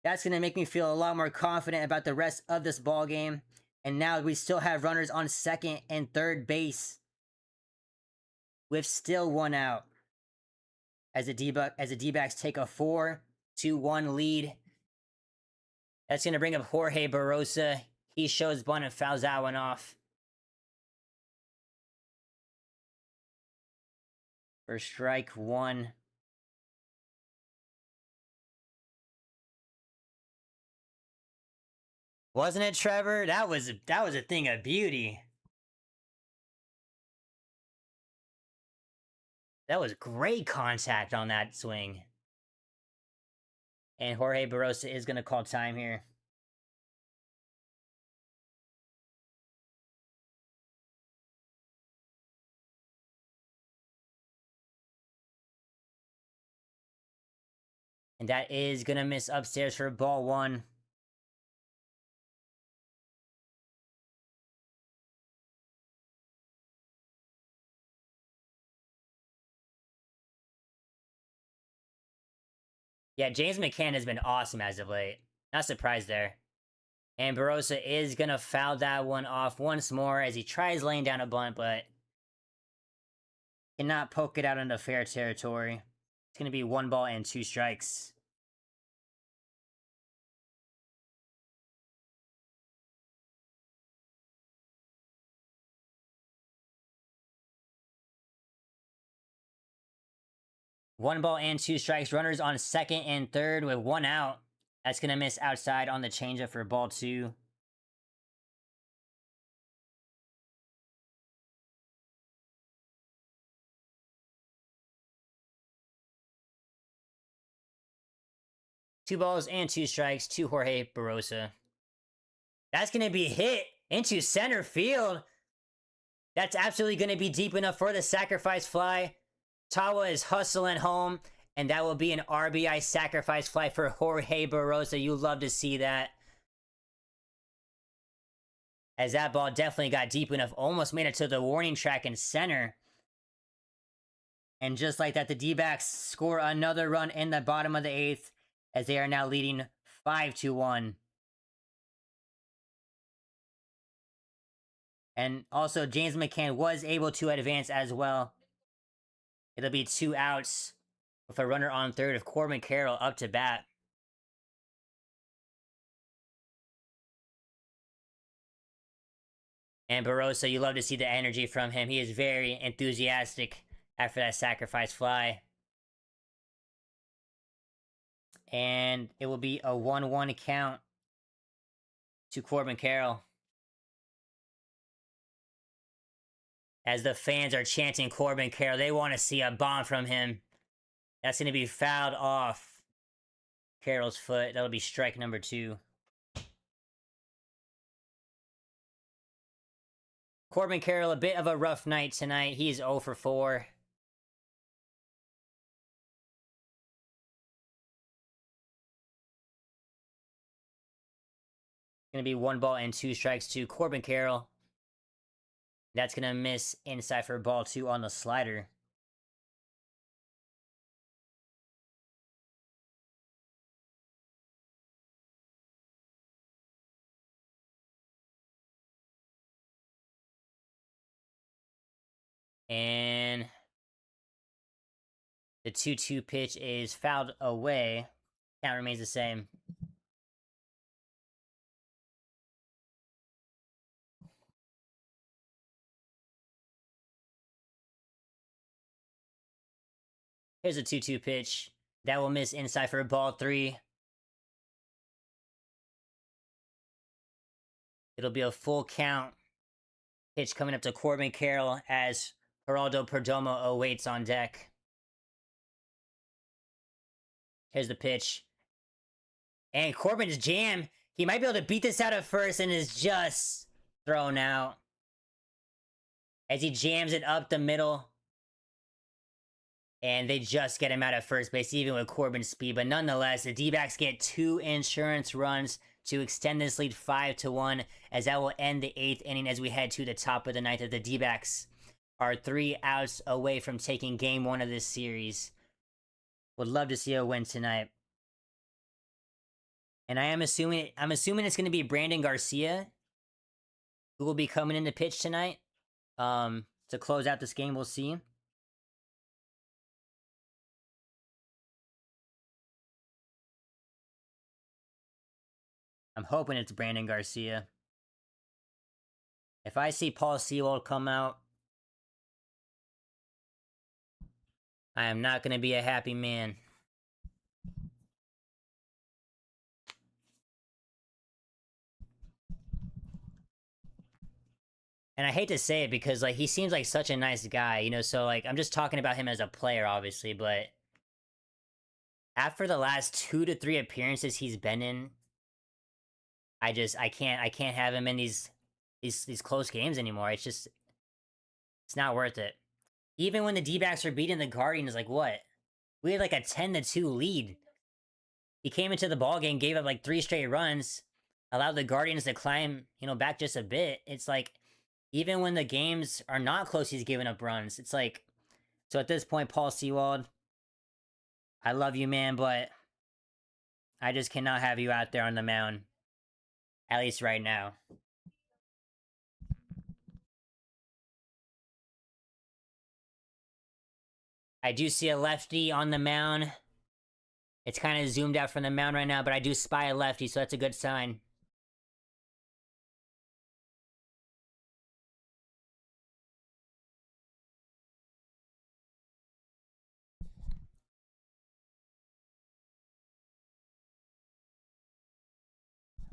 That's going to make me feel a lot more confident about the rest of this ball game. And now we still have runners on second and third base with still one out. As the D-backs take a 4-1 lead. That's going to bring up Jorge Barrosa. He shows bunt and fouls that one off. For strike one. Wasn't it, Trevor? That was a thing of beauty. That was great contact on that swing. And Jorge Barrosa is going to call time here. And that is going to miss upstairs for ball one. Yeah, James McCann has been awesome as of late. Not surprised there. And Barrosa is going to foul that one off once more as he tries laying down a bunt, but cannot poke it out into fair territory. It's going to be 1 ball and 2 strikes. One ball and 2 strikes. Runners on second and third with 1 out. That's going to miss outside on the changeup for ball 2. Two balls and 2 strikes to Jorge Barrosa. That's going to be hit into center field. That's absolutely going to be deep enough for the sacrifice fly. Tawa is hustling home, and that will be an RBI sacrifice fly for Jorge Barrosa. You love to see that. As that ball definitely got deep enough, almost made it to the warning track in center. And just like that, the D-backs score another run in the bottom of the 8th, as they are now leading 5-1. And also, James McCann was able to advance as well. It'll be 2 outs with a runner on third of Corbin Carroll up to bat. And Barrosa, you love to see the energy from him. He is very enthusiastic after that sacrifice fly. And it will be a 1-1 count to Corbin Carroll. As the fans are chanting Corbin Carroll, they want to see a bomb from him. That's going to be fouled off Carroll's foot. That'll be strike number 2. Corbin Carroll, a bit of a rough night tonight. He's 0 for 4. Going to be 1 ball and 2 strikes to Corbin Carroll. That's going to miss inside for ball 2 on the slider. And the 2-2 pitch is fouled away. Count remains the same. Here's a 2-2 pitch. That will miss inside for ball 3. It'll be a full count. Pitch coming up to Corbin Carroll as Geraldo Perdomo awaits on deck. Here's the pitch. And Corbin's jam. He might be able to beat this out at first and is just thrown out. As he jams it up the middle. And they just get him out at first base, even with Corbin's speed. But nonetheless, the D-backs get 2 insurance runs to extend this lead 5-1, as that will end the 8th inning as we head to the top of the 9th. As the D-backs are 3 outs away from taking Game 1 of this series. Would love to see a win tonight. And I'm assuming it's going to be Brandon Garcia who will be coming in to pitch tonight. To close out this game, we'll see. I'm hoping it's Brandon Garcia. If I see Paul Sewald come out, I am not going to be a happy man. And I hate to say it because, like, he seems like such a nice guy, you know, so, like, I'm just talking about him as a player, obviously, but after the last 2 to 3 appearances he's been in, I can't have him in these close games anymore. It's not worth it. Even when the D-backs were beating the Guardians, like, what? We had, like, a 10-2 lead. He came into the ballgame, gave up, like, 3 straight runs, allowed the Guardians to climb, you know, back just a bit. It's like, even when the games are not close, he's giving up runs. It's like, so at this point, Paul Sewald, I love you, man, but I just cannot have you out there on the mound. At least right now. I do see a lefty on the mound. It's kind of zoomed out from the mound right now, but I do spy a lefty, so that's a good sign.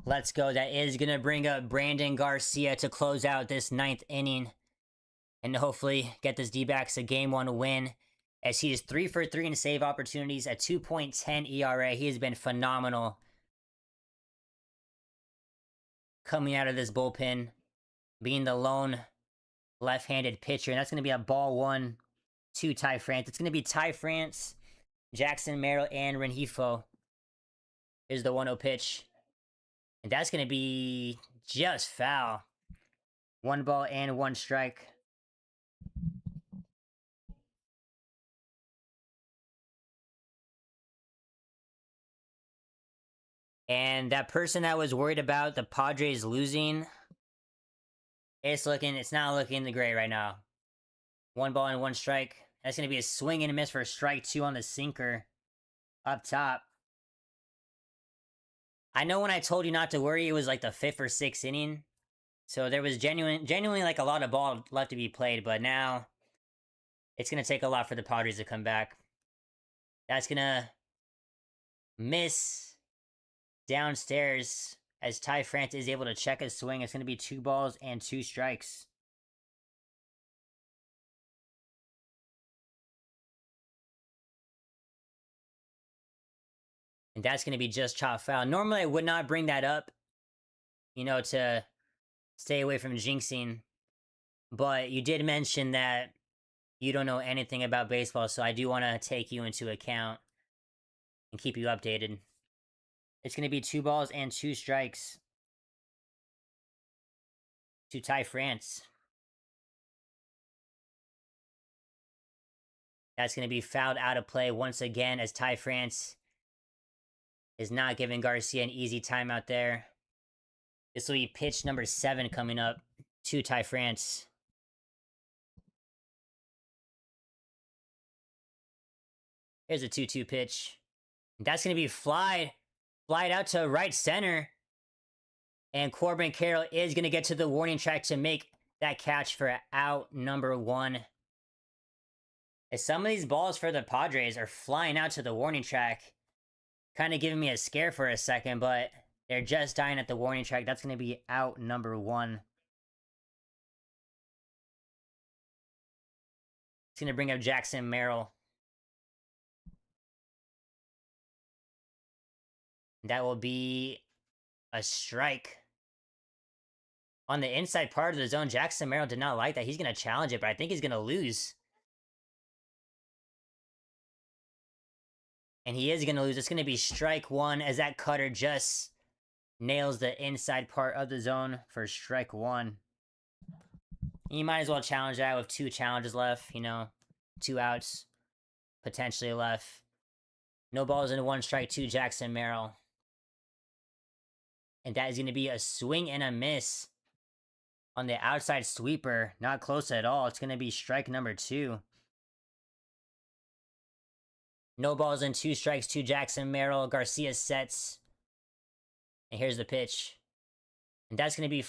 Let's go. That is going to bring up Brandon Garcia to close out this 9th inning and hopefully get this D-backs a Game 1 win, as he is 3 for 3 in save opportunities at 2.10 ERA. He has been phenomenal coming out of this bullpen, being the lone left-handed pitcher. And that's going to be a ball 1 to Ty France. It's going to be Ty France, Jackson Merrill, and Rengifo. Here's the 1-0 pitch. And that's going to be just foul. 1 ball and 1 strike. And that person that was worried about the Padres losing, it's not looking great right now. 1 ball and 1 strike. That's going to be a swing and a miss for strike 2 on the sinker up top. I know when I told you not to worry, it was like the 5th or 6th inning. So there was genuinely like a lot of ball left to be played, but now it's going to take a lot for the Padres to come back. That's going to miss downstairs as Ty France is able to check his swing. It's going to be 2 balls and 2 strikes. And that's going to be just chop foul. Normally, I would not bring that up, you know, to stay away from jinxing. But you did mention that you don't know anything about baseball, so I do want to take you into account and keep you updated. It's going to be 2 balls and 2 strikes to Ty France. That's going to be fouled out of play once again, as Ty France is not giving Garcia an easy time out there. This will be pitch number 7 coming up to Ty France. Here's a 2-2 pitch. That's going to be flied out to right center. And Corbin Carroll is going to get to the warning track to make that catch for out number 1. Some of these balls for the Padres are flying out to the warning track. Kind of giving me a scare for a second, but they're just dying at the warning track. That's going to be out number 1. It's going to bring up Jackson Merrill. That will be a strike. On the inside part of the zone, Jackson Merrill did not like that. He's going to challenge it, but I think he's going to lose. And he is going to lose. It's going to be strike 1 as that cutter just nails the inside part of the zone for strike 1. You might as well challenge that with 2 challenges left, 2 outs potentially left. No balls into 1 strike 2, Jackson Merrill. And that is going to be a swing and a miss on the outside sweeper. Not close at all. It's going to be strike number 2. No balls in 2 strikes, 2 Jackson Merrill. Garcia sets. And here's the pitch. And that's going to be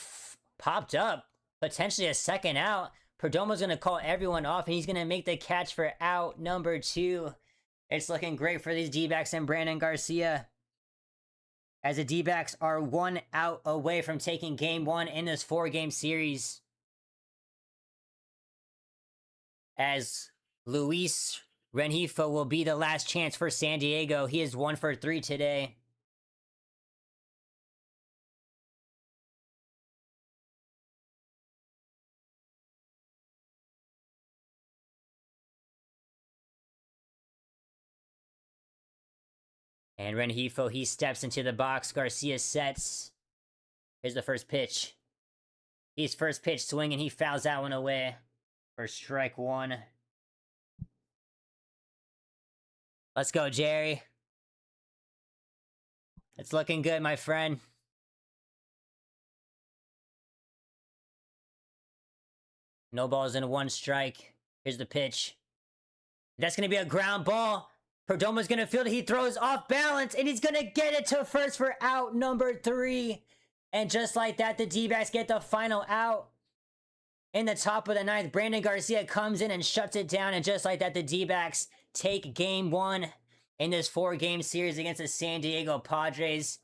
popped up. Potentially a second out. Perdomo's going to call everyone off, and he's going to make the catch for out number 2. It's looking great for these D-backs and Brandon Garcia, as the D-backs are 1 out away from taking Game 1 in this 4-game series. As Luis Rengifo will be the last chance for San Diego. He is 1 for 3 today. And Rengifo, he steps into the box. Garcia sets. Here's the first pitch. He's first pitch swinging. He fouls that one away for strike 1. Let's go, Jerry. It's looking good, my friend. No balls in 1 strike. Here's the pitch. That's going to be a ground ball. Perdomo's going to field it. He throws off balance, and he's going to get it to first for out number 3. And just like that, the D-backs get the final out. In the top of the 9th, Brandon Garcia comes in and shuts it down. And just like that, the D-backs take Game 1 in this 4-game series against the San Diego Padres.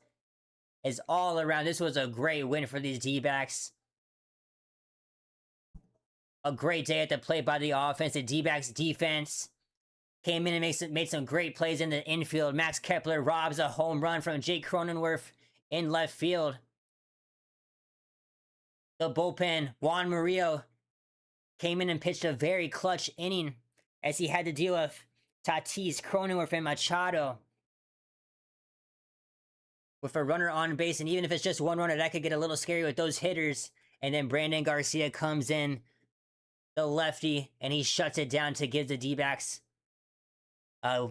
Is all around. This was a great win for these D-backs. A great day at the plate by the offense. The D-backs defense came in and made some great plays in the infield. Max Kepler robs a home run from Jake Cronenworth in left field. The bullpen, Juan Murillo, came in and pitched a very clutch inning as he had to deal with Tatis, Cronenworth, and Machado. With a runner on base, and even if it's just 1 runner, that could get a little scary with those hitters. And then Brandon Garcia comes in, the lefty, and he shuts it down to give the D-backs a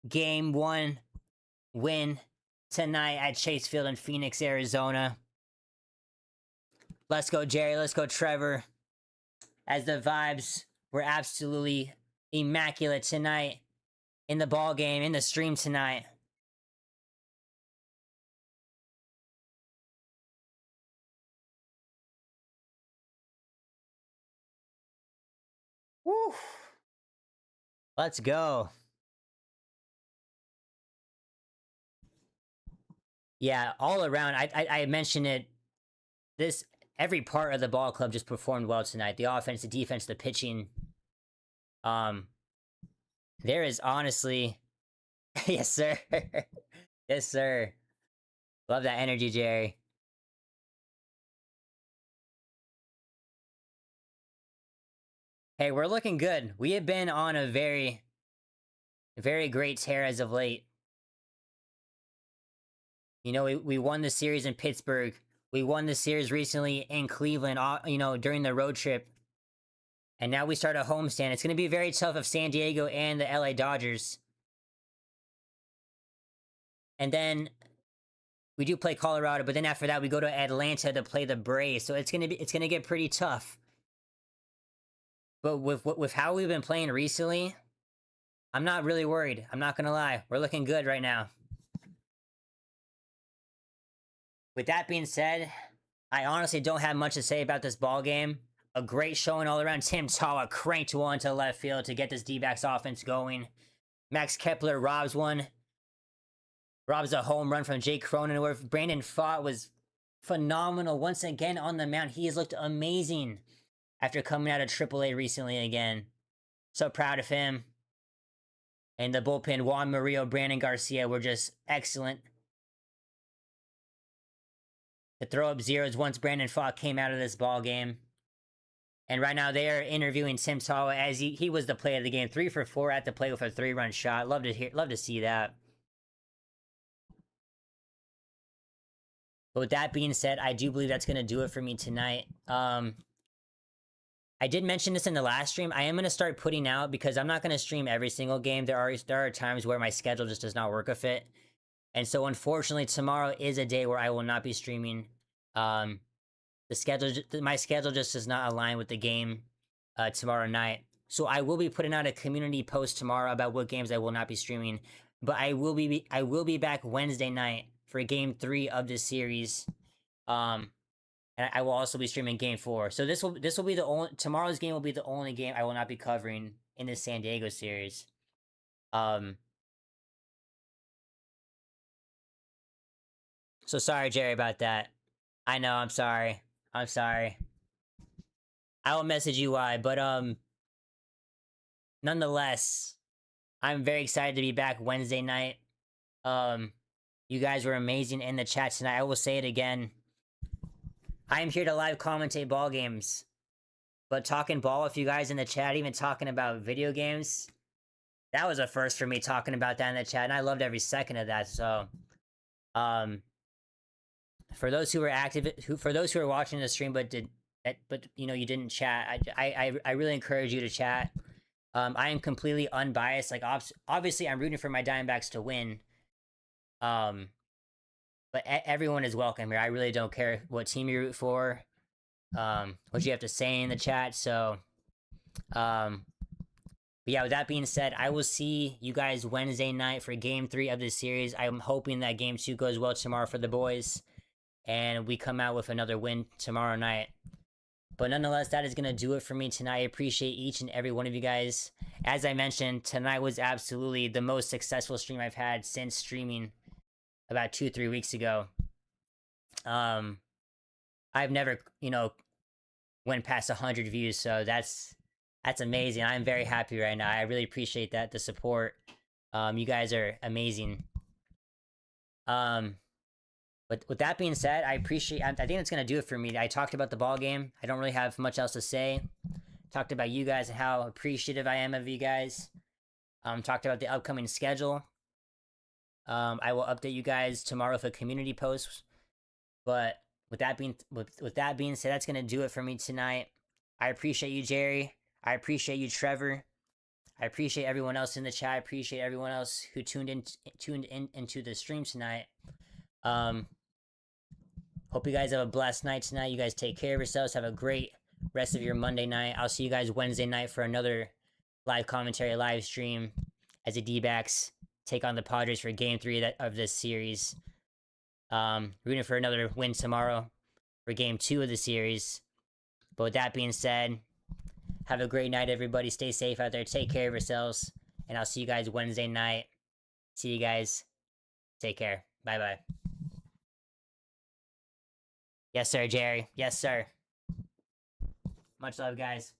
Game 1 win tonight at Chase Field in Phoenix, Arizona. Let's go, Jerry. Let's go, Trevor. As the vibes were absolutely immaculate tonight in the ball game, in the stream tonight. Woo! Let's go. Yeah, all around. I mentioned it. Every part of the ball club just performed well tonight. The offense, the defense, the pitching. There is honestly, yes sir, yes sir. Love that energy, Jerry. Hey, we're looking good. We have been on a very, very great tear as of late. We won the series in Pittsburgh. We won the series recently in Cleveland, during the road trip. And now we start a homestand. It's going to be very tough of San Diego and the LA Dodgers. And then we do play Colorado, but then after that we go to Atlanta to play the Braves. So it's going to get pretty tough. But with how we've been playing recently, I'm not really worried. I'm not going to lie. We're looking good right now. With that being said, I honestly don't have much to say about this ball game. A great showing all around. Tim Tawa cranked one to left field to get this D-backs offense going. Max Kepler robs one. Robs a home run from Jake Cronenworth. Brandon Pfaadt was phenomenal once again on the mound. He has looked amazing after coming out of AAA recently again. So proud of him. And the bullpen, Juan Murillo, Brandon Garcia were just excellent. To throw up zeros once Brandon Pfaadt came out of this ball game. And right now they are interviewing Tim Tawa as he was the play of the game. 3 for 4 at the plate with a 3-run shot. Love to see that. But with that being said, I do believe that's going to do it for me tonight. I did mention this in the last stream. I am going to start putting out, because I'm not going to stream every single game. There are times where my schedule just does not work with it. And so unfortunately, tomorrow is a day where I will not be streaming. My schedule just does not align with the game tomorrow night. So I will be putting out a community post tomorrow about what games I will not be streaming. But I will be back Wednesday night for Game 3 of this series. And I will also be streaming Game 4. So this will be tomorrow's game will be the only game I will not be covering in this San Diego series. So sorry, Jerry, about that. I know, I'm sorry. I will message you why, but nonetheless, I'm very excited to be back Wednesday night. You guys were amazing in the chat tonight. I will say it again. I am here to live commentate ball games. But talking ball with you guys in the chat, even talking about video games, that was a first for me, talking about that in the chat, and I loved every second of that. So, for those who were active, for those who are watching the stream but you know, you didn't chat, I really encourage you to chat. I am completely unbiased. Like, obviously, I'm rooting for my Diamondbacks to win. But everyone is welcome here. I really don't care what team you root for, what you have to say in the chat. So, but yeah, with that being said, I will see you guys Wednesday night for Game 3 of this series. I'm hoping that Game 2 goes well tomorrow for the boys, and we come out with another win tomorrow night. But nonetheless, that is going to do it for me tonight. I appreciate each and every one of you guys. As I mentioned, tonight was absolutely the most successful stream I've had since streaming about 2-3 weeks ago. I've never, you know, went past 100 views, so that's amazing. I'm very happy right now. I really appreciate that, the support. You guys are amazing. But with that being said, I think that's gonna do it for me. I talked about the ball game. I don't really have much else to say. Talked about you guys and how appreciative I am of you guys. Talked about the upcoming schedule. I will update you guys tomorrow with a community post. But with that being said, that's gonna do it for me tonight. I appreciate you, Jerry. I appreciate you, Trevor. I appreciate everyone else in the chat. I appreciate everyone else who tuned in into the stream tonight. Hope you guys have a blessed night tonight. You guys take care of yourselves. Have a great rest of your Monday night. I'll see you guys Wednesday night for another live commentary, live stream as the D-backs take on the Padres for Game 3 of this series. Rooting for another win tomorrow for Game 2 of the series. But with that being said, have a great night, everybody. Stay safe out there. Take care of yourselves. And I'll see you guys Wednesday night. See you guys. Take care. Bye-bye. Yes, sir, Jerry. Yes, sir. Much love, guys.